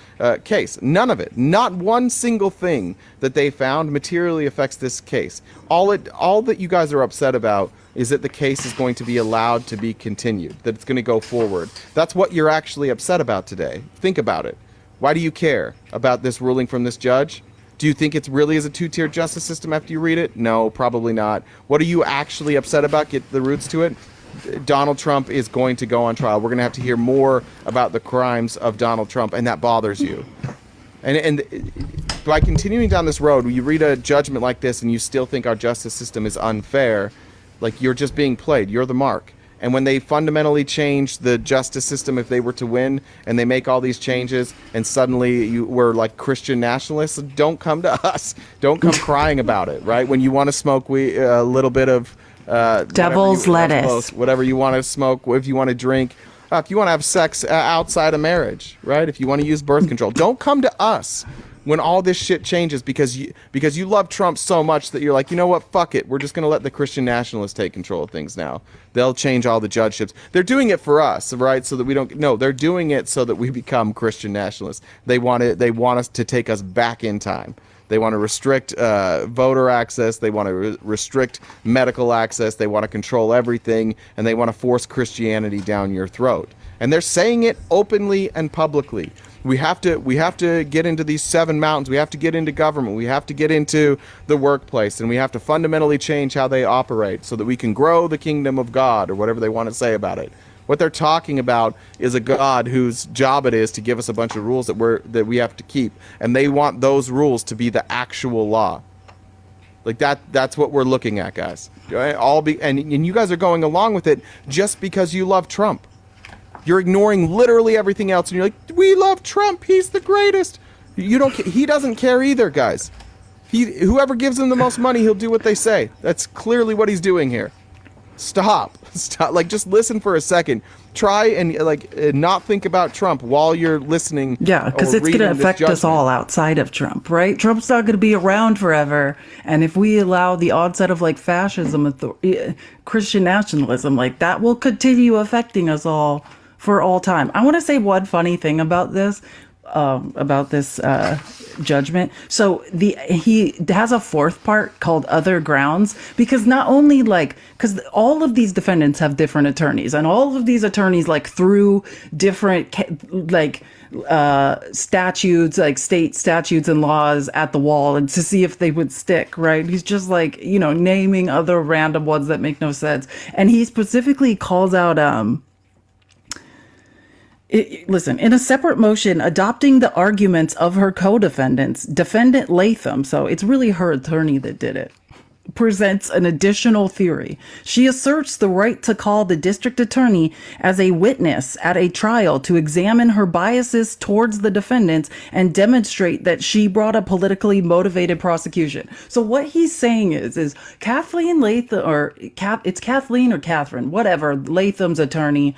S1: case. None of it. Not one single thing that they found materially affects this case. All that you guys are upset about is that the case is going to be allowed to be continued, that it's going to go forward. That's what you're actually upset about today. Think about it. Why do you care about this ruling from this judge? Do you think it really is a two-tier justice system after you read it? No, probably not. What are you actually upset about? Get the roots to it. Donald Trump is going to go on trial. We're going to have to hear more about the crimes of Donald Trump, and that bothers you. And by continuing down this road, you read a judgment like this and you still think our justice system is unfair, like you're just being played. You're the mark. And when they fundamentally change the justice system, if they were to win, and they make all these changes, and suddenly we're like Christian nationalists, don't come to us. Don't come crying about it, right? When you want to smoke a little bit of
S2: devil's lettuce,
S1: whatever you want to smoke, if you want to drink, if you want to have sex outside of marriage, right? If you want to use birth control, don't come to us when all this shit changes because you love Trump so much that you're like, you know what, fuck it, we're just going to let the Christian nationalists take control of things now. They'll change all the judgeships. They're doing it for us, right? So that we don't. No, they're doing it so that we become Christian nationalists. They want us to take us back in time. They want to restrict voter access. They want to restrict medical access. They want to control everything, and they want to force Christianity down your throat. And they're saying it openly and publicly. We have to get into these 7 mountains. We have to get into government. We have to get into the workplace, and we have to fundamentally change how they operate so that we can grow the kingdom of God, or whatever they want to say about it. What they're talking about is a God whose job it is to give us a bunch of rules that we have to keep, and they want those rules to be the actual law. Like that's what we're looking at, guys. And you guys are going along with it just because you love Trump. You're ignoring literally everything else, and you're like, we love Trump, he's the greatest. He doesn't care either, guys. Whoever gives him the most money, he'll do what they say. That's clearly what he's doing here. Stop. Like, just listen for a second. Try and not think about Trump while you're listening.
S2: Yeah, because it's going to affect us all outside of Trump, right? Trump's not going to be around forever. And if we allow the onset of fascism, Christian nationalism, that will continue affecting us all for all time. I want to say one funny thing about this judgment. So he has a fourth part called other grounds, because not only because all of these defendants have different attorneys, and all of these attorneys through different statutes, state statutes and laws at the wall, and to see if they would stick, right? He's just naming other random ones that make no sense. And he specifically calls out listen, in a separate motion adopting the arguments of her co-defendants, defendant Latham, so it's really her attorney that did it, presents an additional theory. She asserts the right to call the district attorney as a witness at a trial to examine her biases towards the defendants and demonstrate that she brought a politically motivated prosecution. So what he's saying is Kathleen Latham, or it's Kathleen or Catherine, whatever, Latham's attorney,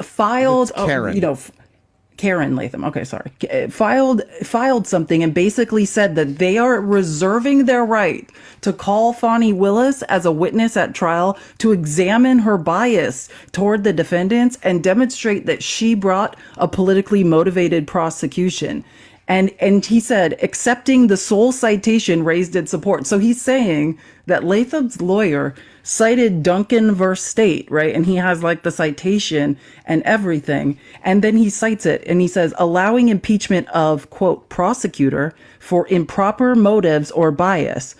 S2: filed Karen Latham. Okay, sorry. Filed something and basically said that they are reserving their right to call Fani Willis as a witness at trial to examine her bias toward the defendants and demonstrate that she brought a politically motivated prosecution. And he said, accepting the sole citation raised in support. So he's saying that Latham's lawyer cited Duncan versus State, right? And he has the citation and everything. And then he cites it and he says, allowing impeachment of, quote, prosecutor for improper motives or bias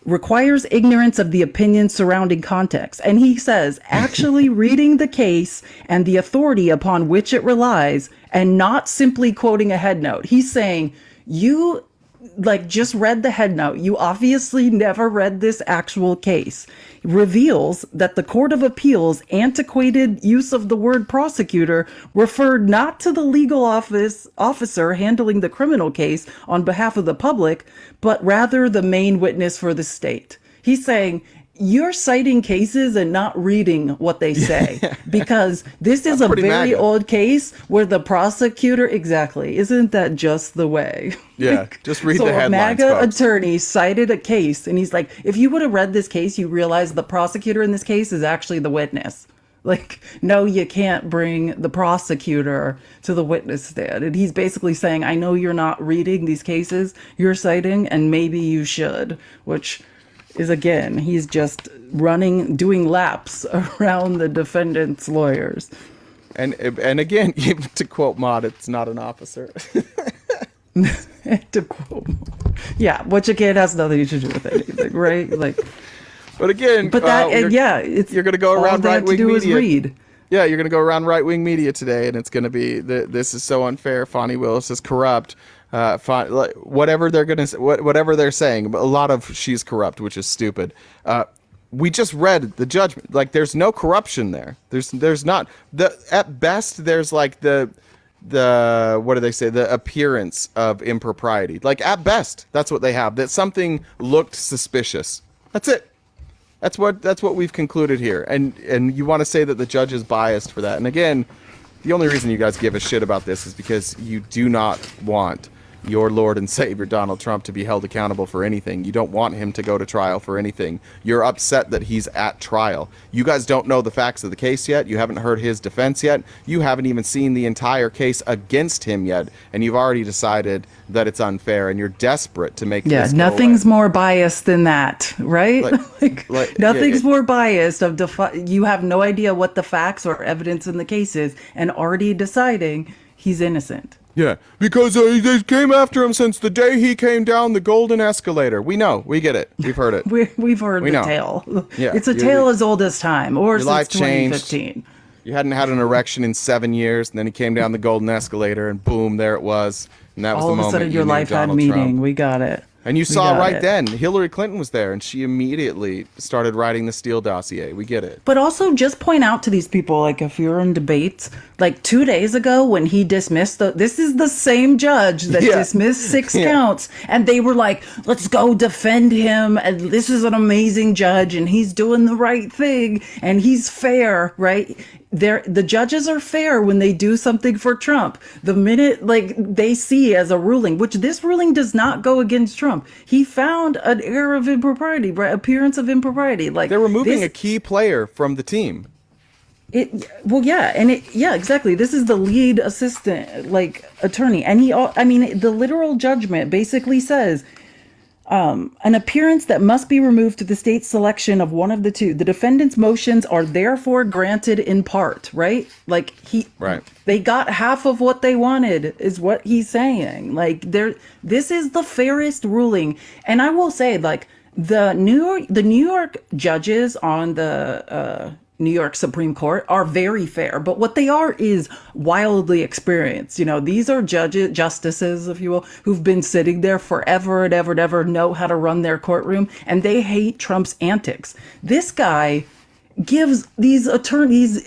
S2: requires ignorance of the opinions surrounding context. And he says, actually reading the case and the authority upon which it relies, and not simply quoting a head note. He's saying, you just read the head note. You obviously never read this actual case. Reveals that the Court of Appeals' antiquated use of the word prosecutor referred not to the legal officer handling the criminal case on behalf of the public, but rather the main witness for the state. He's saying, you're citing cases and not reading what they say, because this is a very old case where the prosecutor, exactly, isn't that just the way?
S1: Yeah, just read the headlines.
S2: So a MAGA attorney cited a case, and he's like, if you would have read this case, you realize the prosecutor in this case is actually the witness. No, you can't bring the prosecutor to the witness stand. And he's basically saying, I know you're not reading these cases you're citing, and maybe you should, which is, again, he's just doing laps around the defendant's lawyers.
S1: And again, to quote Maud, it's not an officer.
S2: To quote, yeah, which again has nothing to do with anything, right?
S1: But again, you're going to go around right-wing media. Yeah, you're going to go around right-wing media today, and it's going to be this is so unfair. Fani Willis is corrupt. Whatever they're saying, a lot of she's corrupt, which is stupid. We just read the judgment. There's no corruption there. There's not. At best, there's the what do they say? The appearance of impropriety. At best, that's what they have. That something looked suspicious. That's it. That's what we've concluded here. And you want to say that the judge is biased for that. And again, the only reason you guys give a shit about this is because you do not want your Lord and Savior Donald Trump to be held accountable for anything. You don't want him to go to trial for anything. You're upset that he's at trial. You guys don't know the facts of the case yet. You haven't heard his defense yet. You haven't even seen the entire case against him yet. And you've already decided that it's unfair, and you're desperate to make this go
S2: nothing's
S1: away.
S2: more biased than that, right? Nothing's more biased you have no idea what the facts or evidence in the case is and already deciding he's innocent.
S1: Yeah, because they came after him since the day he came down the golden escalator. We know. We get it. We've heard it.
S2: We've heard the tale.
S1: Yeah,
S2: it's a tale as old as time, or since 2015.
S1: You hadn't had an erection in 7 years, and then he came down the golden escalator, and boom, there it was. And that was the moment.
S2: All of a sudden, your life had meaning. We got it.
S1: And you saw right then, Hillary Clinton was there, and she immediately started writing the Steele dossier. We get it.
S2: But also, just point out to these people, like, if you're in debates, like 2 days ago when he dismissed this is the same judge that dismissed 6 counts, and they were like, let's go defend him, and this is an amazing judge, and he's doing the right thing, and he's fair, right? The judges are fair when they do something for Trump. The minute they see as a ruling, which this ruling does not go against Trump. He found an error of impropriety, right? Appearance of impropriety. Like
S1: they're removing a key player from the team.
S2: Exactly. This is the lead assistant, attorney, and the literal judgment basically says. An appearance that must be removed to the state's selection of one of the two. The defendant's motions are therefore granted in part, right? They got half of what they wanted, is what he's saying. This is the fairest ruling. And I will say, the New York judges on the New York Supreme Court are very fair, but what they are is wildly experienced. These are justices, if you will, who've been sitting there forever and ever and ever, know how to run their courtroom, and they hate Trump's antics. This guy gives these attorneys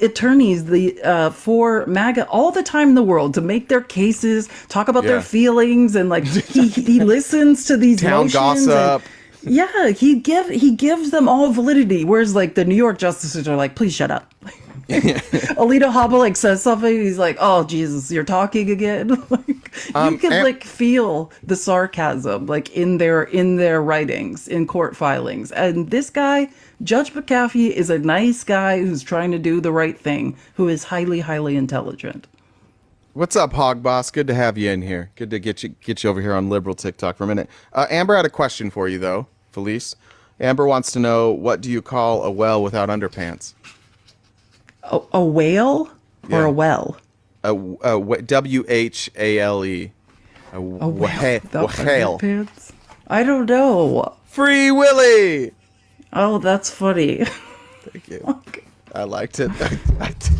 S2: for MAGA all the time in the world to make their cases, talk about their feelings, and he listens to these
S1: town
S2: motions
S1: gossip.
S2: He gives them all validity, whereas the New York justices are like, please shut up. Alito Hobble says something, he's like, oh Jesus, you're talking again. You can feel the sarcasm in their writings, in court filings. And this guy, Judge McAfee, is a nice guy who's trying to do the right thing, who is highly, highly intelligent.
S1: What's up, Hog Boss? Good to have you in here. Good to get you over here on liberal TikTok for a minute. Amber had a question for you, though, Felice. Amber wants to know, what do you call a well without underpants?
S2: A whale or a well?
S1: W-H-A-L-E. A whale.
S2: Without underpants? I don't know.
S1: Free Willie!
S2: Oh, that's funny.
S1: Thank you. Okay. I liked it.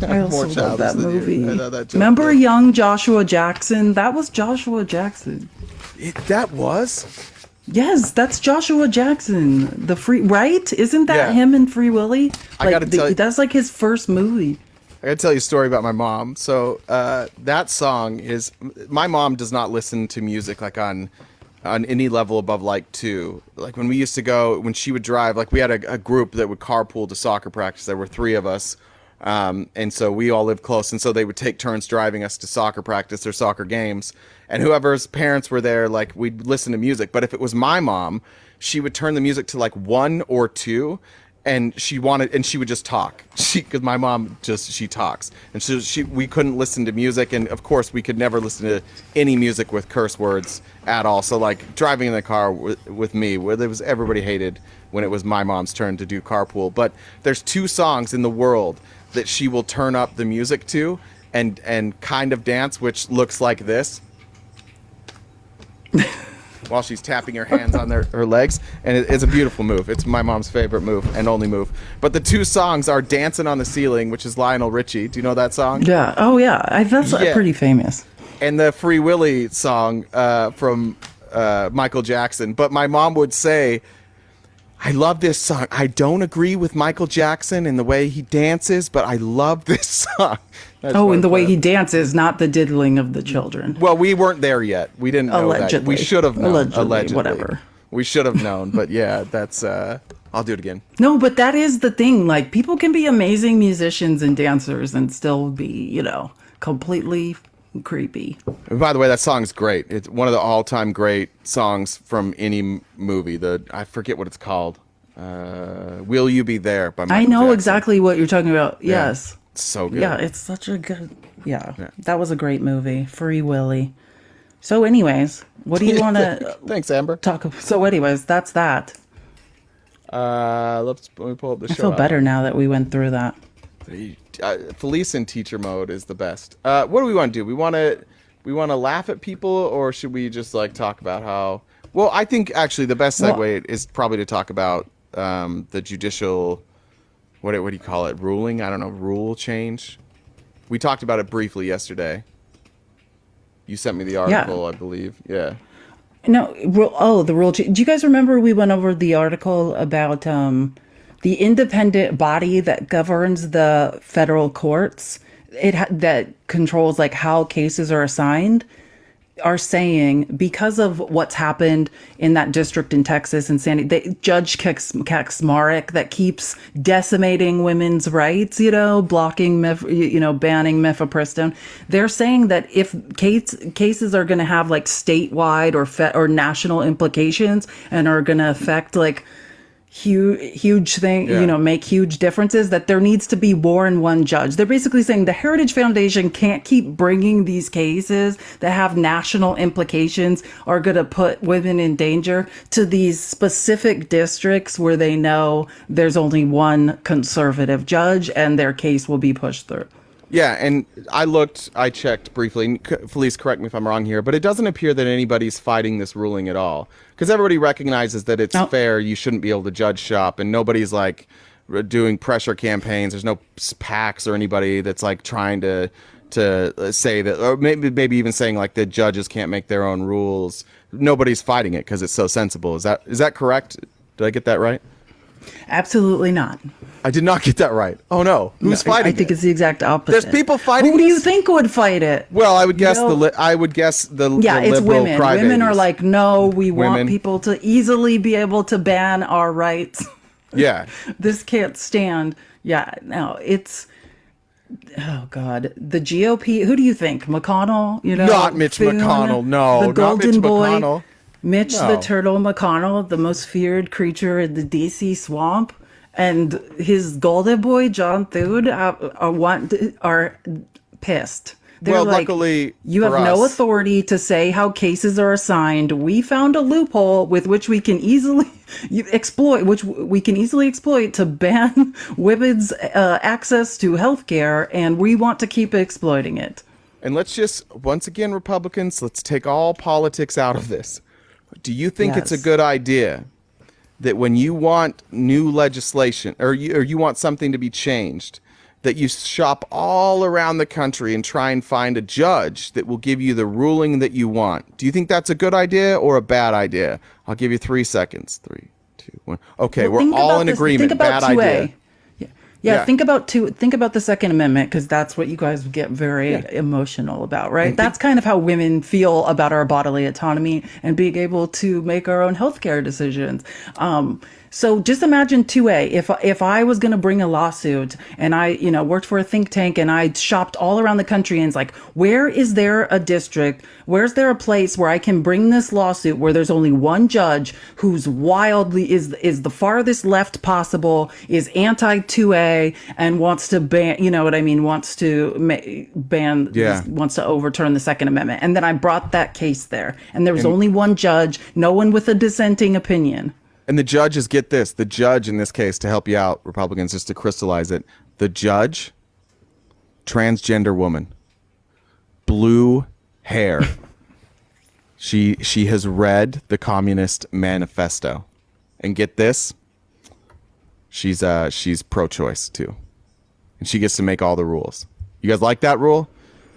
S2: I also love that movie.
S1: That
S2: remember young Joshua Jackson? That was Joshua Jackson.
S1: That was?
S2: Yes, that's Joshua Jackson. Right? Isn't that him in Free Willy?
S1: I gotta tell you,
S2: that's his first movie.
S1: I gotta tell you a story about my mom. So that song is, my mom does not listen to music on any level above 2. When we used to go, when she would drive, we had a group that would carpool to soccer practice. There were 3 of us. And so we all lived close. And so they would take turns driving us to soccer practice or soccer games. And whoever's parents were there, we'd listen to music. But if it was my mom, she would turn the music to 1 or 2. And she would just talk. Because my mom she talks, and so we couldn't listen to music, and of course we could never listen to any music with curse words at all. So driving in the car with me, where everybody hated when it was my mom's turn to do carpool. But there's 2 songs in the world that she will turn up the music to, and kind of dance, which looks like this. While she's tapping her hands on her legs, and it's a beautiful move. It's my mom's favorite move and only move. But the 2 songs are "Dancing on the Ceiling," which is Lionel Richie. Do you know that song?
S2: Yeah. Oh yeah. That's pretty famous.
S1: And the Free Willy song from Michael Jackson. But my mom would say, I love this song. I don't agree with Michael Jackson in the way he dances, but I love this song.
S2: In the way he dances, not the diddling of the children.
S1: Well, we weren't there yet. We didn't know that. We should have known.
S2: Allegedly. Whatever.
S1: We should have known. But yeah, that's... I'll do it again.
S2: No, but that is the thing. People can be amazing musicians and dancers and still be, completely creepy.
S1: And by the way, that song's great. It's one of the all-time great songs from any movie. I forget what it's called. Will You Be There by Michael
S2: I know
S1: Jackson.
S2: exactly what you're talking about.
S1: Yeah.
S2: Yes.
S1: It's so good.
S2: Yeah, it's such a good... Yeah, that was a great movie. Free Willy. So anyways, what do you want to...
S1: Thanks, Amber.
S2: talk about? So anyways, that's that.
S1: Let me pull up the show.
S2: I feel better now that we went through that.
S1: Felice in teacher mode is the best. What do we want to do? We want to laugh at people, or should we just like talk about how? Well, I think actually the best segue is probably to talk about the judicial. What do you call it? Ruling? I don't know. Rule change. We talked about it briefly yesterday. You sent me the article, I believe. Yeah.
S2: No, the rule. Do you guys remember we went over the article about the independent body that governs the federal courts? That controls like how cases are assigned. Are saying because of what's happened in that district in Texas and Judge Kaczmarek that keeps decimating women's rights, blocking, banning mifepristone. They're saying that if cases are going to have like statewide or national implications and are going to affect like huge thing, make huge differences, that there needs to be more than one judge. They're basically saying the Heritage Foundation can't keep bringing these cases that have national implications, are going to put women in danger, to these specific districts where they know there's only one conservative judge and their case will be pushed through.
S1: Yeah, and I checked briefly, and Felice, correct me if I'm wrong here, but it doesn't appear that anybody's fighting this ruling at all. Because everybody recognizes that it's fair, you shouldn't be able to judge shop, and nobody's like doing pressure campaigns. There's no PACs or anybody that's like trying to say that, or maybe even saying like the judges can't make their own rules. Nobody's fighting it because it's so sensible. Is that correct? Did I get that right?
S2: Absolutely not.
S1: I did not get that right. Oh no, who's fighting?
S2: I think it's the exact opposite.
S1: There's people fighting.
S2: Who do you think would fight it?
S1: Well, I would guess
S2: it's
S1: liberal
S2: women.
S1: crybabies.
S2: Women are like, no, we want people to easily be able to ban our rights.
S1: Yeah,
S2: this can't stand. Yeah, no, it's. Oh God, the GOP. Who do you think? McConnell?
S1: Not Mitch McConnell. No,
S2: the Golden
S1: not Mitch
S2: Boy.
S1: McConnell.
S2: Mitch the Turtle McConnell, the most feared creature in the DC swamp, and his golden boy John Thune are pissed. They're
S1: luckily
S2: you have no authority to say how cases are assigned. We found a loophole with which we can easily exploit, to ban women's access to healthcare, and we want to keep exploiting it.
S1: And let's just, once again, Republicans, let's take all politics out of this. Do you think it's a good idea that when you want new legislation or you want something to be changed, that you shop all around the country and try and find a judge that will give you the ruling that you want? Do you think that's a good idea or a bad idea? I'll give you 3 seconds. 3, 2, 1. Okay, we're all in agreement. Bad idea.
S2: Yeah, think about the Second Amendment, because that's what you guys get very emotional about, right? That's kind of how women feel about our bodily autonomy and being able to make our own healthcare decisions. So just imagine 2A. If I was going to bring a lawsuit and I, worked for a think tank and I shopped all around the country and it's like, where is there a district? Where's there a place where I can bring this lawsuit where there's only one judge who's wildly is the farthest left possible, is anti 2A and wants to ban, wants to wants to overturn the Second Amendment. And then I brought that case there and there was only one judge, no one with a dissenting opinion.
S1: And the judges, get this, the judge in this case, to help you out, Republicans, just to crystallize it, the judge, transgender woman, blue hair. She has read the Communist Manifesto. And get this, she's pro-choice too. And she gets to make all the rules. You guys like that rule?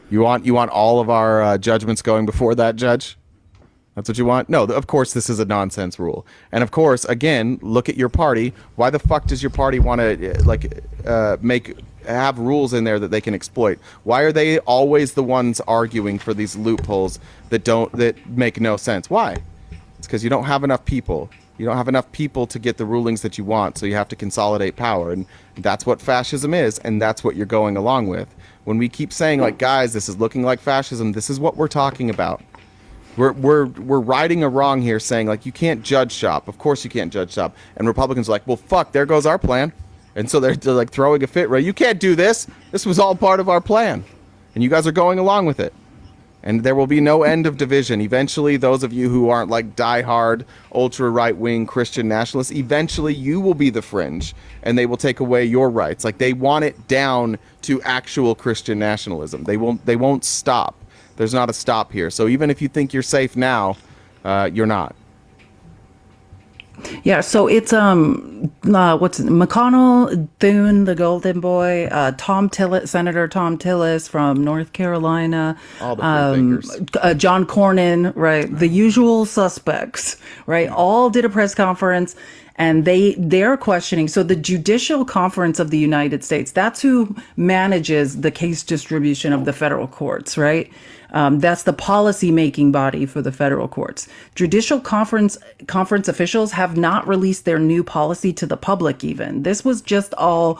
S1: You want all of our judgments going before that judge? That's what you want? No, of course this is a nonsense rule. And of course, again, look at your party. Why the fuck does your party want to have rules in there that they can exploit? Why are they always the ones arguing for these loopholes that make no sense? Why? It's because you don't have enough people. You don't have enough people to get the rulings that you want, so you have to consolidate power. And that's what fascism is, and that's what you're going along with. when we keep saying like, guys, this is looking like fascism, this is what we're talking about. We're righting a wrong here, saying like, you can't judge shop. Of course you can't judge shop. And Republicans are like, well, fuck, there goes our plan. And so they're like throwing a fit, right? You can't do this. This was all part of our plan. And you guys are going along with it. And there will be no end of division. Eventually, those of you who aren't like diehard, ultra right-wing Christian nationalists, eventually you will be the fringe, and they will take away your rights. Like, they want it down to actual Christian nationalism. They won't stop. There's not a stop here. So even if you think you're safe now, you're not.
S2: Yeah, so it's McConnell, Thune, the Golden Boy, Senator Tom Tillis from North Carolina,
S1: All the freethinkers.
S2: John Cornyn, right? The usual suspects, right? All did a press conference, and they're questioning. So the Judicial Conference of the United States, that's who manages the case distribution of the federal courts, right? That's the policy-making body for the federal courts. Judicial conference officials have not released their new policy to the public even. This was just all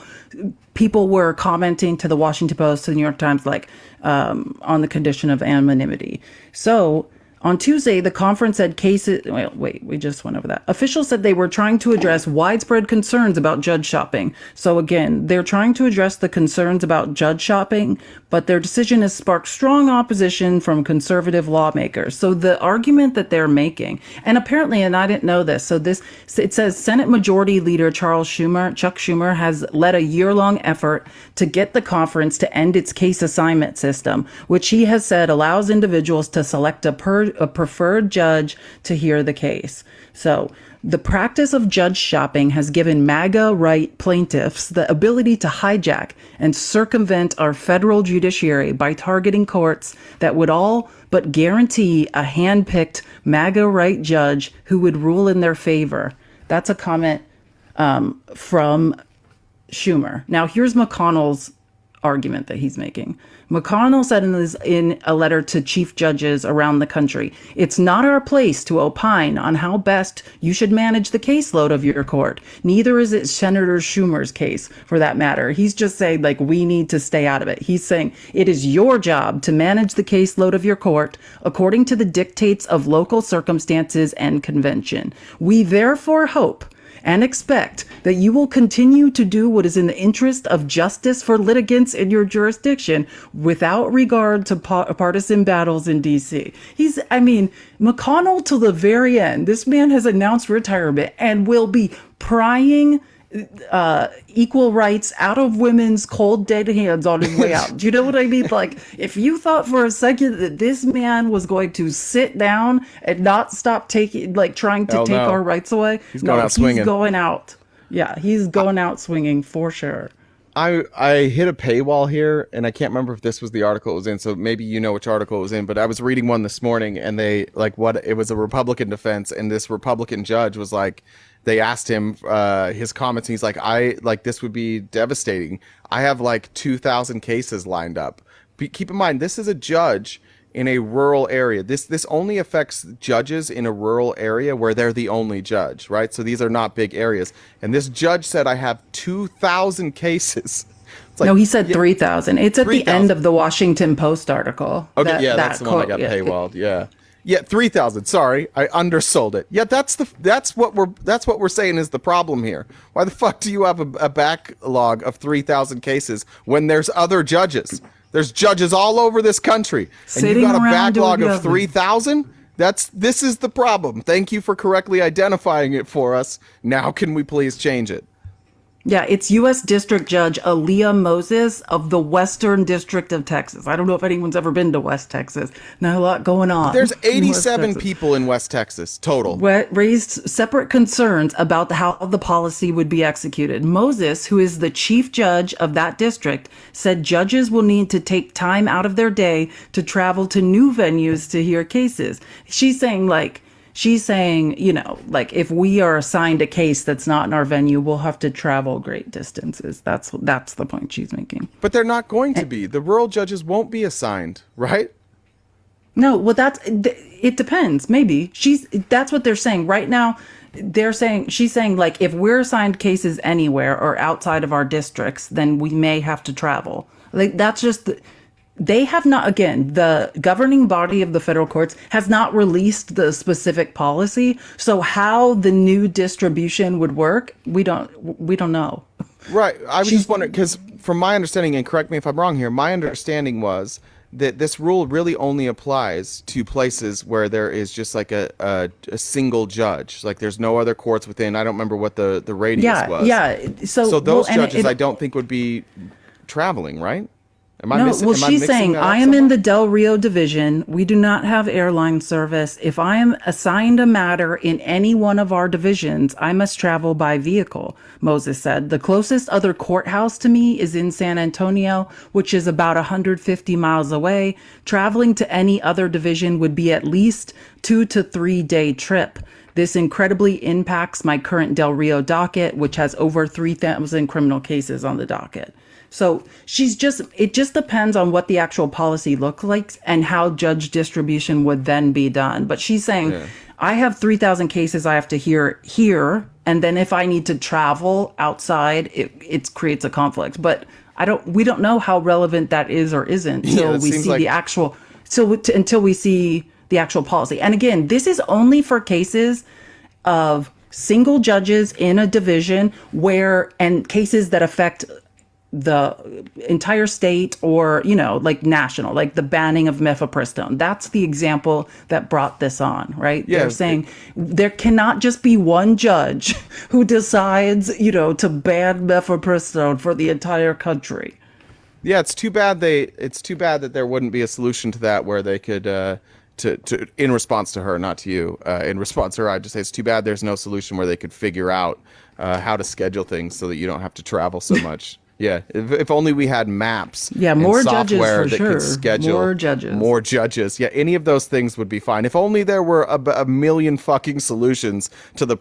S2: people were commenting to the Washington Post, to the New York Times, like on the condition of anonymity. So on Tuesday, the conference said we just went over that. Officials said they were trying to address widespread concerns about judge shopping. So again, they're trying to address the concerns about judge shopping, but their decision has sparked strong opposition from conservative lawmakers. So the argument that they're making, and apparently, and I didn't know this, it says Senate Majority Leader Chuck Schumer has led a year-long effort to get the conference to end its case assignment system, which he has said allows individuals to select a preferred judge to hear the case. So the practice of judge shopping has given MAGA right plaintiffs the ability to hijack and circumvent our federal judiciary by targeting courts that would all but guarantee a hand-picked MAGA right judge who would rule in their favor. That's a comment from Schumer. Now, here's McConnell's argument that he's making. McConnell said in a letter to chief judges around the country, it's not our place to opine on how best you should manage the caseload of your court. Neither is it Senator Schumer's case, for that matter. He's just saying, like, we need to stay out of it. He's saying it is your job to manage the caseload of your court according to the dictates of local circumstances and convention. We therefore hope and expect that you will continue to do what is in the interest of justice for litigants in your jurisdiction without regard to partisan battles in D.C. McConnell to the very end, this man has announced retirement and will be prying equal rights out of women's cold dead hands on his way out. Do you know what I mean? Like, if you thought for a second that this man was going to sit down and not stop trying to take our rights away,
S1: he's going out swinging.
S2: He's going out. Yeah, he's going out swinging for sure.
S1: I hit a paywall here, and I can't remember if this was the article it was in, so maybe you know which article it was in, but I was reading one this morning, and it was a Republican defense, and this Republican judge was like, they asked him his comments, and he's like, this would be devastating. I have like 2,000 cases lined up. Keep in mind, this is a judge in a rural area. This only affects judges in a rural area where they're the only judge, right? So these are not big areas. And this judge said, I have 2,000 cases.
S2: No, he said 3,000. It's at 3, the end of the Washington Post article.
S1: Okay, that's the one that got paywalled. Yeah. Yeah, 3,000. Sorry, I undersold it. Yeah, that's what we're saying is the problem here. Why the fuck do you have a backlog of 3,000 cases when there's other judges? There's judges all over this country, and you got a backlog of 3,000? This is the problem. Thank you for correctly identifying it for us. Now can we please change it?
S2: Yeah, it's U.S. District Judge Aaliyah Moses of the Western District of Texas. I don't know if anyone's ever been to West Texas. Not a lot going on.
S1: There's 87 people in West Texas total.
S2: Raised separate concerns about how the policy would be executed. Moses, who is the chief judge of that district, said judges will need to take time out of their day to travel to new venues to hear cases. She's saying, if we are assigned a case that's not in our venue, we'll have to travel great distances. That's the point she's making.
S1: But they're not going to be. The rural judges won't be assigned, right?
S2: No, well, it depends. Maybe that's what they're saying right now. she's saying, like, if we're assigned cases anywhere or outside of our districts, then we may have to travel. Like, that's just, they have not, again, the governing body of the federal courts has not released the specific policy. So how the new distribution would work, we don't know.
S1: Right. I was just wondering, because from my understanding, and correct me if I'm wrong here, my understanding was that this rule really only applies to places where there is just like a single judge. Like there's no other courts within. I don't remember what the radius was.
S2: Yeah.
S1: So those judges, I don't think would be traveling, right?
S2: She's saying, I am in the Del Rio division. We do not have airline service. If I am assigned a matter in any one of our divisions, I must travel by vehicle, Moses said. The closest other courthouse to me is in San Antonio, which is about 150 miles away. Traveling to any other division would be at least 2 to 3 day trip. This incredibly impacts my current Del Rio docket, which has over 3,000 criminal cases on the docket. So it just depends on what the actual policy looks like and how judge distribution would then be done. But she's saying, I have 3,000 cases I have to hear here. And then if I need to travel outside, it creates a conflict. But we don't know how relevant that is or isn't until we see until we see the actual policy. And again, this is only for cases of single judges in a division and cases that affect the entire state or, like national, like the banning of mifepristone. That's the example that brought this on, right? Yeah, they're saying there cannot just be one judge who decides, to ban mifepristone for the entire country.
S1: Yeah, it's too bad that there wouldn't be a solution to that where they could to in response to her, not to you, in response to her, I'd just say it's too bad there's no solution where they could figure out how to schedule things so that you don't have to travel so much. Yeah, if only we had maps.
S2: Yeah, more judges
S1: software
S2: for
S1: that
S2: sure.
S1: could schedule more judges. Yeah, any of those things would be fine. If only there were a million fucking solutions to the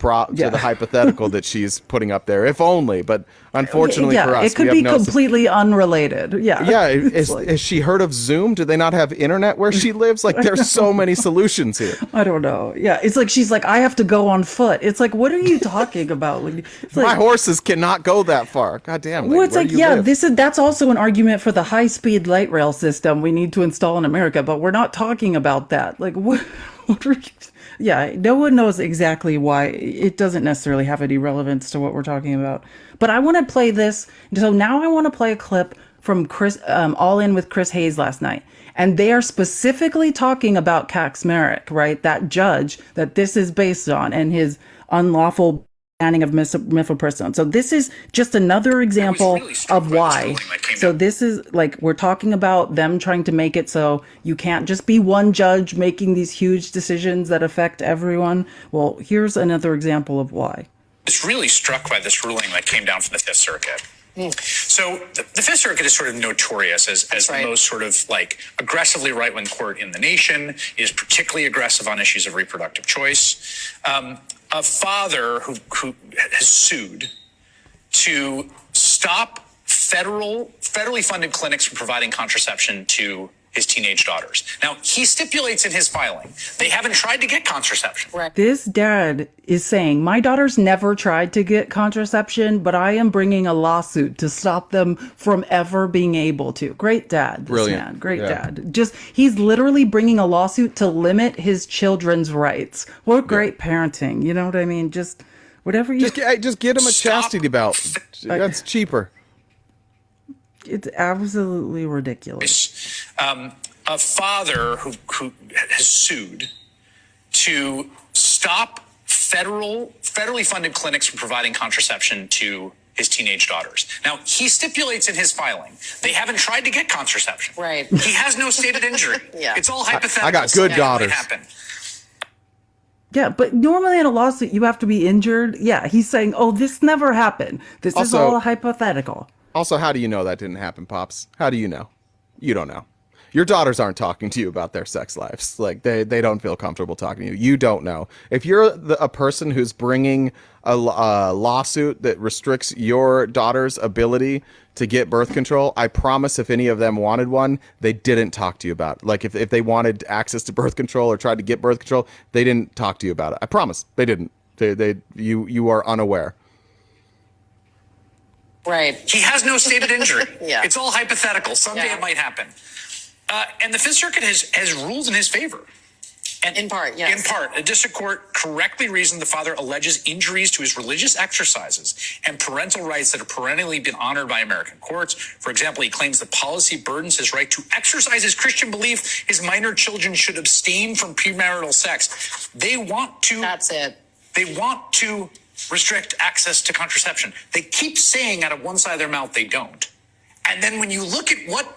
S1: hypothetical that she's putting up there. If only, but unfortunately for us,
S2: it could be completely unrelated. Yeah.
S1: Yeah, is she heard of Zoom? Do they not have internet where she lives? Like, there's so many solutions here.
S2: I don't know. Yeah, it's like she's like, I have to go on foot. It's like, what are you talking about?
S1: My horses cannot go that far. God damn.
S2: Well, it's like, that's also an argument for the high-speed light rail system we need to install in America, but we're not talking about that. Like, what are you, yeah, no one knows exactly why. It doesn't necessarily have any relevance to what we're talking about. But I want to play this. So now I want to play a clip from Chris, All In with Chris Hayes last night. And they are specifically talking about Kaczmarek, right? That judge that this is based on and his unlawful banning of mifepristone. So this is just another example of why. So this is like, we're talking about them trying to make it so you can't just be one judge making these huge decisions that affect everyone. Well, here's another example of why.
S3: I was really struck by this ruling that came down from the Fifth Circuit. So the Fifth Circuit is sort of notorious as the most sort of like aggressively right-wing court in the nation. It is particularly aggressive on issues of reproductive choice. A father who has sued to stop federally funded clinics from providing contraception to his teenage daughters. Now, he stipulates in his filing, they haven't tried to get contraception.
S2: Right. This dad is saying, my daughters never tried to get contraception, but I am bringing a lawsuit to stop them from ever being able to. Great dad, this man. Great dad. He's literally bringing a lawsuit to limit his children's rights. What great parenting. You know what I mean? Just whatever you...
S1: Just get him a chastity belt. That's cheaper.
S2: It's absolutely ridiculous.
S3: A father who has sued to stop federally funded clinics from providing contraception to his teenage daughters. Now, he stipulates in his filing, they haven't tried to get contraception.
S4: Right.
S3: He has no stated injury. It's all hypothetical.
S1: I got good daughters.
S2: Yeah, but normally in a lawsuit, you have to be injured. Yeah, he's saying, oh, this never happened. This is all hypothetical.
S1: Also, how do you know that didn't happen, Pops? How do you know? You don't know. Your daughters aren't talking to you about their sex lives. Like, they don't feel comfortable talking to you. You don't know. If you're a person who's bringing a lawsuit that restricts your daughter's ability to get birth control, I promise if any of them wanted one, they didn't talk to you about it. Like, if they wanted access to birth control or tried to get birth control, they didn't talk to you about it. I promise. They didn't. You are unaware.
S4: Right.
S3: He has no stated injury.
S4: Yeah.
S3: It's all hypothetical. Someday it might happen. And the Fifth Circuit has ruled in his favor. And
S4: In part, yes.
S3: In part, a district court correctly reasoned the father alleges injuries to his religious exercises and parental rights that have perennially been honored by American courts. For example, he claims the policy burdens his right to exercise his Christian belief his minor children should abstain from premarital sex. They want to...
S4: That's it.
S3: They want to restrict access to contraception. They keep saying out of one side of their mouth they don't. And then when you look at what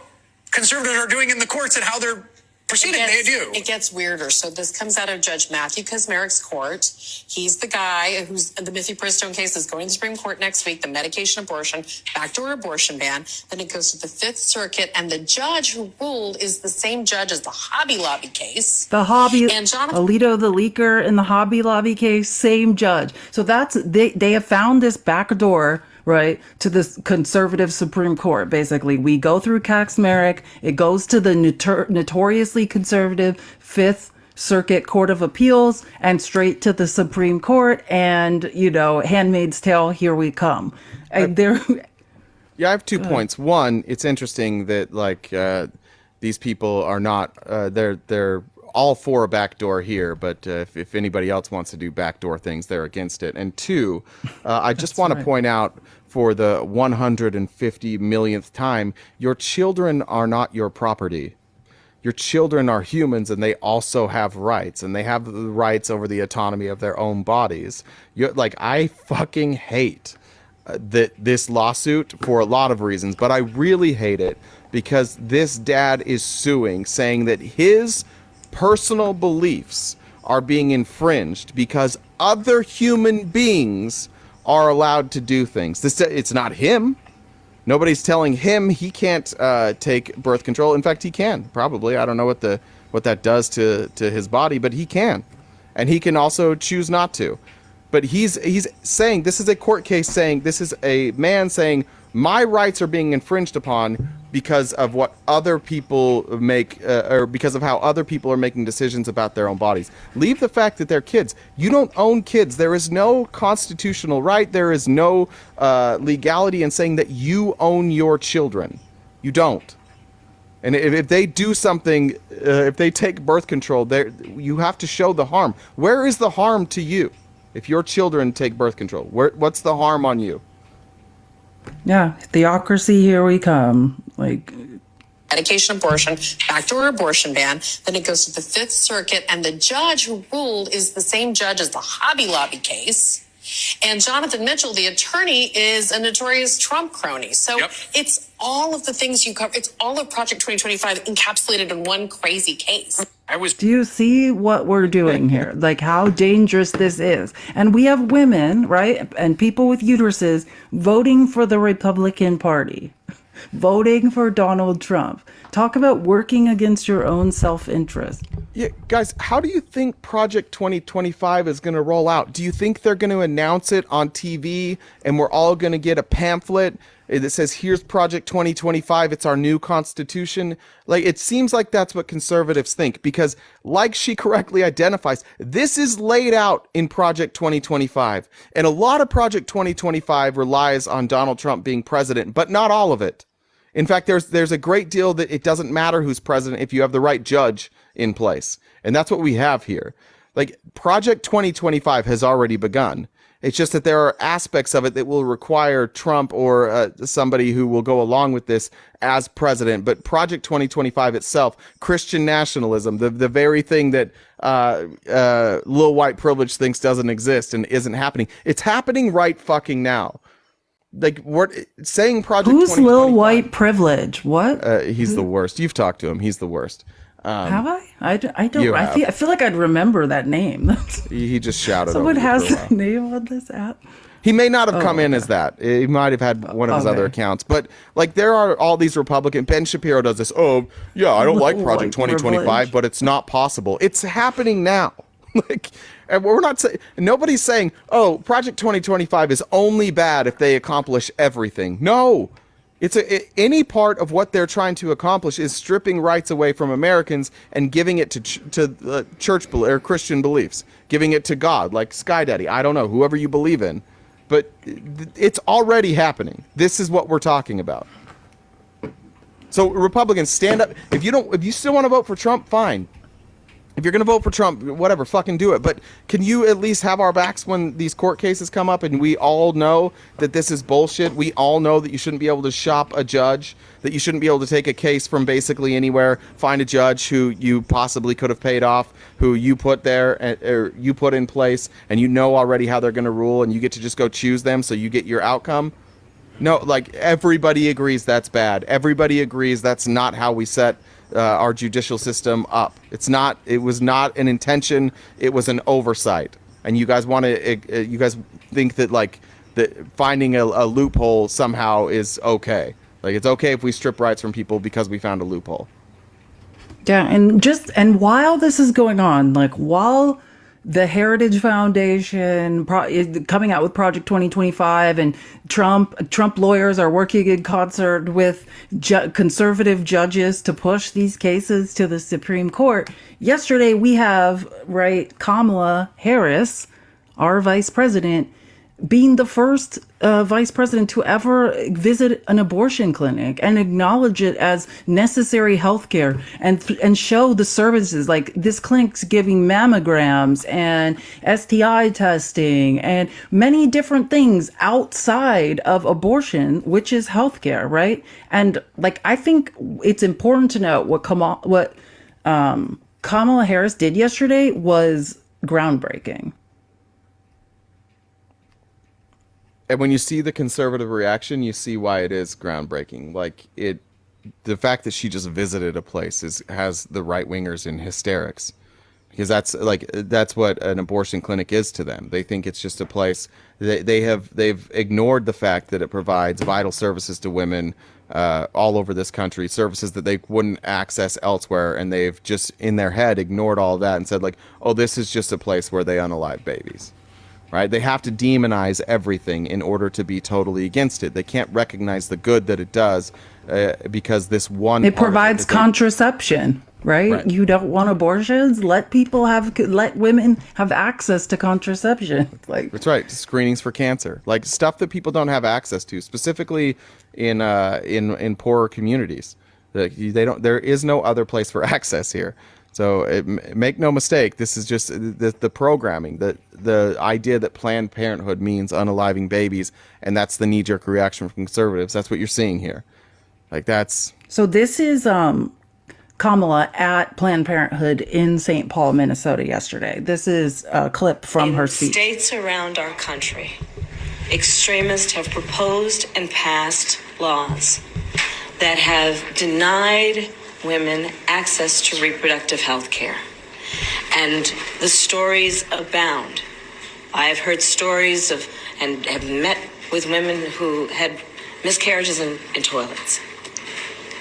S3: conservatives are doing in the courts and how they're proceeding, they do.
S4: It gets weirder. So this comes out of Judge Matthew Kaczmarek's court. He's the guy who's the Matthew Bristone case is going to the Supreme Court next week, the medication abortion, backdoor abortion ban. Then it goes to the Fifth Circuit, and the judge who ruled is the same judge as the Hobby Lobby case.
S2: The Hobby,
S4: and Jonathan
S2: Alito the leaker in the Hobby Lobby case, same judge. So they have found this backdoor, right, to this conservative Supreme Court. Basically, we go through Kaczmarek, it goes to the notoriously conservative Fifth Circuit Court of Appeals, and straight to the Supreme Court, and, Handmaid's Tale, here we come. And
S1: Yeah, I have 2 points. One, it's interesting that these people are not they're all for a backdoor here, but if anybody else wants to do backdoor things, they're against it. And two, I just want to point out for the 150 millionth time, your children are not your property. Your children are humans, and they also have rights, and they have the rights over the autonomy of their own bodies. I fucking hate this lawsuit for a lot of reasons, but I really hate it because this dad is suing, saying that his personal beliefs are being infringed because other human beings are allowed to do things. It's not him. Nobody's telling him he can't take birth control. In fact, he can, probably. I don't know what that does to his body, but he can. And he can also choose not to. But he's saying, this is a court case saying, this is a man saying, my rights are being infringed upon because of what other people make, or because of how other people are making decisions about their own bodies. Leave the fact that they're kids. You don't own kids. There is no constitutional right. There is no legality in saying that you own your children. You don't. And if they do something, if they take birth control, you have to show the harm. Where is the harm to you? If your children take birth control, what's the harm on you?
S2: Yeah, theocracy, here we come.
S4: medication abortion, backdoor abortion ban. Then it goes to the Fifth Circuit, and the judge who ruled is the same judge as the Hobby Lobby case. And Jonathan Mitchell, the attorney, is a notorious Trump crony. So it's all of the things you cover. It's all of Project 2025 encapsulated in one crazy case.
S2: Do you see what we're doing here? Like how dangerous this is. And we have women, right? And people with uteruses voting for the Republican Party, voting for Donald Trump. Talk about working against your own self-interest.
S1: Yeah, guys, how do you think Project 2025 is going to roll out? Do you think they're going to announce it on TV and we're all going to get a pamphlet that says, here's Project 2025, it's our new constitution? Like, it seems like that's what conservatives think, because like she correctly identifies, this is laid out in Project 2025. And a lot of Project 2025 relies on Donald Trump being president, but not all of it. In fact, there's a great deal that it doesn't matter who's president if you have the right judge in place. And that's what we have here. Like, Project 2025 has already begun. It's just that there are aspects of it that will require Trump or somebody who will go along with this as president. But Project 2025 itself, Christian nationalism, the very thing that little white privilege thinks doesn't exist and isn't happening, it's happening right fucking now. Like, we're saying Project 2025.
S2: Who's little white privilege? What?
S1: He's the worst. You've talked to him. He's the worst.
S2: Have I? I don't. I feel like I'd remember that name.
S1: He just shouted.
S2: Someone
S1: over
S2: has the name on this app.
S1: He may not have come in as that. He might have had one of his other accounts. But like, there are all these Republican. Ben Shapiro does this. Oh, yeah, I don't like Project 2025, but it's not possible. It's happening now. Like, and we're not saying, nobody's saying, oh, Project 2025 is only bad if they accomplish everything. No, Any part of what they're trying to accomplish is stripping rights away from Americans and giving it to church or Christian beliefs, giving it to God, like Sky Daddy. I don't know, whoever you believe in, but it's already happening. This is what we're talking about. So Republicans, stand up. If you still want to vote for Trump, fine. If you're going to vote for Trump, whatever, fucking do it. But can you at least have our backs when these court cases come up and we all know that this is bullshit? We all know that you shouldn't be able to shop a judge, that you shouldn't be able to take a case from basically anywhere, find a judge who you possibly could have paid off, who you put there, or you put in place, and you know already how they're going to rule, and you get to just go choose them so you get your outcome. No, like, everybody agrees that's bad. Everybody agrees that's not how we set our judicial system up. It was not an intention. It was an oversight. And you guys you guys think that that finding a loophole somehow is okay. Like, it's okay if we strip rights from people because we found a loophole.
S2: Yeah. And while this is going on, like, while the Heritage Foundation is coming out with Project 2025, and Trump lawyers are working in concert with conservative judges to push these cases to the Supreme Court. Yesterday, we have, Kamala Harris, our vice president, being the first vice president to ever visit an abortion clinic and acknowledge it as necessary healthcare and show the services. Like, this clinic's giving mammograms and STI testing and many different things outside of abortion, which is healthcare, right? And I think it's important to note what Kamala Harris did yesterday was groundbreaking.
S1: And when you see the conservative reaction, you see why it is groundbreaking. The fact that she just visited a place has the right wingers in hysterics, because that's what an abortion clinic is to them. They think it's just a place. They've ignored the fact that it provides vital services to women all over this country, services that they wouldn't access elsewhere, and they've just in their head ignored all of that and said, oh, this is just a place where they unalive babies. Right? They have to demonize everything in order to be totally against it. They can't recognize the good that it does because this one.
S2: It provides contraception, right? You don't want abortions? Let women have access to contraception.
S1: That's right. Screenings for cancer, stuff that people don't have access to, specifically in poorer communities. There is no other place for access here. So make no mistake, this is just the programming, the idea that Planned Parenthood means unaliving babies, and that's the knee-jerk reaction from conservatives. That's what you're seeing here. So
S2: this is Kamala at Planned Parenthood in St. Paul, Minnesota yesterday. This is a clip from her speech.
S5: In states around our country, extremists have proposed and passed laws that have denied women access to reproductive health care. And the stories abound. I have heard stories of and have met with women who had miscarriages in toilets.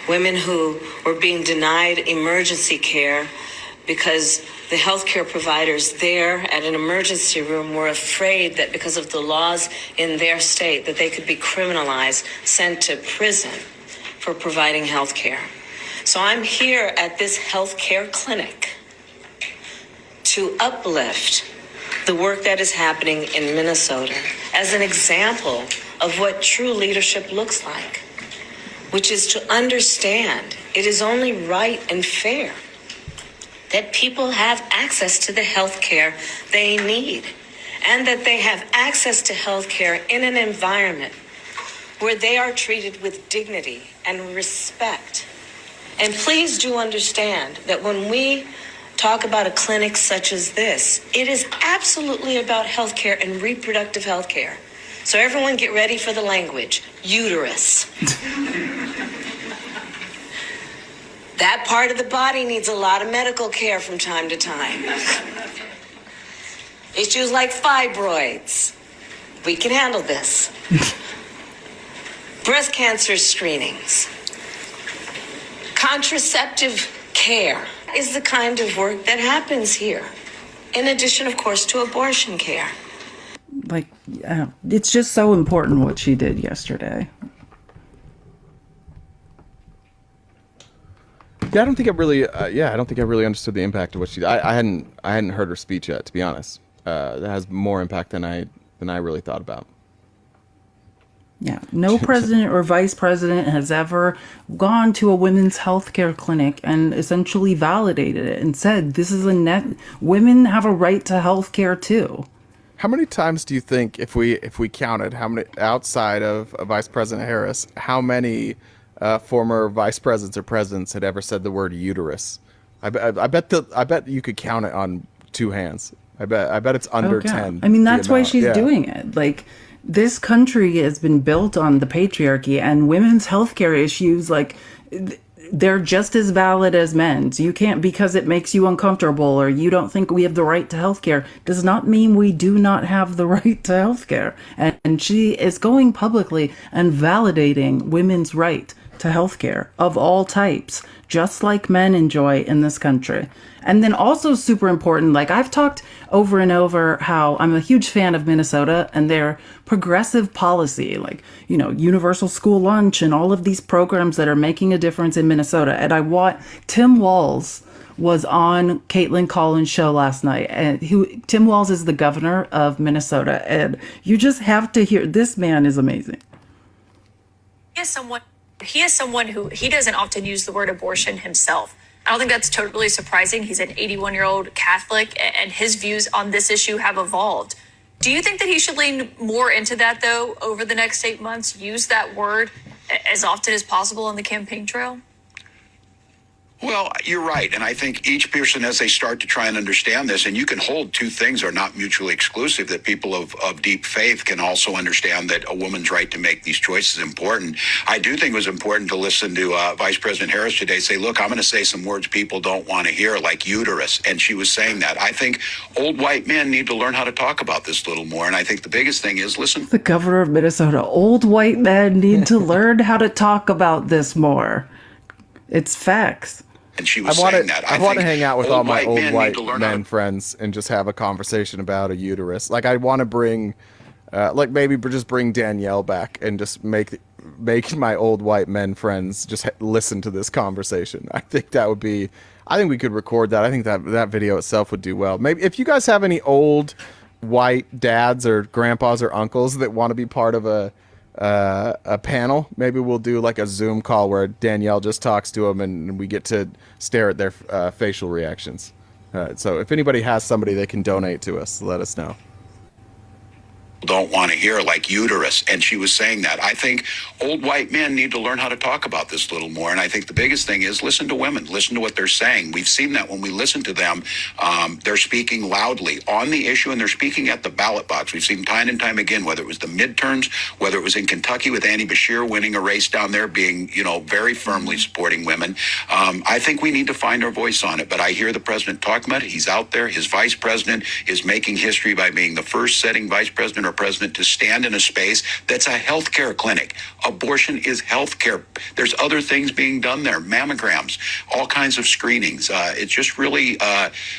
S5: Women who were being denied emergency care because the healthcare providers there at an emergency room were afraid that because of the laws in their state that they could be criminalized, sent to prison for providing health care. So I'm here at this healthcare clinic to uplift the work that is happening in Minnesota as an example of what true leadership looks like, which is to understand it is only right and fair that people have access to the health care they need, and that they have access to health care in an environment where they are treated with dignity and respect. And please do understand that when we talk about a clinic such as this, it is absolutely about healthcare and reproductive healthcare. So everyone get ready for the language. Uterus. That part of the body needs a lot of medical care from time to time. Issues like fibroids. We can handle this. Breast cancer screenings. Contraceptive care is the kind of work that happens here, in addition, of course, to abortion care.
S2: It's just so important what she did yesterday.
S1: Yeah, I don't think I really. I don't think I really understood the impact of what she did. I hadn't heard her speech yet, to be honest. That has more impact than I really thought about.
S2: Yeah, no president or vice president has ever gone to a women's healthcare clinic and essentially validated it and said this is women have a right to healthcare too.
S1: How many times do you think, if we counted, how many outside of Vice President Harris, how many former vice presidents or presidents had ever said the word uterus? I bet you could count it on two hands. I bet it's under 10.
S2: I mean, that's why she's doing it. Like, this country has been built on the patriarchy, and women's healthcare issues, like, they're just as valid as men's. You can't, because it makes you uncomfortable or you don't think we have the right to healthcare, does not mean we do not have the right to healthcare. And she is going publicly and validating women's right to healthcare of all types, just like men enjoy in this country. And then also super important, like I've talked over and over how I'm a huge fan of Minnesota and their progressive policy, like, you know, universal school lunch and all of these programs that are making a difference in Minnesota. And Tim Walz was on Caitlin Collins' show last night, and Tim Walz is the governor of Minnesota, and you just have to hear, this man is amazing.
S6: He is someone who, he doesn't often use the word abortion himself. I don't think that's totally surprising. He's an 81-year-old Catholic, and his views on this issue have evolved. Do you think that he should lean more into that, though, over the next 8 months, use that word as often as possible on the campaign trail?
S7: Well, you're right. And I think each person, as they start to try and understand this, and you can hold two things are not mutually exclusive, that people of deep faith can also understand that a woman's right to make these choices is important. I do think it was important to listen to Vice President Harris today say, look, I'm going to say some words people don't want to hear, like uterus. And she was saying that. I think old white men need to learn how to talk about this a little more. And I think the biggest thing is, listen.
S2: The governor of Minnesota, old white men need to learn how to talk about this more. It's facts.
S7: And she was saying that.
S1: I want to hang out with all my old white men friends and just have a conversation about a uterus. Like, I want to bring, like, maybe just bring Danielle back and just make my old white men friends just listen to this conversation. I think that would be, I think we could record that. I think that video itself would do well. Maybe if you guys have any old white dads or grandpas or uncles that want to be part of a panel, maybe we'll do like a Zoom call where Danielle just talks to them and we get to stare at their facial reactions. So if anybody has somebody they can donate to us, let us know.
S7: Don't want to hear, like uterus. And she was saying that. I think old white men need to learn how to talk about this a little more. And I think the biggest thing is listen to women, listen to what they're saying. We've seen that when we listen to them, they're speaking loudly on the issue and they're speaking at the ballot box. We've seen time and time again, whether it was the midterms, whether it was in Kentucky with Annie Bashir winning a race down there, being, you know, very firmly supporting women. I think we need to find our voice on it. But I hear the president talking about it. He's out there. His vice president is making history by being the first sitting vice president or president to stand in a space that's a healthcare clinic. Abortion is healthcare. There's other things being done there, mammograms, all kinds of screenings. It's just really,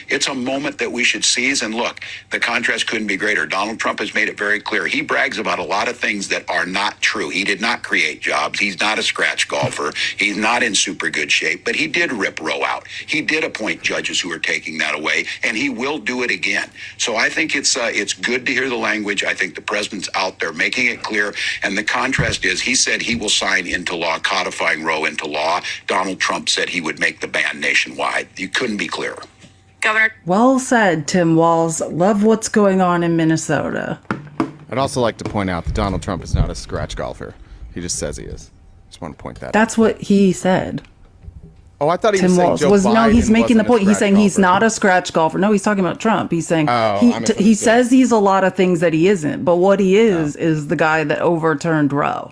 S7: it's a moment that we should seize. And look, the contrast couldn't be greater. Donald Trump has made it very clear. He brags about a lot of things that are not true. He did not create jobs. He's not a scratch golfer. He's not in super good shape, but he did rip Roe out. He did appoint judges who are taking that away, and he will do it again. So I think it's good to hear the language. I think the president's out there making it clear. And the contrast is he said he will sign into law, codifying Roe into law. Donald Trump said he would make the ban nationwide. You couldn't be clearer.
S6: Governor.
S2: Well said, Tim Walz. Love what's going on in Minnesota.
S1: I'd also like to point out that Donald Trump is not a scratch golfer. He just says he is. Just want to point that out.
S2: That's what he said.
S1: Oh, I thought he
S2: Tim
S1: was saying
S2: Walz
S1: Joe
S2: was
S1: Biden
S2: no. He's making the point. He's saying he's
S1: golfer.
S2: not a scratch golfer. No, he's talking about Trump. He's saying he
S1: understood.
S2: says he's a lot of things that he isn't. But what he is the guy that overturned Roe.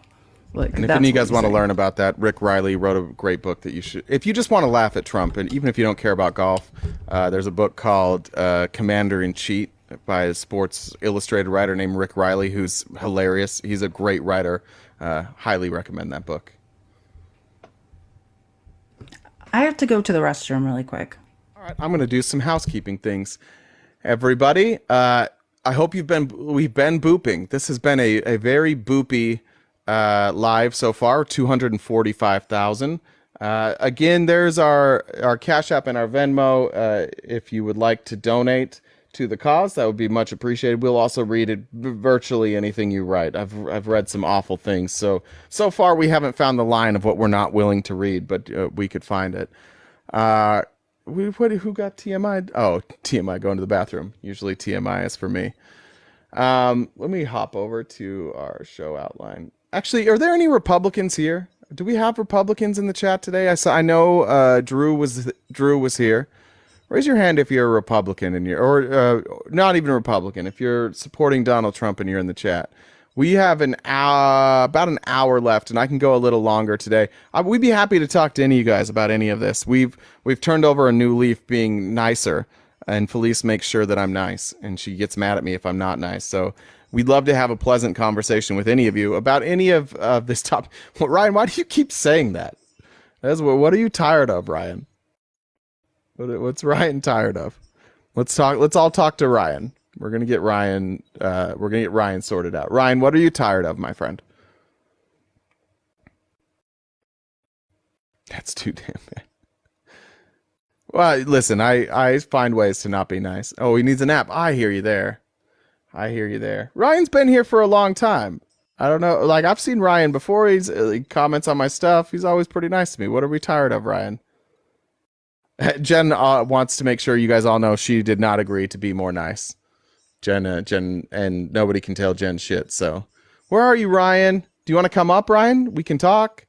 S2: Like,
S1: and if any of you guys want to learn about that, Rick Riley wrote a great book that you should. If you just want to laugh at Trump, and even if you don't care about golf, there's a book called Commander in Chief by a Sports Illustrated writer named Rick Riley, who's hilarious. He's a great writer. Highly recommend that book.
S2: I have to go to the restroom really quick.
S1: All right, I'm going to do some housekeeping things. Everybody, I hope we've been booping. This has been a very boopy live so far, 245,000. Again, there's our Cash App and our Venmo. If you would like to donate to the cause, that would be much appreciated. We'll also read it, virtually anything you write. I've read some awful things. So far we haven't found the line of what we're not willing to read, but we could find it. Who got TMI? Oh, TMI going to the bathroom. Usually TMI is for me. Let me hop over to our show outline. Actually, are there any Republicans here? Do we have Republicans in the chat today? I know Drew was here. Raise your hand if you're a Republican or not even a Republican. If you're supporting Donald Trump and you're in the chat. We have about an hour left, and I can go a little longer today. We'd be happy to talk to any of you guys about any of this. We've turned over a new leaf, being nicer, and Felice makes sure that I'm nice, and she gets mad at me if I'm not nice. So we'd love to have a pleasant conversation with any of you about any of this topic. Well, Ryan, why do you keep saying that? What are you tired of, Ryan? What's Ryan tired of? Let's all talk to Ryan. We're gonna get Ryan. We're gonna get Ryan sorted out. Ryan, what are you tired of, my friend? That's too damn bad. Well, listen, I find ways to not be nice. Oh, he needs a nap. I hear you there. Ryan's been here for a long time. I don't know. Like, I've seen Ryan before. He comments on my stuff. He's always pretty nice to me. What are we tired of, Ryan? Jen wants to make sure you guys all know she did not agree to be more nice. Jen, and nobody can tell Jen shit. So, where are you, Ryan? Do you want to come up, Ryan? We can talk.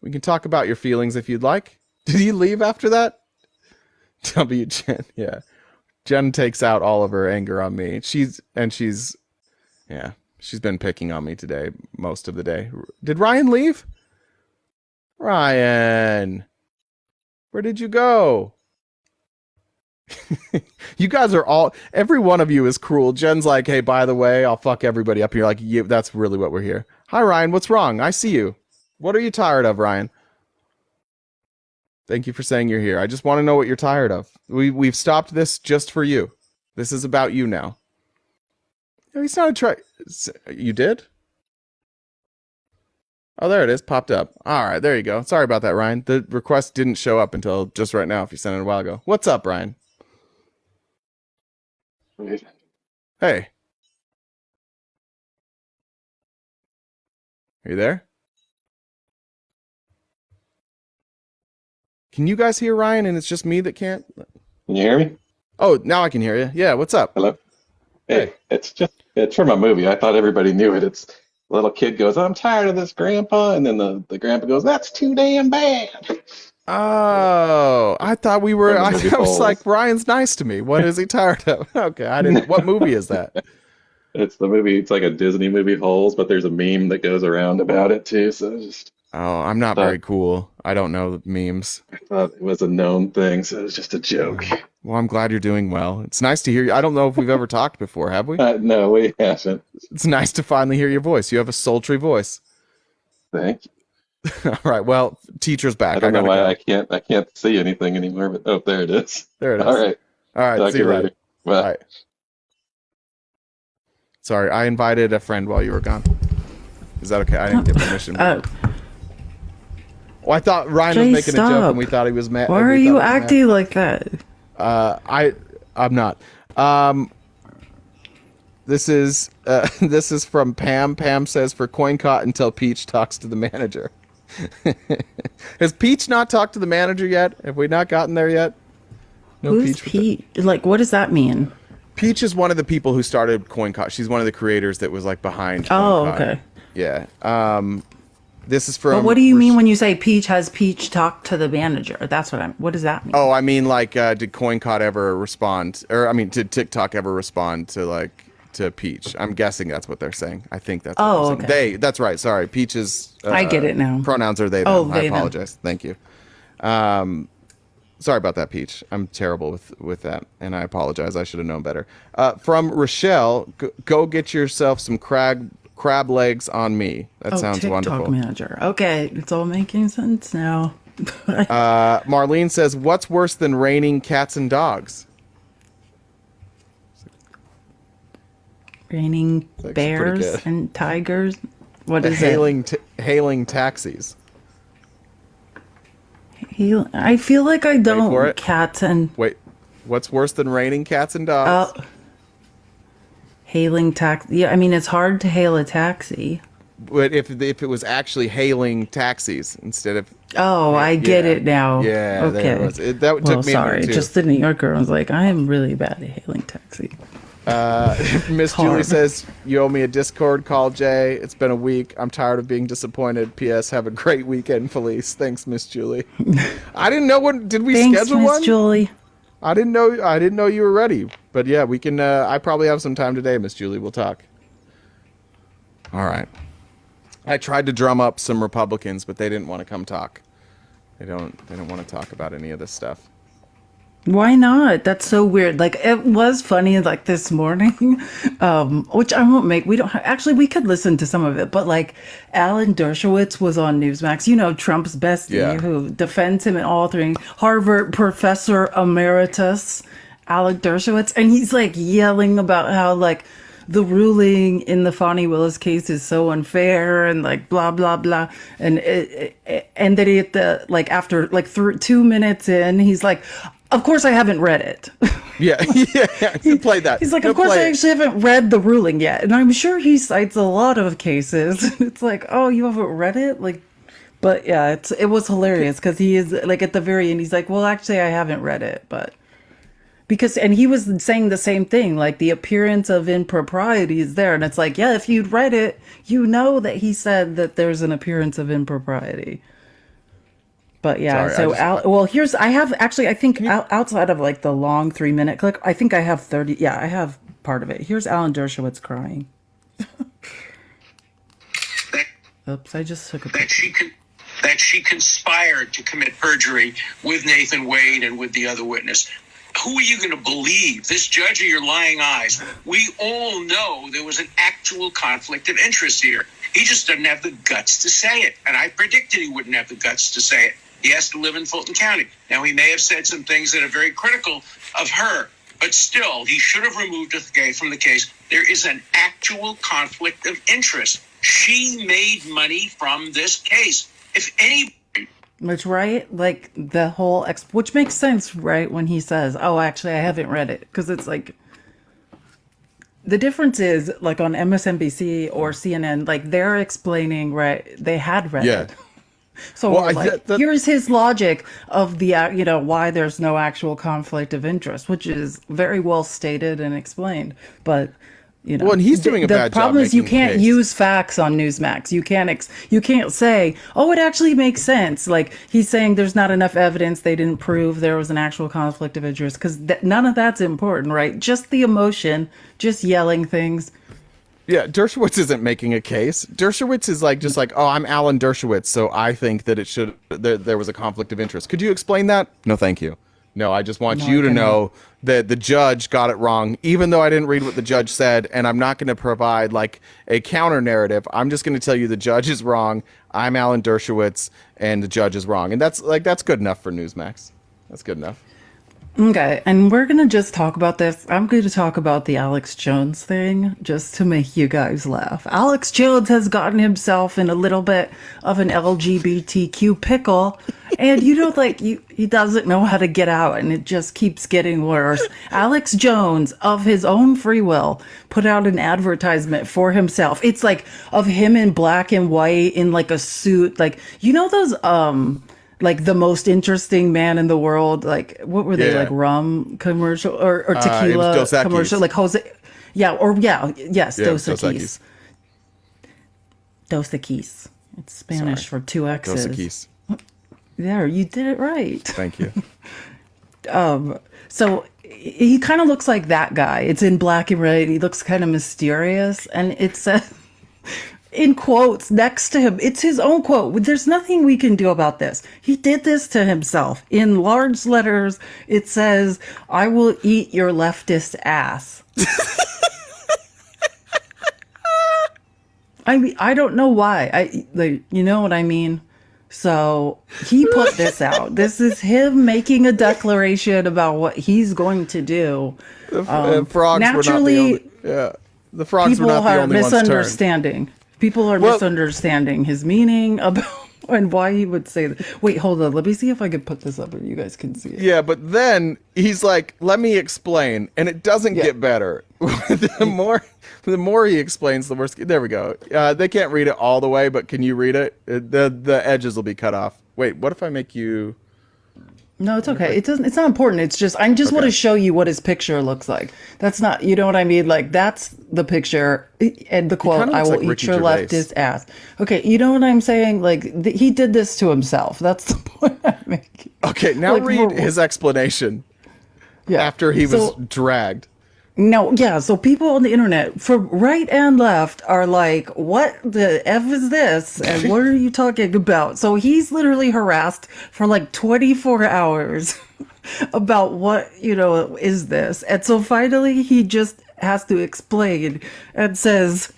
S1: We can talk about your feelings if you'd like. Did he leave after that? Jen, yeah. Jen takes out all of her anger on me. She's been picking on me today, most of the day. Did Ryan leave? Ryan, where did you go? You guys are every one of you is cruel. Jen's like, hey, by the way, I'll fuck everybody up. You're like, yeah, that's really what we're here. Hi, Ryan, what's wrong? I see you. What are you tired of, Ryan? Thank you for saying you're here. I just want to know what you're tired of. We've stopped this just for you. This is about you now. No, he's not a try. You did? Oh, there it is. Popped up. All right, there you go. Sorry about that, Ryan. The request didn't show up until just right now if you sent it a while ago. What's up, Ryan? Hey. Are you there? Can you guys hear Ryan and it's just me that can't?
S8: Can you hear me?
S1: Oh, now I can hear you. Yeah, what's up?
S8: Hello? Hey, it's from a movie. I thought everybody knew it. It's the little kid goes, I'm tired of this, Grandpa. And then the grandpa goes, that's too damn bad.
S1: Oh, I thought we were, I was like, Ryan's nice to me. What is he tired of? Okay, what movie is that?
S8: It's the movie, it's like a Disney movie, Holes, but there's a meme that goes around about it too. So
S1: oh, I'm not very cool. I don't know the memes.
S8: I thought it was a known thing, so it was just a joke.
S1: Well, I'm glad you're doing well. It's nice to hear you. I don't know if we've ever talked before, have we?
S8: No, we haven't.
S1: It's nice to finally hear your voice. You have a sultry voice.
S8: Thank you.
S1: All right. Well, teacher's back.
S8: I don't know why I can't see anything anymore, but there it is.
S1: There it is.
S8: All right.
S1: Talk
S8: see you later. Bye.
S1: All right. Sorry, I invited a friend while you were gone. Is that okay? I didn't get permission. Well, I thought Ryan was making a joke and we thought he was mad.
S2: Why are you acting like that?
S1: I'm not. This is from Pam. Pam says, for coin caught until Peach talks to the manager. Has Peach not talked to the manager yet? Have we not gotten there yet? No.
S2: Who's Peach? Like, what does that mean?
S1: Peach is one of the people who started CoinCot. She's one of the creators that was like behind.
S2: Oh, okay.
S1: Yeah. This is from.
S2: But what do you mean when you say Peach talked to the manager? What does that mean?
S1: Oh, I mean, like, did CoinCot ever respond, or I mean, did TikTok ever respond to Peach? I'm guessing that's what they're saying. I think that's. What they're saying.
S2: Okay.
S1: That's right. Sorry, Peach is.
S2: I get it now.
S1: Pronouns are they. Them.
S2: Oh,
S1: I apologize. Thank you. Sorry about that, Peach. I'm terrible with that, and I apologize. I should have known better. From Rochelle, go get yourself some crab legs on me. That sounds
S2: TikTok
S1: wonderful.
S2: Manager. Okay, it's all making sense now.
S1: Marlene says, "What's worse than raining cats and dogs?"
S2: Raining bears and tigers. What is it?
S1: Hailing taxis.
S2: I feel like I
S1: for
S2: don't
S1: it.
S2: cats and
S1: Wait, what's worse than raining cats and dogs?
S2: hailing taxi. Yeah, I mean it's hard to hail a taxi.
S1: But if it was actually hailing taxis instead of
S2: Oh, I get it now.
S1: Yeah,
S2: Okay.
S1: there it was. That
S2: Well,
S1: took me a
S2: sorry.
S1: minute too.
S2: Just the New Yorker was like, I am really bad at hailing taxi.
S1: Miss
S2: hard.
S1: Julie says, you owe me a Discord call, Jay. It's been a week. I'm tired of being disappointed. P.S. Have a great weekend, Felice. Thanks, Miss Julie. I didn't know when. Did we
S2: Thanks,
S1: schedule
S2: Miss
S1: one?
S2: Julie.
S1: I didn't know you were ready. But yeah, we can. I probably have some time today, Miss Julie. We'll talk. All right. I tried to drum up some Republicans, but they didn't want to come talk. They don't want to talk about any of this stuff.
S2: Why not? That's so weird. Like it was funny like this morning, which I won't make. We don't actually. We could listen to some of it, but like Alan Dershowitz was on Newsmax. You know, Trump's bestie, who defends him in all three. Harvard professor emeritus, Alan Dershowitz, and he's like yelling about how like the ruling in the Fani Willis case is so unfair and like blah blah blah, and then he at the like after like 2 minutes in, he's like, of course I haven't read it.
S1: Yeah, yeah. You played that.
S2: He's like, of course I actually haven't read the ruling yet, and I'm sure he cites a lot of cases. It's like, oh, you haven't read it, like, but yeah, it was hilarious because he is like at the very end, he's like, well, actually I haven't read it, but. Because, and he was saying the same thing, like the appearance of impropriety is there. And it's like, yeah, if you'd read it, you know that he said that there's an appearance of impropriety. But yeah,
S1: Sorry,
S2: I think outside of like the long 3-minute clip, I think I have 30. Yeah, I have part of it. Here's Alan Dershowitz crying. Oops, I just took a picture.
S9: That she conspired to commit perjury with Nathan Wade and with the other witness. Who are you going to believe? This judge or your lying eyes? We all know there was an actual conflict of interest here. He just doesn't have the guts to say it. And I predicted he wouldn't have the guts to say it. He has to live in Fulton County. Now, he may have said some things that are very critical of her, but still, he should have removed her from the case. There is an actual conflict of interest. She made money from this case. If any...
S2: Which, right? Like the whole which makes sense, right? When he says, oh, actually, I haven't read it. Because it's like, the difference is like on MSNBC or CNN, like they're explaining, right? They had read it. So here's his logic of the, why there's no actual conflict of interest, which is very well stated and explained. But,
S1: well, and he's doing a bad job.
S2: The problem is you
S1: making
S2: can't use facts on Newsmax. You can't say, oh, it actually makes sense. Like he's saying there's not enough evidence. They didn't prove there was an actual conflict of interest because none of that's important, right? Just the emotion, just yelling things.
S1: Yeah, Dershowitz isn't making a case. Dershowitz is just like, oh, I'm Alan Dershowitz, so I think that there was a conflict of interest. Could you explain that? No, thank you. No, I just want you to know that the judge got it wrong, even though I didn't read what the judge said, and I'm not going to provide like a counter narrative. I'm just going to tell you the judge is wrong. I'm Alan Dershowitz, and the judge is wrong, and that's good enough for Newsmax. That's good enough.
S2: Okay, and we're gonna just talk about this. I'm going to talk about the Alex Jones thing just to make you guys laugh. Alex Jones has gotten himself in a little bit of an LGBTQ pickle, and he doesn't know how to get out, and it just keeps getting worse. Alex Jones, of his own free will, put out an advertisement for himself. It's like of him in black and white in like a suit, like those like the most interesting man in the world, like what were they, like rum commercial or tequila commercial, like Jose, yes, Dos Equis. Dos Equis. It's Spanish for two X's.
S1: Dos Equis.
S2: There, you did it right.
S1: Thank you.
S2: So he kind of looks like that guy. It's in black and white. He looks kind of mysterious, and it says in quotes next to him, it's his own quote. There's nothing we can do about this. He did this to himself. In large letters, it says, "I will eat your leftist ass." I mean, I don't know why. You know what I mean? So he put this out. This is him making a declaration about what he's going to do.
S1: The frogs
S2: naturally,
S1: were not the only, the frogs were not the only ones turned.
S2: People are misunderstanding his meaning about And why he would say that. Wait, hold on. Let me see if I can put this up and you guys can see it.
S1: Yeah, but then he's like, let me explain. And it doesn't get better. The more he explains, the worse. There we go. They can't read it all the way, but can you read it? The edges will be cut off. Wait, what if I make you...
S2: No, it's okay. It doesn't. It's not important. It's just I just want to show you what his picture looks like. That's not. You know what I mean? Like that's the picture and the quote. I will eat your leftist ass. Okay, you know what I'm saying? Like he did this to himself. That's the point I'm making.
S1: Okay, now like, read his explanation. Yeah. After he was dragged.
S2: No, yeah. So people on the internet, from right and left, are like, "What the f is this? And what are you talking about?" So he's literally harassed for like 24 hours about what is this, and so finally he just has to explain and says,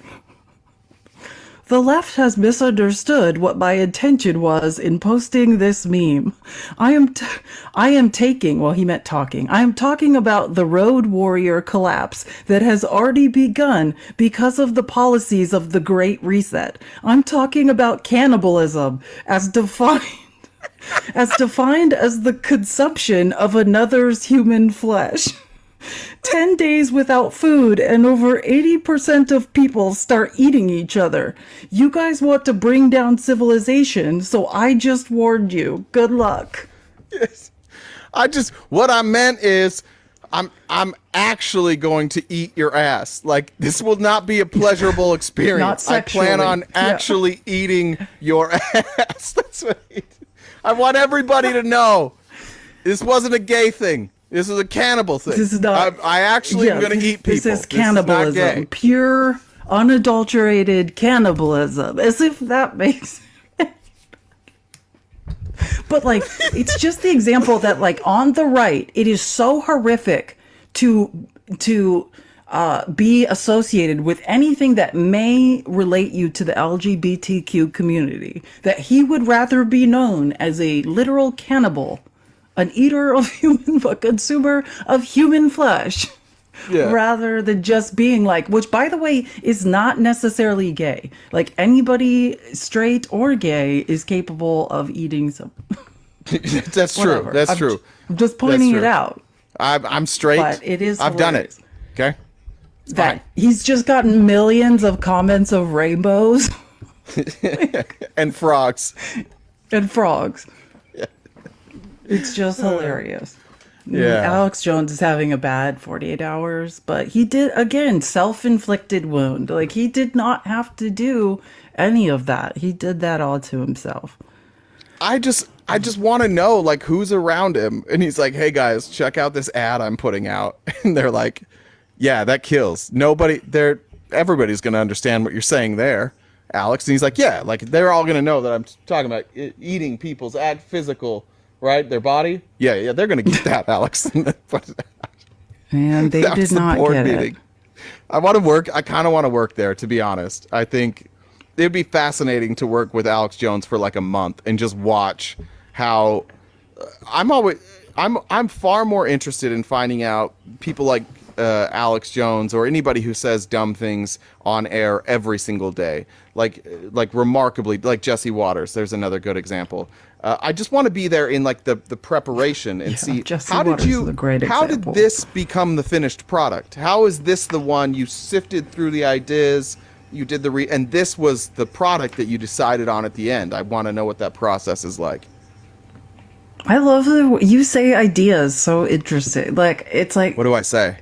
S2: "The left has misunderstood what my intention was in posting this meme. I am taking," well, he meant talking. "I am talking about the road warrior collapse that has already begun because of the policies of the Great Reset. I'm talking about cannibalism as defined as the consumption of another's human flesh. 10 days without food and over 80% of people start eating each other. You guys want to bring down civilization, so I just warned you. Good luck."
S1: Yes. What I meant is I'm actually going to eat your ass. Like this will not be a pleasurable experience.
S2: Not sexually.
S1: I plan on actually eating your ass. That's what I want everybody to know. This wasn't a gay thing. This is a cannibal thing.
S2: This is not.
S1: I actually am going to eat people.
S2: This is cannibalism. This is not gay. Pure, unadulterated cannibalism. As if that makes. But like, it's just the example that like on the right, it is so horrific to be associated with anything that may relate you to the LGBTQ community, that he would rather be known as a literal cannibal, an eater of a consumer of human flesh, rather than just being like, which by the way is not necessarily gay. Like anybody straight or gay is capable of eating some.
S1: That's true. That's true.
S2: I'm just pointing it out.
S1: I'm straight.
S2: But it is.
S1: I've done it. Okay.
S2: He's just gotten millions of comments of rainbows
S1: and frogs.
S2: And frogs.
S1: Yeah.
S2: It's just hilarious.
S1: Yeah.
S2: Alex Jones is having a bad 48 hours, but he did, again, self-inflicted wound. Like, he did not have to do any of that. He did that all to himself.
S1: I just want to know, like, who's around him. And he's like, hey, guys, check out this ad I'm putting out. And they're like, yeah, that kills. Everybody's going to understand what you're saying there, Alex. And he's like, yeah, like, they're all going to know that I'm talking about eating people's physical, right? Their body. Yeah, they're going to get that, Alex.
S2: And they did not get it.
S1: I want to work. I kind of want to work there, to be honest. I think it'd be fascinating to work with Alex Jones for like a month and just watch how I'm far more interested in finding out people like Alex Jones or anybody who says dumb things on air every single day, like remarkably, like Jesse Waters. There's another good example. I just want to be there in like the preparation and see how did this become the finished product? How is this the one you sifted through the ideas? You did and this was the product that you decided on at the end. I want to know what that process is like.
S2: I love you say ideas. So interesting. Like, it's like,
S1: what do I say?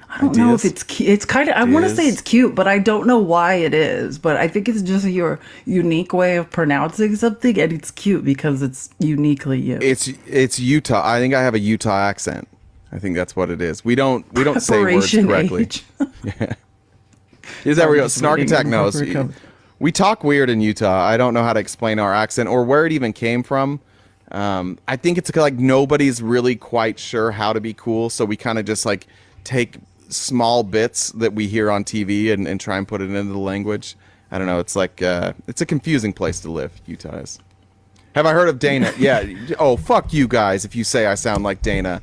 S2: I don't know if it's kind of, I want to say it's cute, but I don't know why it is, but I think it's just your unique way of pronouncing something. And it's cute because it's uniquely you.
S1: It's Utah. I think I have a Utah accent. I think that's what it is. We don't say words correctly. Yeah. Is that real? Snark Attack knows. We talk weird in Utah. I don't know how to explain our accent or where it even came from. I think it's like nobody's really quite sure how to be cool, so we kind of just like take small bits that we hear on TV and try and put it into the language. I don't know. It's like it's a confusing place to live. Utah is. Have I heard of Dana? Yeah. Oh, fuck you guys! If you say I sound like Dana.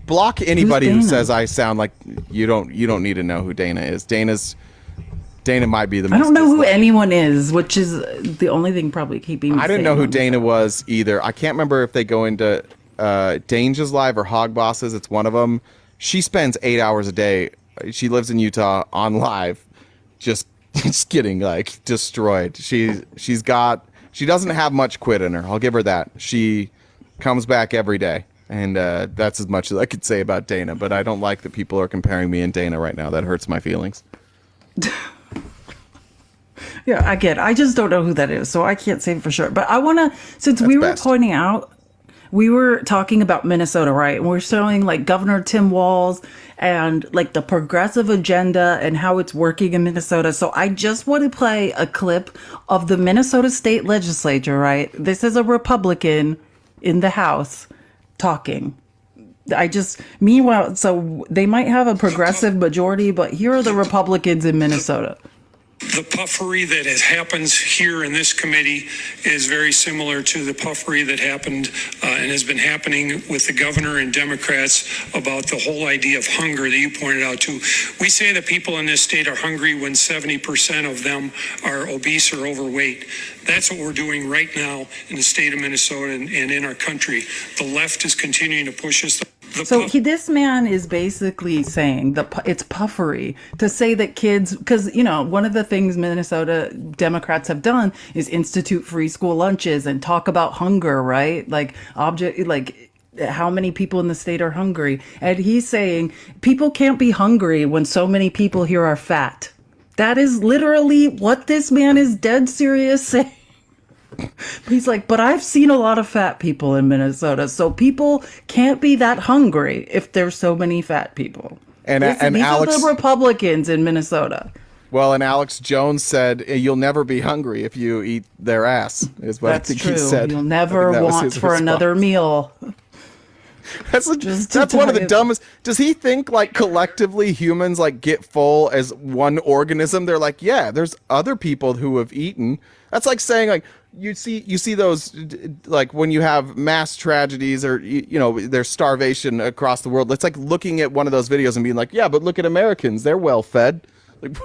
S1: Block anybody who says I sound like you don't need to know who Dana is. Dana's Dana might be the most
S2: I don't know who
S1: disliked.
S2: anyone is, which is the only thing probably keeping me
S1: I didn't
S2: sane
S1: know who
S2: on
S1: Dana was either. I can't remember if they go into Danger's Live or Hog Bosses. It's one of them. She spends 8 hours a day. She lives in Utah on live, just getting like destroyed. She doesn't have much quit in her. I'll give her that. She comes back every day, and that's as much as I could say about Dana. But I don't like that people are comparing me and Dana right now. That hurts my feelings.
S2: Yeah, I get it. I just don't know who that is, so I can't say for sure. But I want to, since we were
S1: best.
S2: pointing out, we were talking about Minnesota, right? And we're showing like Governor Tim Walz and like the progressive agenda and how it's working in Minnesota. So I just want to play a clip of the Minnesota State Legislature, right? This is a Republican in the House talking. Meanwhile, so they might have a progressive majority, but here are the Republicans in Minnesota.
S10: The puffery that happens here in this committee is very similar to the puffery that happened and has been happening with the governor and Democrats about the whole idea of hunger that you pointed out too. We say that people in this state are hungry when 70% of them are obese or overweight. That's what we're doing right now in the state of Minnesota and in our country. The left is continuing to push us.
S2: This man is basically saying it's puffery to say that kids, because, one of the things Minnesota Democrats have done is institute free school lunches and talk about hunger, right? Like how many people in the state are hungry. And he's saying people can't be hungry when so many people here are fat. That is literally what this man is dead serious saying. He's like, but I've seen a lot of fat people in Minnesota, so people can't be that hungry if there's so many fat people.
S1: And
S2: These
S1: Alex,
S2: are the Republicans in Minnesota.
S1: Well, and Alex Jones said, "You'll never be hungry if you eat their ass." Is what
S2: That's
S1: I think
S2: true.
S1: he said.
S2: You'll never want for another meal.
S1: That's one of the dumbest. Does he think like collectively humans like get full as one organism? They're like, yeah, there's other people who have eaten. That's like saying like you see those like when you have mass tragedies or there's starvation across the world. It's like looking at one of those videos and being like, yeah, but look at Americans, they're well fed. Like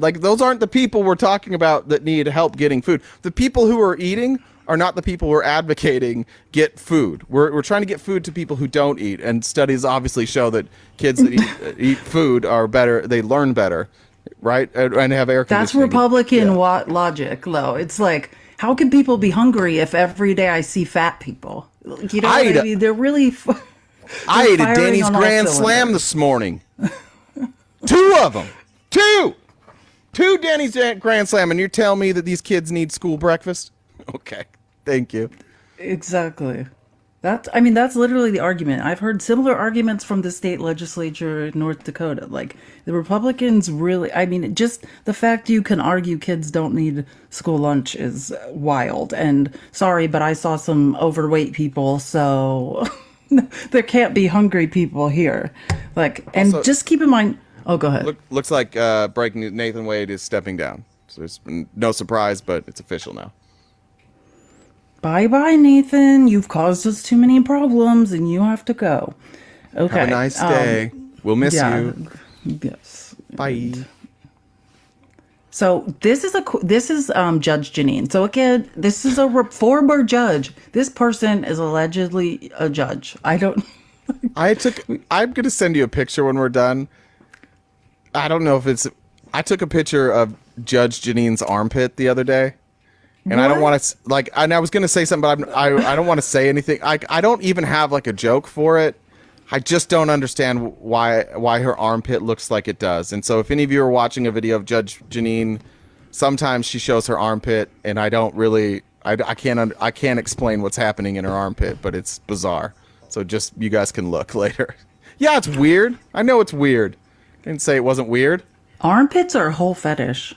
S1: like those aren't the people we're talking about that need help getting food. The people who are eating are not the people we're advocating get food. We're trying to get food to people who don't eat, and studies obviously show that kids that eat food are better. They learn better, right? And have air conditioning.
S2: That's Republican logic, though. It's like, how can people be hungry if every day I see fat people? You know what I mean? They're really.
S1: I ate a Denny's Grand Slam this morning. 2 of them. 2 Denny's Grand Slam, and you're telling me that these kids need school breakfast? Okay, thank you.
S2: Exactly. That's literally the argument. I've heard similar arguments from the state legislature in North Dakota. Like, the Republicans really, just the fact you can argue kids don't need school lunch is wild. And sorry, but I saw some overweight people, so there can't be hungry people here. Like, and also, just keep in mind, oh, go ahead.
S1: Looks like breaking news, Nathan Wade is stepping down. So there's no surprise, but it's official now.
S2: Bye-bye, Nathan. You've caused us too many problems, and you have to go. Okay.
S1: Have a nice day. We'll miss you.
S2: Yes.
S1: Bye.
S2: So this is Judge Janine. So again, this is a former judge. This person is allegedly a judge. I'm gonna send you a picture when we're done. I don't know if it's. I took a picture of Judge Janine's armpit the other day. And what? I don't want to and I was going to say something, but I don't want to say anything. I don't even have like a joke for it. I just don't understand why her armpit looks like it does. And so if any of you are watching a video of Judge Janine, sometimes she shows her armpit and I don't really, I can't explain what's happening in her armpit, but it's bizarre. So just, you guys can look later. Yeah, it's weird. I know it's weird. I didn't say it wasn't weird. Armpits are a whole fetish.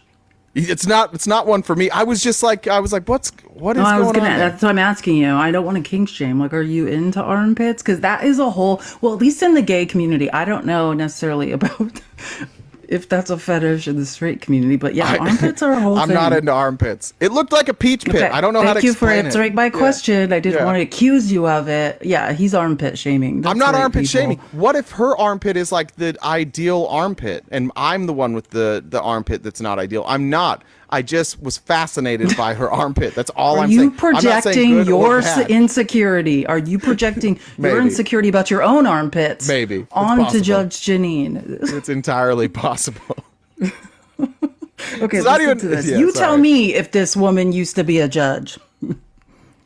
S1: It's not one for me. I was like, what is going on?
S2: That's what I'm asking you. I don't want to kink shame. Like, are you into armpits? Because that is a whole. Well, at least in the gay community, I don't know necessarily about if that's a fetish in the straight community. But yeah, armpits are a whole
S1: I'm
S2: thing.
S1: not into armpits. It looked like a peach pit.
S2: Okay,
S1: I don't know how to explain it.
S2: Thank you for answering my question. I didn't want to accuse you of it. Yeah, he's armpit shaming.
S1: I'm not armpit shaming. What if her armpit is like the ideal armpit and I'm the one with the armpit that's not ideal? I'm not. I just was fascinated by her armpit. That's all I'm saying.
S2: Are you projecting your insecurity? Are you projecting your insecurity about your own armpits onto Judge Janine?
S1: It's entirely possible.
S2: Okay, listen to this. You tell me if this woman used to be a judge.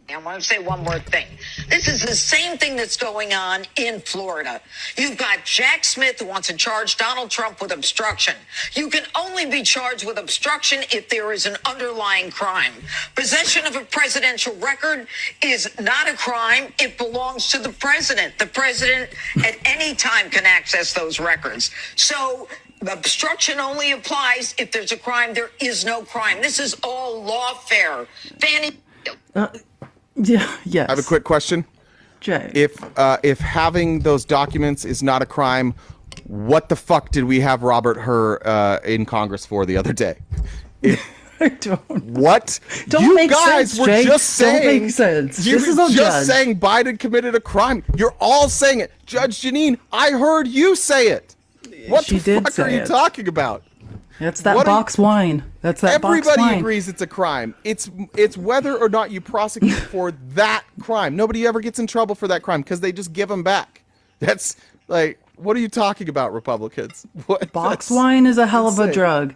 S11: I want to say one more thing. This is the same thing that's going on in Florida. You've got Jack Smith who wants to charge Donald Trump with obstruction. You can only be charged with obstruction if there is an underlying crime. Possession of a presidential record is not a crime. It belongs to the president. The president at any time can access those records. So obstruction only applies if there's a crime. There is no crime. This is all lawfare. Fanny.
S2: Yeah. Yes.
S1: I have a quick question.
S2: Jay.
S1: If having those documents is not a crime, what the fuck did we have Robert Hur in Congress for the other day?
S2: I don't.
S1: What?
S2: Don't
S1: you
S2: make
S1: guys
S2: sense,
S1: were
S2: Jay.
S1: just saying.
S2: Don't make sense.
S1: You
S2: This is
S1: were
S2: a
S1: just
S2: judge.
S1: saying Biden committed a crime. You're all saying it. Judge Janine, I heard you say it. What
S2: She
S1: the
S2: did
S1: fuck
S2: say
S1: are you
S2: it.
S1: talking about?
S2: That's that box wine. That's that box
S1: Everybody
S2: wine.
S1: agrees it's a crime. It's whether or not you prosecute for that crime. Nobody ever gets in trouble for that crime because they just give them back. That's like, what are you talking about, Republicans?
S2: Box wine is a hell of a drug.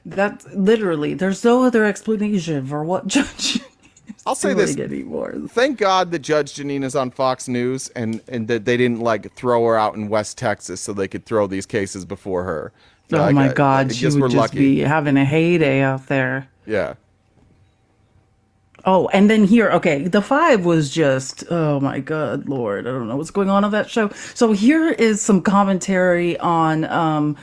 S2: That's literally, there's no other explanation for what Judge.
S1: I'll say this.
S2: Anymore.
S1: Thank God that Judge Janine is on Fox News and that they didn't like throw her out in West Texas so they could throw these cases before her.
S2: Oh my God, she would just be having a heyday out there.
S1: Yeah.
S2: Oh, and then here, okay, the 5 was just, oh my God, Lord, I don't know what's going on that show. So here is some commentary on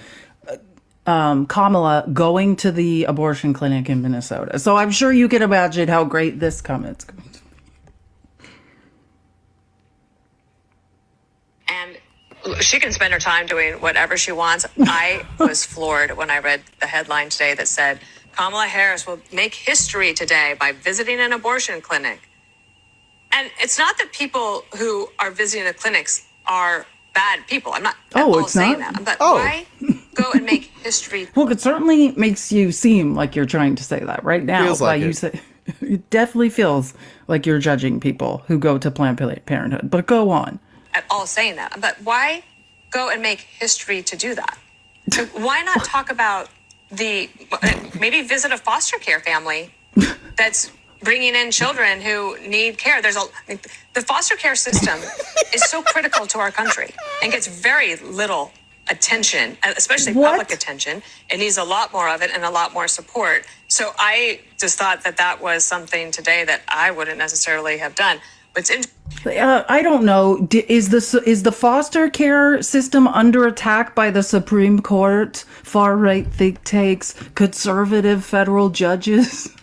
S2: Kamala going to the abortion clinic in Minnesota. So I'm sure you can imagine how great this comment's going to be.
S12: And she can spend her time doing whatever she wants. I was floored when I read the headline today that said Kamala Harris will make history today by visiting an abortion clinic. And it's not that people who are visiting the clinics are bad people. I'm not at all saying that. But why go and make history?
S2: Well, it certainly makes you seem like you're trying to say that right now.
S1: Feels like
S2: you say, it definitely feels like you're judging people who go to Planned Parenthood. But go on.
S12: At all saying that. But why go and make history to do that? Why not talk about maybe visit a foster care family that's bringing in children who need care? The foster care system is so critical to our country and gets very little attention, especially public attention. It needs a lot more of it and a lot more support. So I just thought that was something today that I wouldn't necessarily have done. But it's
S2: I don't know. Is the foster care system under attack by the Supreme Court, far-right think tanks, conservative federal judges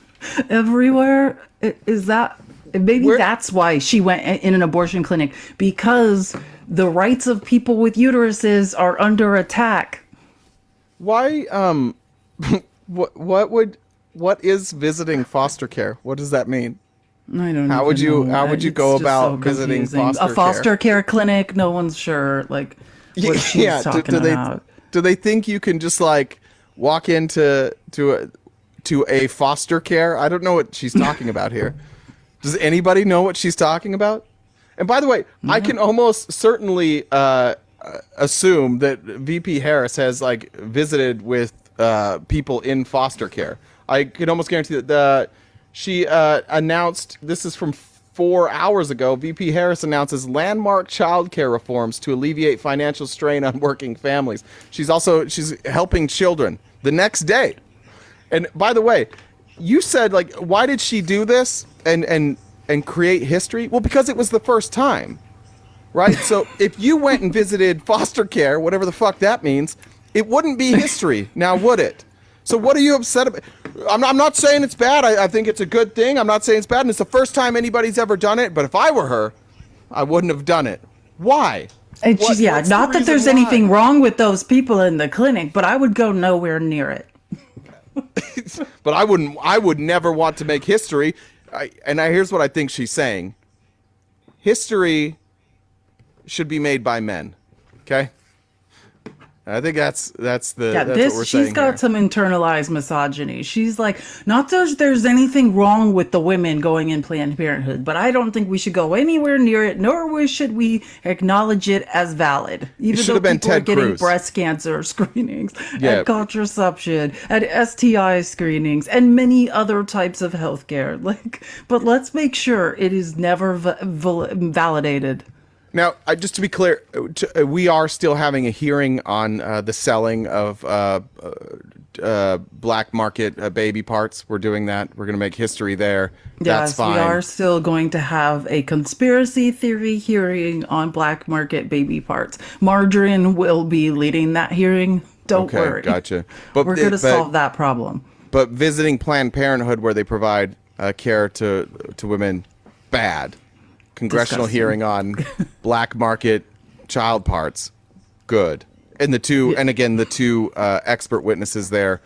S2: everywhere? Is that maybe that's why she went in an abortion clinic, because the rights of people with uteruses are under attack?
S1: Why? What is visiting foster care? What does that mean?
S2: I don't know.
S1: How would you go about visiting
S2: a foster care clinic? No one's sure like what she's talking about.
S1: Do they think you can just like walk into a foster care? I don't know what she's talking about here. Does anybody know what she's talking about? And by the way, I can almost certainly assume that VP Harris has like visited with people in foster care. I could almost guarantee that she announced, this is from 4 hours ago, VP Harris announces landmark child care reforms to alleviate financial strain on working families. She's helping children the next day. And by the way, you said, like, why did she do this and create history? Well, because it was the first time, right? So if you went and visited foster care, whatever the fuck that means, it wouldn't be history now, would it? So what are you upset about? I'm not saying it's bad. I think it's a good thing. I'm not saying it's bad. And it's the first time anybody's ever done it. But if I were her, I wouldn't have done it. Why?
S2: And she's, yeah,
S1: what's
S2: not
S1: the
S2: that there's
S1: reason why?
S2: anything wrong with those people in the clinic, but I would go nowhere near it.
S1: But I would never want to make history. Here's what I think she's saying. History should be made by men. Okay? I think that's what we're saying.
S2: She's got
S1: here.
S2: some internalized misogyny. She's like, not that there's anything wrong with the women going in Planned Parenthood, but I don't think we should go anywhere near it, nor should we acknowledge it as valid. Even though people are getting breast cancer screenings, and contraception, and STI screenings, and many other types of healthcare. But let's make sure it is never validated.
S1: Now, just to be clear, we are still having a hearing on the selling of black market baby parts. We're doing that. We're going to make history there. That's fine.
S2: We are still going to have a conspiracy theory hearing on black market baby parts. Margarine will be leading that hearing. Don't worry.
S1: Gotcha.
S2: But we're going to solve that problem.
S1: But visiting Planned Parenthood where they provide care to women, bad. Congressional hearing on black market child parts, good. And the two expert witnesses there,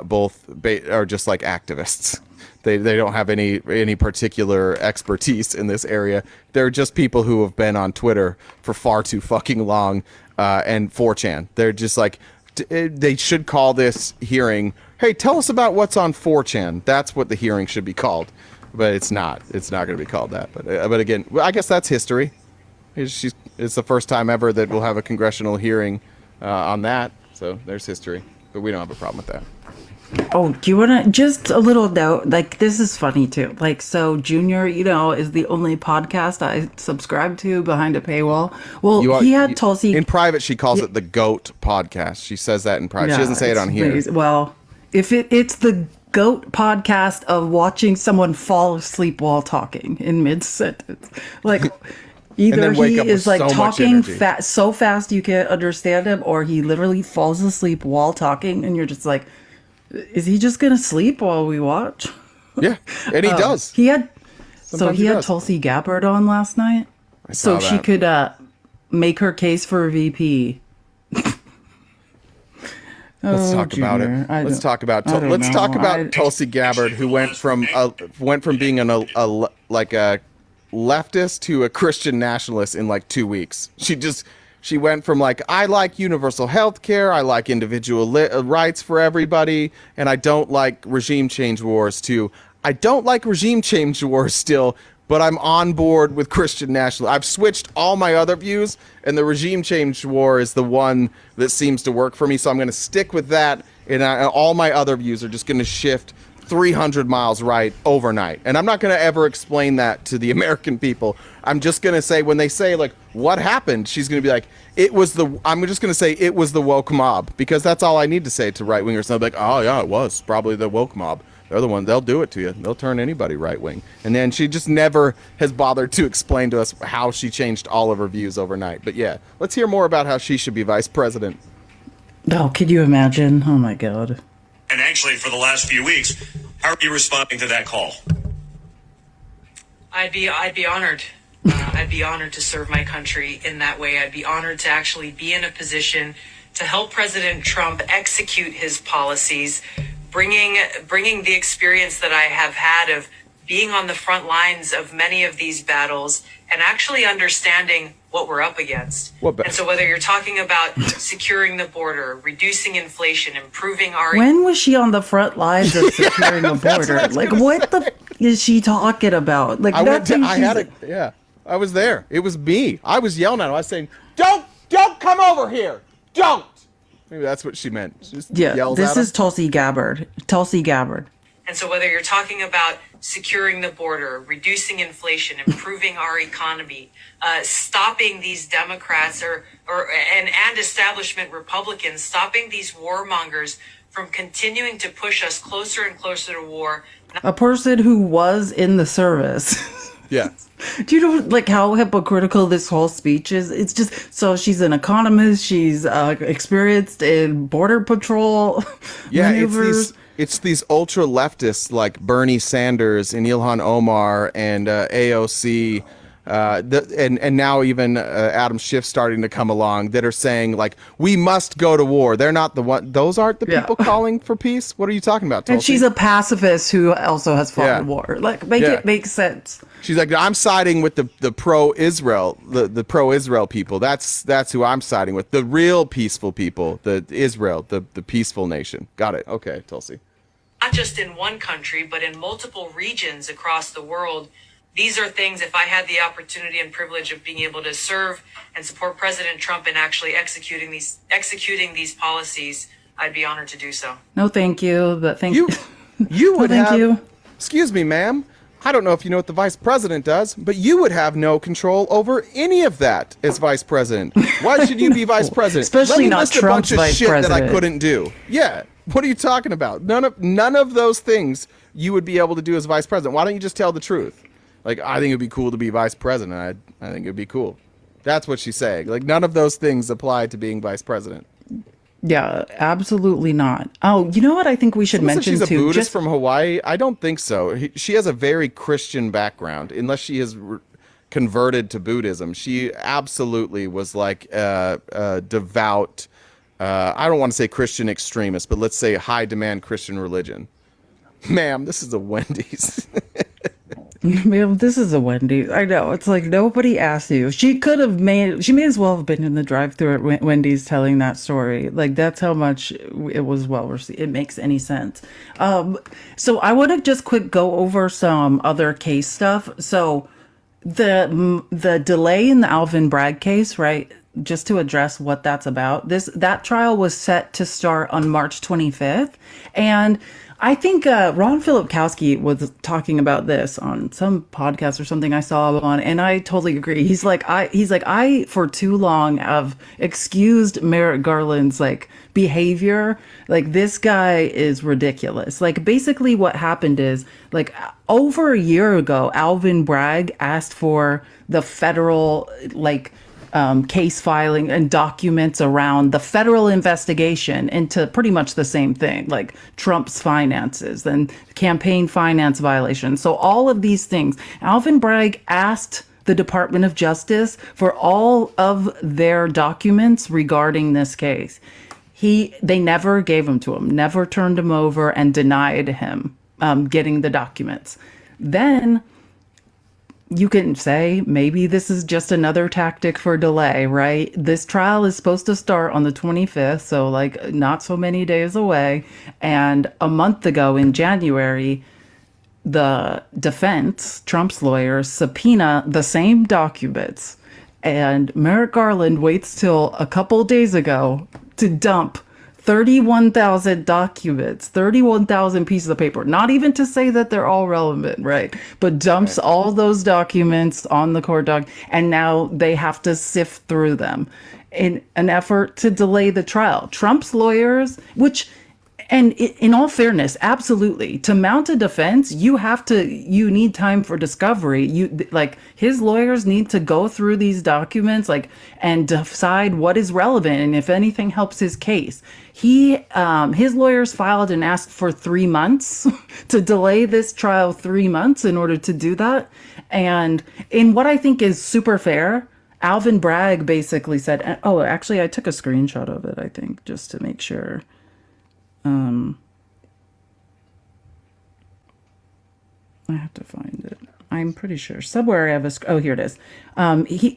S1: both are just like activists. They don't have any particular expertise in this area. They're just people who have been on Twitter for far too fucking long, and 4chan. They're just like, they should call this hearing, hey, tell us about what's on 4chan. That's what the hearing should be called. But it's not. It's not going to be called that. But again, I guess that's history. It's the first time ever that we'll have a congressional hearing on that. So there's history. But we don't have a problem with that.
S2: Oh, do you want to just a little note? This is funny too. So Junior, is the only podcast I subscribe to behind a paywall. Well, he had Tulsi
S1: in private. She calls it the GOAT podcast. She says that in private. She doesn't say it on here.
S2: Amazing. Well, if it's the GOAT podcast of watching someone fall asleep while talking in mid-sentence. Either he is talking so fast you can't understand him, or he literally falls asleep while talking and you're just like, is he just gonna sleep while we watch?
S1: Yeah, and he does.
S2: He had Tulsi Gabbard on last night so she could make her case for VP.
S1: Let's talk about it. Let's talk about Tulsi Gabbard, who went from being a leftist to a Christian nationalist in 2 weeks. She went from I like universal health care, I like individual rights for everybody, and I don't like regime change wars, to I don't like regime change wars still, but I'm on board with Christian nationalism. I've switched all my other views, and the regime change war is the one that seems to work for me. So I'm going to stick with that, and all my other views are just going to shift 300 miles right overnight. And I'm not going to ever explain that to the American people. I'm just going to say, when they say what happened, she's going to be like, I'm just going to say it was the woke mob, because that's all I need to say to right wingers. They'll be like, oh yeah, it was probably the woke mob. They're the one, they'll do it to you. They'll turn anybody right wing. And then she just never has bothered to explain to us how she changed all of her views overnight. But yeah, let's hear more about how she should be vice president.
S2: Oh, could you imagine? Oh my God.
S13: And actually, for the last few weeks, how are you responding to that call?
S14: I'd be honored. I'd be honored to serve my country in that way. I'd be honored to actually be in a position to help President Trump execute his policies, bringing the experience that I have had of being on the front lines of many of these battles and actually understanding what we're up against. And so whether you're talking about securing the border, reducing inflation, improving our...
S2: When was she on the front lines of securing a border? What the is she talking about?
S1: I was there. It was me. I was yelling at her. I was saying, don't come over here. Don't. Maybe that's what she meant. She just yells
S2: this
S1: at
S2: is Tulsi Gabbard. Tulsi Gabbard.
S14: And so whether you're talking about securing the border, reducing inflation, improving our economy, stopping these Democrats and establishment Republicans, stopping these warmongers from continuing to push us closer and closer to war.
S2: A person who was in the service.
S1: Yeah.
S2: Do you know how hypocritical this whole speech is? It's just, so she's an economist, she's experienced in border patrol maneuvers.
S1: It's these ultra leftists like Bernie Sanders and Ilhan Omar and AOC And now even Adam Schiff starting to come along that are saying like we must go to war. They're not the one. Those aren't the people calling for peace. What are you talking about, Tulsi?
S2: And she's a pacifist who also has fought a war. Like it makes sense.
S1: She's like, I'm siding with the pro-Israel, the pro-Israel people. That's who I'm siding with. The real peaceful people, the Israel, the peaceful nation. Got it. Okay, Tulsi.
S14: Not just in one country, but in multiple regions across the world. These are things, if I had the opportunity and privilege of being able to serve and support President Trump in actually executing these policies, I'd be honored to do so.
S2: No, thank you. But thank you.
S1: You would
S2: thank
S1: have.
S2: You.
S1: Excuse me, ma'am. I don't know if you know what the vice president does, but you would have no control over any of that as vice president. Why should you be vice president?
S2: Especially not
S1: list
S2: Trump's
S1: a bunch of
S2: vice
S1: shit
S2: president.
S1: that I couldn't do. Yeah. What are you talking about? None of those things you would be able to do as vice president. Why don't you just tell the truth? Like, I think it'd be cool to be vice president. I think it'd be cool. That's what she's saying. Like, none of those things apply to being vice president.
S2: Yeah, absolutely not. Oh, you know what I think we should mention too?
S1: She's a Buddhist from Hawaii. I don't think so. She has a very Christian background, unless she has converted to Buddhism. She absolutely was like a devout. I don't want to say Christian extremist, but let's say high demand Christian religion. Ma'am, this is a Wendy's.
S2: Ma'am, this is a Wendy's. I know. It's like nobody asked you. She may as well have been in the drive-thru at Wendy's telling that story. Like, that's how much it was well received. It makes any sense. So I want to just quick go over some other case stuff. So the delay in the Alvin Bragg case, right? Just to address what that's about. That trial was set to start on March 25th. And I think Ron Filipkowski was talking about this on some podcast or something I saw on, and I totally agree. He's like I for too long have excused Merrick Garland's like behavior. Like, this guy is ridiculous. Like, basically what happened is, like, over a year ago, Alvin Bragg asked for the federal case filing and documents around the federal investigation into pretty much the same thing, like Trump's finances and campaign finance violations. So all of these things, Alvin Bragg asked the Department of Justice for all of their documents regarding this case. They never gave them to him, never turned him over, and denied him getting the documents. Then you can say maybe this is just another tactic for delay, right? This trial is supposed to start on the 25th, so like not so many days away. And a month ago in January, the defense, Trump's lawyers, subpoena the same documents. And Merrick Garland waits till a couple days ago to dump 31,000 documents, 31,000 pieces of paper, not even to say that they're all relevant, right? But dumps all those documents on the court doc, and now they have to sift through them in an effort to delay the trial. Trump's lawyers, and in all fairness, absolutely, to mount a defense, you need time for discovery. His lawyers need to go through these documents, and decide what is relevant and if anything helps his case. His lawyers filed and asked for 3 months to delay this trial 3 months in order to do that. And in what I think is super fair, Alvin Bragg basically said, oh, actually, I took a screenshot of it, I think, just to make sure. I have to find it. I'm pretty sure somewhere I have here it is.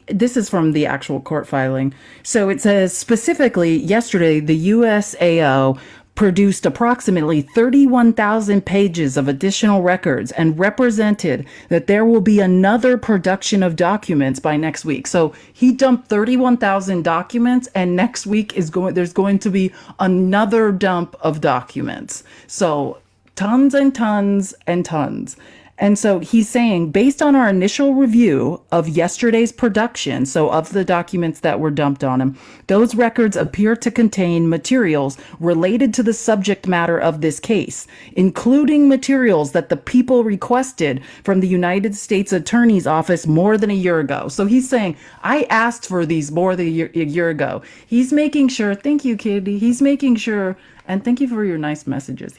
S2: This is from the actual court filing. So it says specifically yesterday, the USAO produced approximately 31,000 pages of additional records and represented that there will be another production of documents by next week. So he dumped 31,000 documents, and next week there's going to be another dump of documents. So tons and tons and tons. And so he's saying, based on our initial review of yesterday's production, so of the documents that were dumped on him, those records appear to contain materials related to the subject matter of this case, including materials that the people requested from the United States Attorney's Office more than a year ago. So he's saying, I asked for these more than a year ago. He's making sure, thank you, Kitty. He's making sure, and thank you for your nice messages.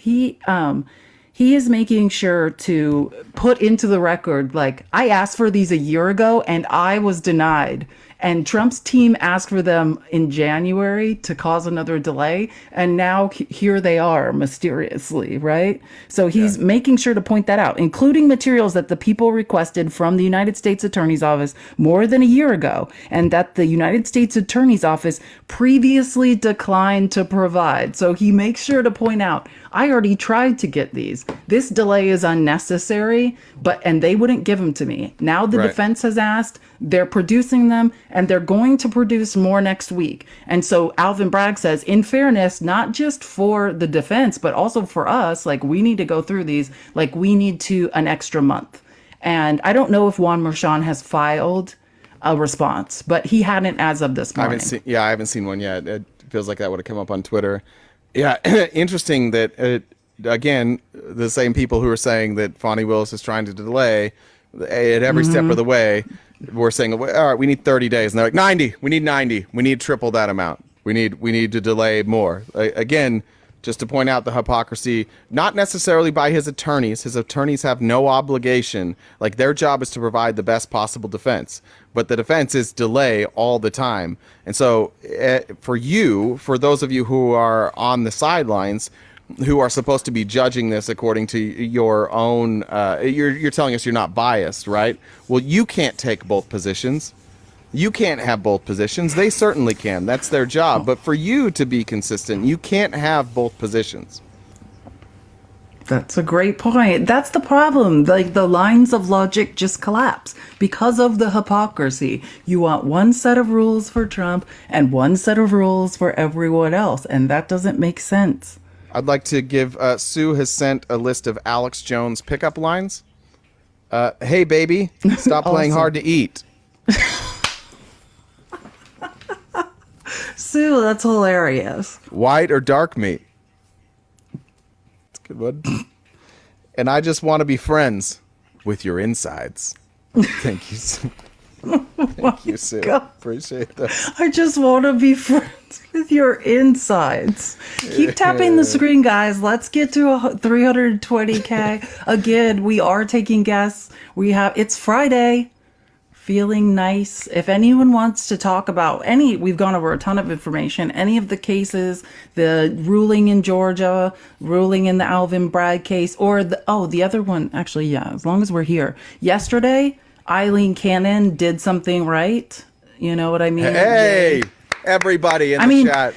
S2: he is making sure to put into the record, like, I asked for these a year ago and I was denied. And Trump's team asked for them in January to cause another delay. And now here they are mysteriously, right? So he's making sure to point that out, including materials that the people requested from the United States Attorney's Office more than a year ago, and that the United States Attorney's Office previously declined to provide. So he makes sure to point out, I already tried to get these. This delay is unnecessary, and they wouldn't give them to me. Now the defense has asked, they're producing them, and they're going to produce more next week. And so Alvin Bragg says, in fairness, not just for the defense, but also for us, like, we need to go through these, like, we need an extra month. And I don't know if Juan Merchan has filed a response, but he hadn't as of this morning.
S1: I haven't seen one yet. It feels like that would have come up on Twitter. Yeah, interesting that, again, the same people who are saying that Fani Willis is trying to delay at every step of the way, we're saying, all right, we need 30 days. And they're like, 90. We need 90. We need triple that amount. We need to delay more. Again, just to point out the hypocrisy, not necessarily by his attorneys. His attorneys have no obligation. Like, their job is to provide the best possible defense. But the defense is delay all the time. And so for those of you who are on the sidelines, who are supposed to be judging this according to your own, you're telling us you're not biased, right? Well, you can't take both positions. You can't have both positions. They certainly can. That's their job. But for you to be consistent, you can't have both positions.
S2: That's a great point. That's the problem. Like, the lines of logic just collapse because of the hypocrisy. You want one set of rules for Trump and one set of rules for everyone else, and that doesn't make sense.
S1: I'd like to give Sue has sent a list of Alex Jones pickup lines. Hey, baby, stop playing hard to eat.
S2: Sue, that's hilarious.
S1: White or dark meat? Good one. And I just want to be friends with your insides. Thank you, Sue. Thank you, Sue. Appreciate that.
S2: I just want to be friends with your insides. Keep tapping the screen, guys. Let's get to 320K. Again, we are taking guests. It's Friday. Feeling nice. If anyone wants to talk about we've gone over a ton of information, any of the cases, the ruling in Georgia, ruling in the Alvin Bragg case, or the other one, actually, yeah, as long as we're here. Yesterday, Eileen Cannon did something right. You know what I mean?
S1: Hey, everybody in the chat.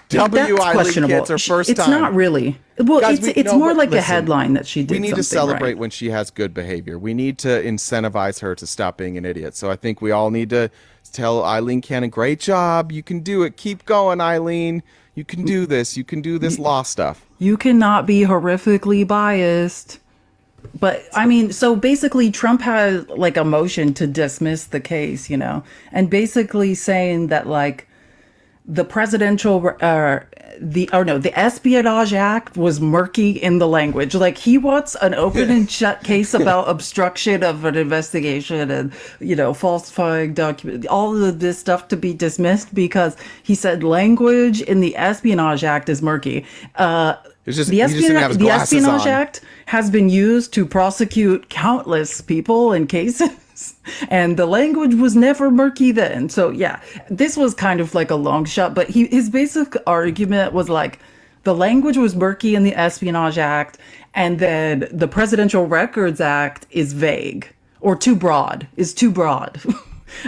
S2: That's questionable.
S1: It's her first time.
S2: It's not really. Well,
S1: Guys,
S2: it's more like a headline that she did.
S1: We need to celebrate
S2: right.
S1: when she has good behavior. We need to incentivize her to stop being an idiot. So I think we all need to tell Eileen Cannon, great job. You can do it. Keep going, Eileen. You can do this. You can do this law stuff.
S2: You cannot be horrifically biased. But I mean, so basically Trump has like a motion to dismiss the case, and basically saying that, like, the the Espionage Act was murky in the language. Like, he wants an open and shut case about obstruction of an investigation and, falsifying documents, all of this stuff to be dismissed because he said language in the Espionage Act is murky. The Espionage Act has been used to prosecute countless people in cases. And the language was never murky then. So, yeah, this was kind of like a long shot. But his basic argument was like the language was murky in the Espionage Act. And then the Presidential Records Act is vague or too broad.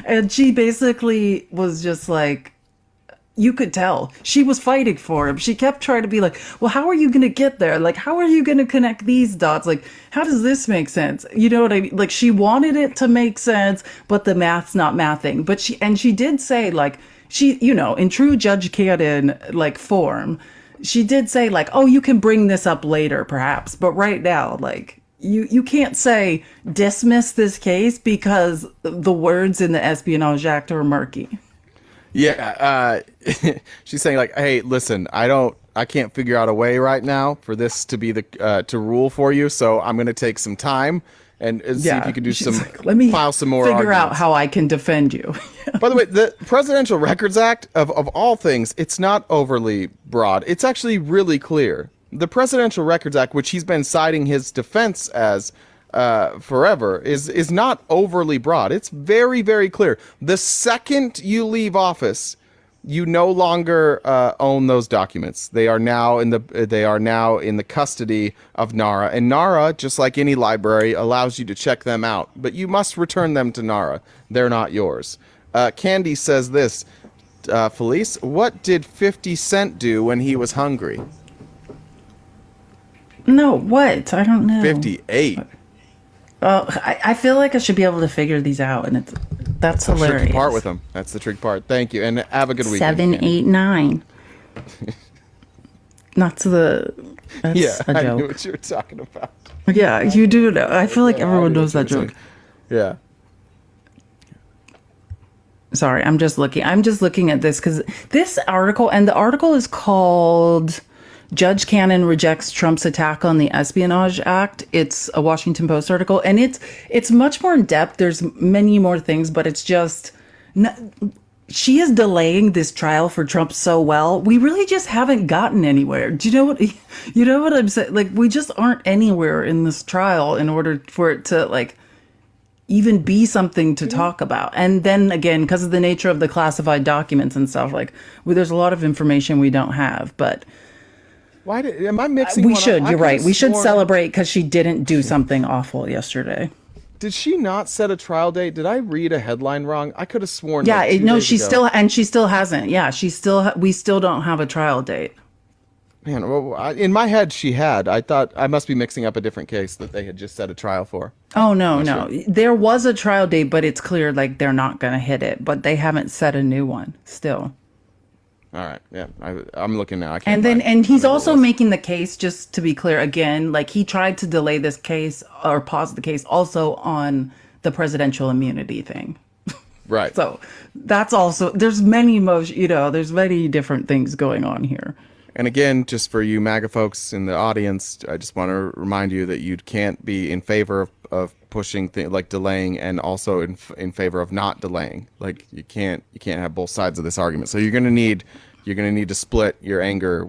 S2: And she basically was just like, you could tell she was fighting for him. She kept trying to be like, well, how are you going to get there? Like, how are you going to connect these dots? Like, how does this make sense? You know what I mean? Like, she wanted it to make sense, but the math's not mathing. But she did say, like, she, in true Judge Cannon, like, form, she did say, like, oh, you can bring this up later, perhaps. But right now, like, you can't say dismiss this case because the words in the Espionage Act are murky.
S1: Yeah, she's saying, like, hey, listen, I can't figure out a way right now for this to be to rule for you, so I'm going to take some time and see if you can do some,
S2: like, let me
S1: file some more
S2: figure
S1: arguments.
S2: out how I can defend you.
S1: By the way, the Presidential Records Act, of all things, it's not overly broad. It's actually really clear. The Presidential Records Act, which he's been citing his defense as forever, is not overly broad. It's very, very clear. The second you leave office, you no longer own those documents. They are now in the custody of NARA, and NARA, just like any library, allows you to check them out, but you must return them to NARA. They're not yours. Candy says this, Felice, what did 50 Cent do when he was hungry?
S2: No, what? I don't know.
S1: 58.
S2: Well, I feel like I should be able to figure these out, and that's hilarious.
S1: The tricky part with them. That's the trick part. Thank you, and have a good weekend.
S2: 7, 8, 9. That's a joke.
S1: I knew what you were talking about.
S2: Yeah, you do know. I feel like everyone knows that joke.
S1: Yeah.
S2: Sorry, I'm just looking at this because this article, and the article is called Judge Cannon Rejects Trump's Attack on the Espionage Act. It's a Washington Post article, and it's much more in depth. There's many more things, but it's just she is delaying this trial for Trump so well. We really just haven't gotten anywhere. Do you know what I'm saying? Like, we just aren't anywhere in this trial in order for it to like even be something to talk about. And then again, because of the nature of the classified documents and stuff, like there's a lot of information we don't have, but
S1: am I mixing?
S2: We should. You're right. We should celebrate because she didn't do something awful yesterday.
S1: Did she not set a trial date? Did I read a headline wrong? I could have sworn.
S2: Yeah, no, she
S1: still
S2: hasn't. Yeah, we still don't have a trial date.
S1: Man, well, in my head she had. I thought I must be mixing up a different case that they had just set a trial for.
S2: Oh no. There was a trial date, but it's clear like they're not going to hit it. But they haven't set a new one still.
S1: All right. Yeah, I'm looking now.
S2: And he's also making the case, just to be clear again, like he tried to delay this case or pause the case also on the presidential immunity thing.
S1: Right.
S2: So that's also, there's many different things going on here.
S1: And again, just for you MAGA folks in the audience, I just want to remind you that you can't be in favor of pushing like delaying, and also in favor of not delaying. Like you can't have both sides of this argument. So you're going to need to split your anger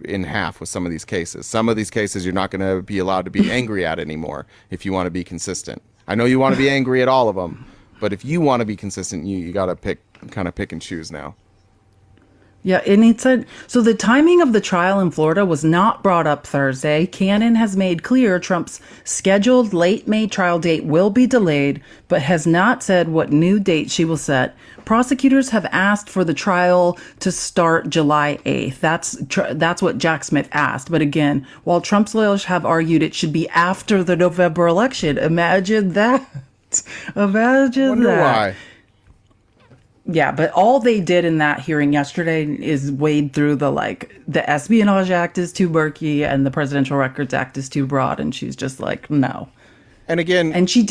S1: in half with some of these cases. Some of these cases you're not going to be allowed to be angry at anymore if you want to be consistent. I know you want to be angry at all of them, but if you want to be consistent, you got to pick and choose now.
S2: Yeah, and it said, so the timing of the trial in Florida was not brought up Thursday. Cannon has made clear Trump's scheduled late May trial date will be delayed, but has not said what new date she will set. Prosecutors have asked for the trial to start July 8th. That's what Jack Smith asked. But again, while Trump's lawyers have argued it should be after the November election. Imagine that.
S1: Wonder why.
S2: Yeah, but all they did in that hearing yesterday is wade through the Espionage Act is too murky and the Presidential Records Act is too broad. And she's just like, no.
S1: And again,
S2: and she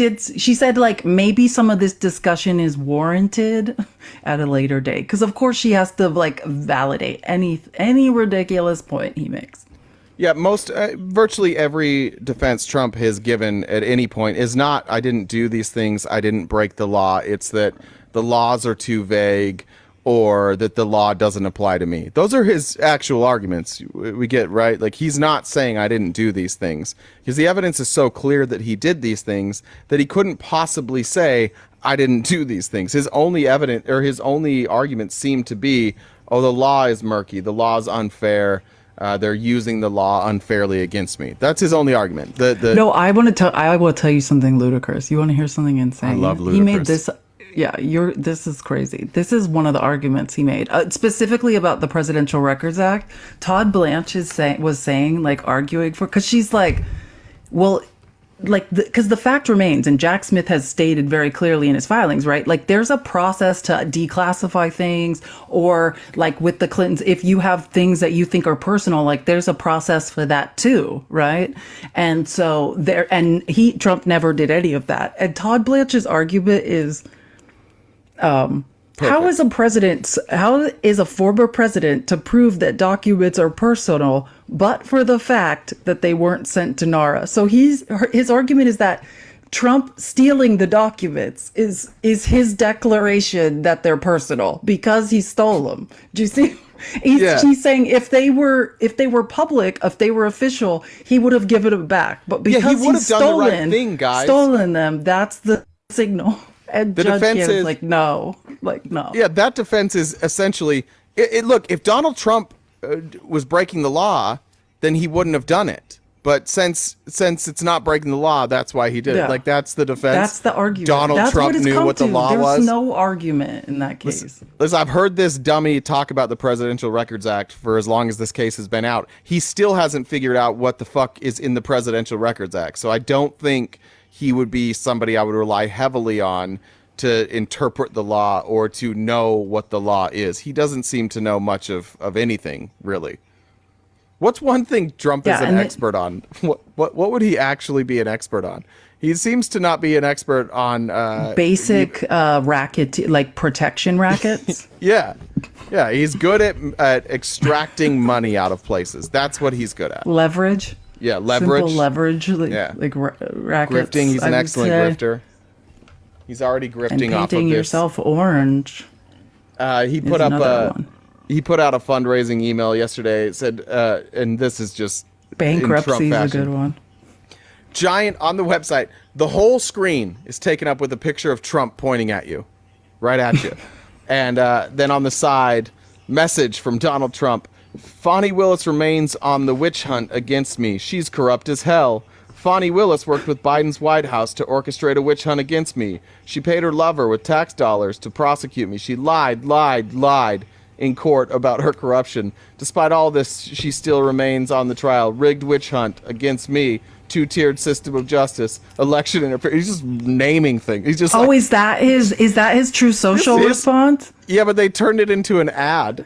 S2: said like maybe some of this discussion is warranted at a later date. Because of course she has to like validate any ridiculous point he makes.
S1: Yeah, virtually every defense Trump has given at any point is not, I didn't do these things, I didn't break the law. It's that the laws are too vague, or that the law doesn't apply to me. Those are his actual arguments. We get, right? Like, he's not saying I didn't do these things, because the evidence is so clear that he did these things that he couldn't possibly say I didn't do these things. His only argument seemed to be, oh, the law is murky, the law is unfair. They're using the law unfairly against me. That's his only argument.
S2: No, I will tell you something ludicrous. You want to hear something insane?
S1: I love ludicrous.
S2: He made this. Yeah, this is crazy. This is one of the arguments he made, specifically about the Presidential Records Act. Todd Blanche was saying, like, arguing for, because she's like, well, like, because the fact remains, and Jack Smith has stated very clearly in his filings, right? Like, there's a process to declassify things, or like with the Clintons, if you have things that you think are personal, like there's a process for that too, right? And so Trump never did any of that. And Todd Blanche's argument is, how is a former president to prove that documents are personal, but for the fact that they weren't sent to NARA? So his argument is that Trump stealing the documents is his declaration that they're personal because he stole them. Do you see? He's saying if they were public, if they were official, he would have given them back. But because
S1: he would have done the right thing, guys.
S2: Stolen them, that's the signal. And
S1: the
S2: Judge
S1: defense is
S2: like no.
S1: Yeah, that defense is essentially look, if Donald Trump was breaking the law, then he wouldn't have done it. But since it's not breaking the law, that's why he did it. Like, that's the defense.
S2: That's the argument.
S1: Donald Trump knew what the law was.
S2: There's no argument in that case.
S1: Listen, I've heard this dummy talk about the Presidential Records Act for as long as this case has been out. He still hasn't figured out what the fuck is in the Presidential Records Act. So I don't think he would be somebody I would rely heavily on to interpret the law or to know what the law is. He doesn't seem to know much of anything, really. What's one thing Trump is an expert on? What would he actually be an expert on? He seems to not be an expert on
S2: basic racket, like protection rackets.
S1: Yeah. He's good at extracting money out of places. That's what he's good at.
S2: Leverage.
S1: Yeah, leverage.
S2: Simple leverage. Like rackets.
S1: Grifting. He's an excellent grifter. He's already grifting
S2: and
S1: off of
S2: painting
S1: this.
S2: yourself orange.
S1: He put up he put out a fundraising email yesterday. It said, and this is just
S2: bankruptcy is a good one.
S1: Giant on the website. The whole screen is taken up with a picture of Trump pointing at you, right at you. And then on the side, message from Donald Trump. Fani Willis remains on the witch hunt against me. She's corrupt as hell. Fani Willis worked with Biden's White House to orchestrate a witch hunt against me. She paid her lover with tax dollars to prosecute me. She lied in court about her corruption. Despite all this, she still remains on the trial. Rigged witch hunt against me. Two-tiered system of justice. Election interference. He's just naming things. He's just
S2: is that his true social response?
S1: Yeah, but they turned it into an ad.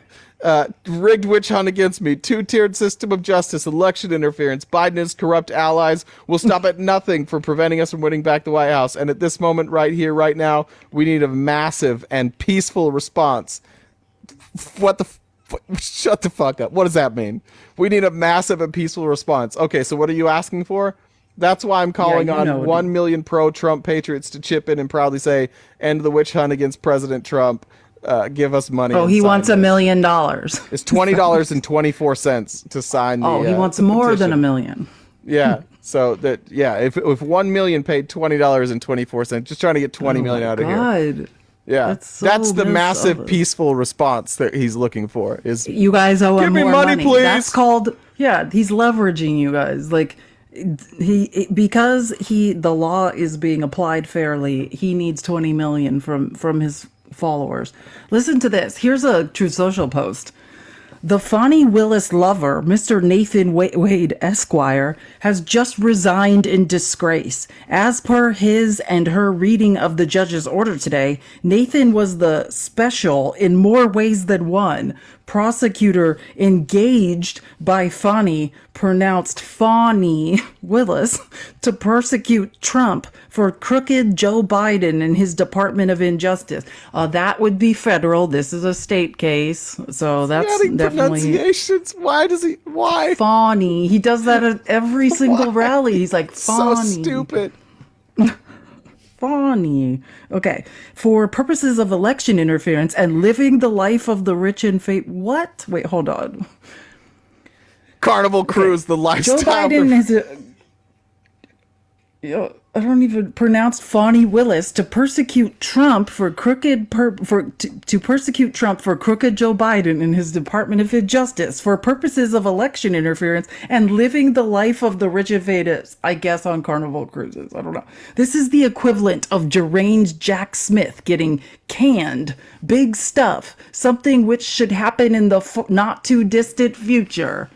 S1: Rigged witch hunt against me. Two-tiered system of justice. Election interference. Biden and his corrupt allies will stop at nothing for preventing us from winning back the White House. And at this moment, right here, right now, we need a massive and peaceful response. Shut the fuck up. What does that mean? We need a massive and peaceful response. Okay, so what are you asking for? That's why I'm calling on 1 million pro-Trump patriots to chip in and proudly say, end the witch hunt against President Trump. Give us money.
S2: Oh, he wants $1 million.
S1: It's $20.24 to sign the
S2: he wants more than $1 million.
S1: Yeah. So that, if 1 million paid $20.24, just trying to get 20 million out of here. Yeah, that's the massive peaceful response that he's looking for. Is
S2: you guys owe him more money,
S1: please?
S2: That's called he's leveraging you guys. Like because the law is being applied fairly, he needs 20 million from his followers. Listen to this. Here's a Truth Social post. The Fani Willis lover, Mr. Nathan Wade Esquire, has just resigned in disgrace. As per his and her reading of the judge's order today, Nathan was the special in more ways than one prosecutor engaged by Fani, pronounced Fani Willis, to persecute Trump for crooked Joe Biden and his Department of Injustice. That would be federal. This is a state case, so that's definitely
S1: pronunciations. Why?
S2: Fani. He does that at every single rally. He's like Fani.
S1: So stupid.
S2: Fani. Okay. For purposes of election interference and living the life of the rich and famous. What? Wait, hold on.
S1: Carnival Cruise, the lifestyle.
S2: Joe Biden has I don't even pronounce Fani Willis to persecute Trump for crooked to persecute Trump for crooked Joe Biden and his Department of Justice for purposes of election interference and living the life of the rich and famous, I guess, on Carnival Cruises. I don't know. This is the equivalent of deranged Jack Smith getting canned. Big stuff. Something which should happen in the not too distant future.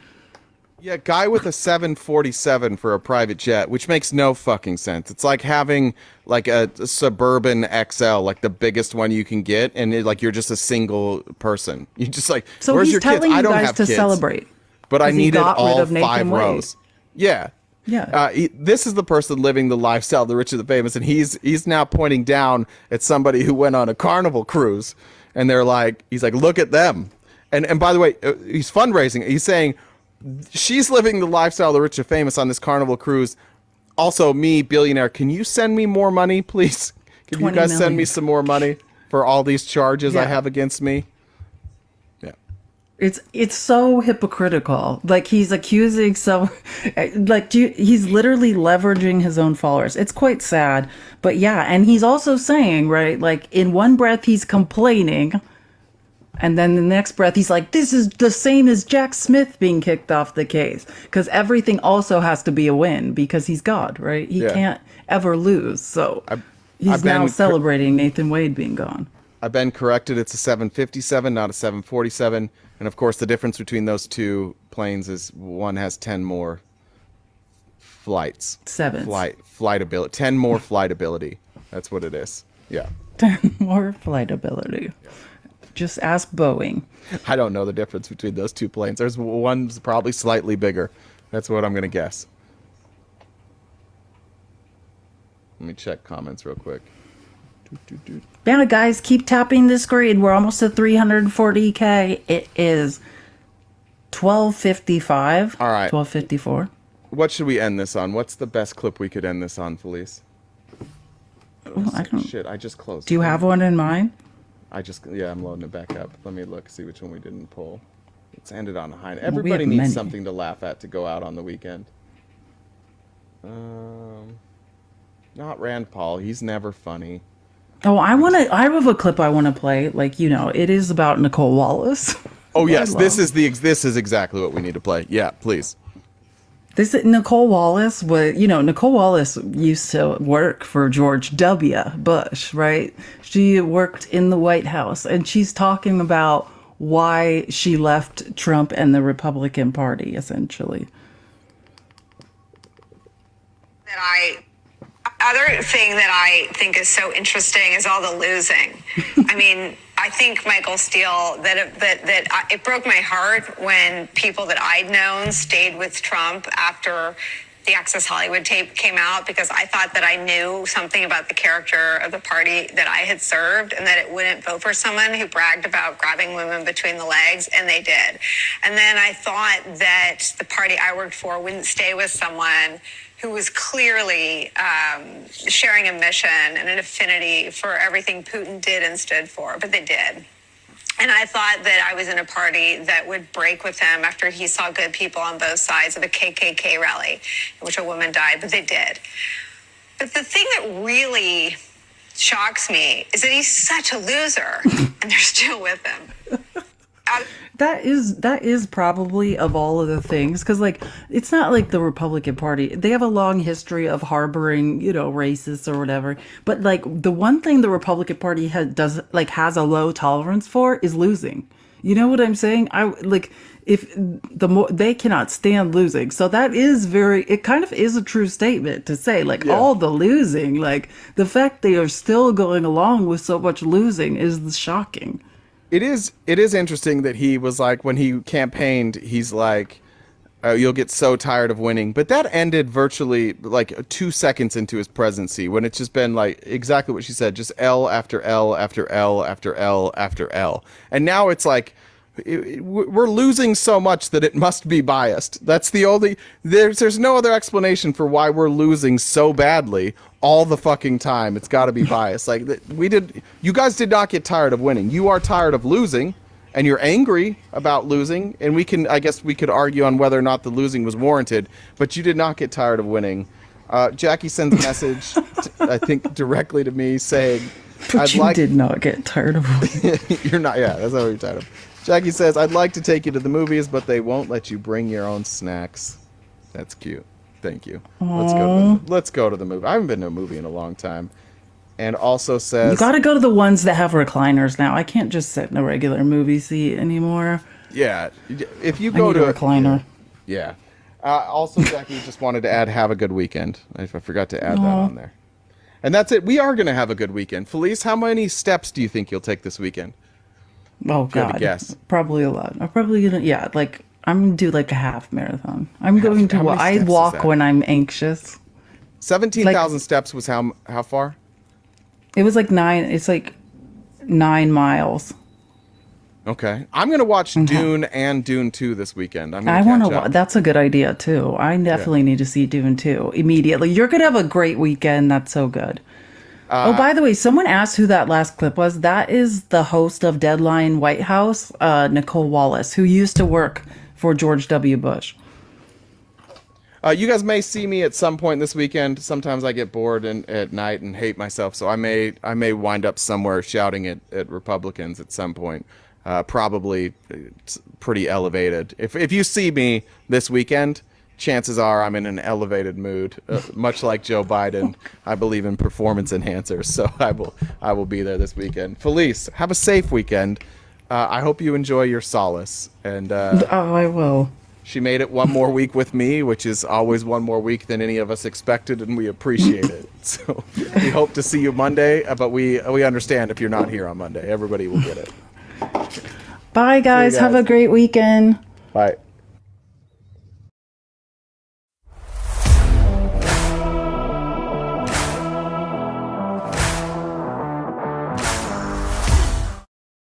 S1: Yeah, guy with a 747 for a private jet, which makes no fucking sense. It's like having like a Suburban XL, like the biggest one you can get, and you're just a single person. You just like,
S2: so
S1: where's
S2: he's
S1: your
S2: telling
S1: kids? I
S2: you
S1: don't
S2: guys
S1: have
S2: to
S1: kids,
S2: celebrate,
S1: but I needed all 5 rows. Yeah.
S2: Yeah.
S1: This is the person living the lifestyle of the rich and the famous, and he's now pointing down at somebody who went on a Carnival cruise, and he's like, look at them. And by the way, he's fundraising. He's saying, she's living the lifestyle of the rich and famous on this Carnival cruise. Also, me, billionaire, can you send me more money, please? Can you guys send me some more money for all these charges I have against me? Yeah.
S2: It's so hypocritical. Like he's accusing he's literally leveraging his own followers. It's quite sad. But yeah, and he's also saying, right, like in one breath he's complaining, and then the next breath he's like, this is the same as Jack Smith being kicked off the case. Because everything also has to be a win because he's God, right? He can't ever lose. So he's now celebrating Nathan Wade being gone.
S1: I've been corrected. It's a 757, not a 747. And of course, the difference between those two planes is one has 10 more flights. Flight ability. 10 more flight ability. That's what it is. Yeah.
S2: 10 more flight ability. Yeah. Just ask Boeing.
S1: I don't know the difference between those two planes. There's one's probably slightly bigger. That's what I'm going to guess. Let me check comments real quick.
S2: Yeah, guys, keep tapping the screen. We're almost at 340K. It is 12:55.
S1: All right.
S2: 12:54.
S1: What should we end this on? What's the best clip we could end this on, Felice?
S2: Oh, I don't.
S1: Shit, I just closed.
S2: Do you have one in mind?
S1: I'm loading it back up. Let me look, see which one we didn't pull. Let's end it on a high note. Everybody needs something to laugh at to go out on the weekend. Not Rand Paul. He's never funny.
S2: Oh, I have a clip I want to play. Like, it is about Nicole Wallace.
S1: Oh yes, this is exactly what we need to play. Yeah, please.
S2: This Nicole Wallace Nicole Wallace used to work for George W. Bush, right? She worked in the White House, and she's talking about why she left Trump and the Republican Party, essentially.
S12: Other thing that I think is so interesting is all the losing. I mean, I think Michael Steele that it broke my heart when people that I'd known stayed with Trump after the Access Hollywood tape came out, because I thought that I knew something about the character of the party that I had served, and that it wouldn't vote for someone who bragged about grabbing women between the legs, and they did. And then I thought that the party I worked for wouldn't stay with someone who was clearly sharing a mission and an affinity for everything Putin did and stood for, but they did. And I thought that I was in a party that would break with him after he saw good people on both sides of a KKK rally in which a woman died, but they did. But the thing that really shocks me is that he's such a loser and they're still with him.
S2: That is probably of all of the things, because like it's not like the Republican Party, they have a long history of harboring racists or whatever, but like the one thing the Republican Party has a low tolerance for is losing. You know what I'm saying? If they cannot stand losing, so that is it kind of is a true statement to say, like, all the losing, like the fact they are still going along with so much losing is shocking.
S1: It is interesting that he was like, when he campaigned, he's like, you'll get so tired of winning. But that ended virtually like 2 seconds into his presidency, when it's just been like exactly what she said, just L after L after L after L after L. And now it's like, we're losing so much that it must be biased. That's the only, there's no other explanation for why we're losing so badly all the fucking time. It's got to be biased. Like you guys did not get tired of winning. You are tired of losing, and you're angry about losing. And I guess we could argue on whether or not the losing was warranted, but you did not get tired of winning. Jackie sends a message, I think directly to me, saying,
S2: But you did not get tired of winning.
S1: You're not, yeah, that's not what you're tired of. Jackie says, I'd like to take you to the movies, but they won't let you bring your own snacks. That's cute. Thank you. Let's go to the movie. I haven't been to a movie in a long time. And also says,
S2: you got to go to the ones that have recliners now. I can't just sit in a regular movie seat anymore.
S1: Yeah. If you go to
S2: a recliner.
S1: Yeah. Also, Jackie just wanted to add, have a good weekend. I forgot to add that on there. And that's it. We are going to have a good weekend. Felice, how many steps do you think you'll take this weekend?
S2: Oh, God. Guess. Probably a lot. I'm probably going to, I'm going to do like a half marathon. I walk when I'm anxious.
S1: 17,000 steps was how far?
S2: It was like 9 miles.
S1: Okay. I'm going to watch Dune and Dune 2 this weekend.
S2: I want to that's a good idea too. I definitely need to see Dune 2 immediately. You're going to have a great weekend. That's so good. Oh, by the way, someone asked who that last clip was. That is the host of Deadline White House, Nicole Wallace, who used to work for George W. Bush.
S1: You guys may see me at some point this weekend. Sometimes I get bored at night and hate myself, so I may wind up somewhere shouting at Republicans at some point. Probably pretty elevated. If you see me this weekend, chances are I'm in an elevated mood. Much like Joe Biden, I believe in performance enhancers, so I will be there this weekend. Felice, have a safe weekend. I hope you enjoy your solace. And
S2: I will.
S1: She made it one more week with me, which is always one more week than any of us expected, and we appreciate it. So we hope to see you Monday, but we understand if you're not here on Monday. Everybody will get it.
S2: Bye, guys. Have a great weekend.
S1: Bye.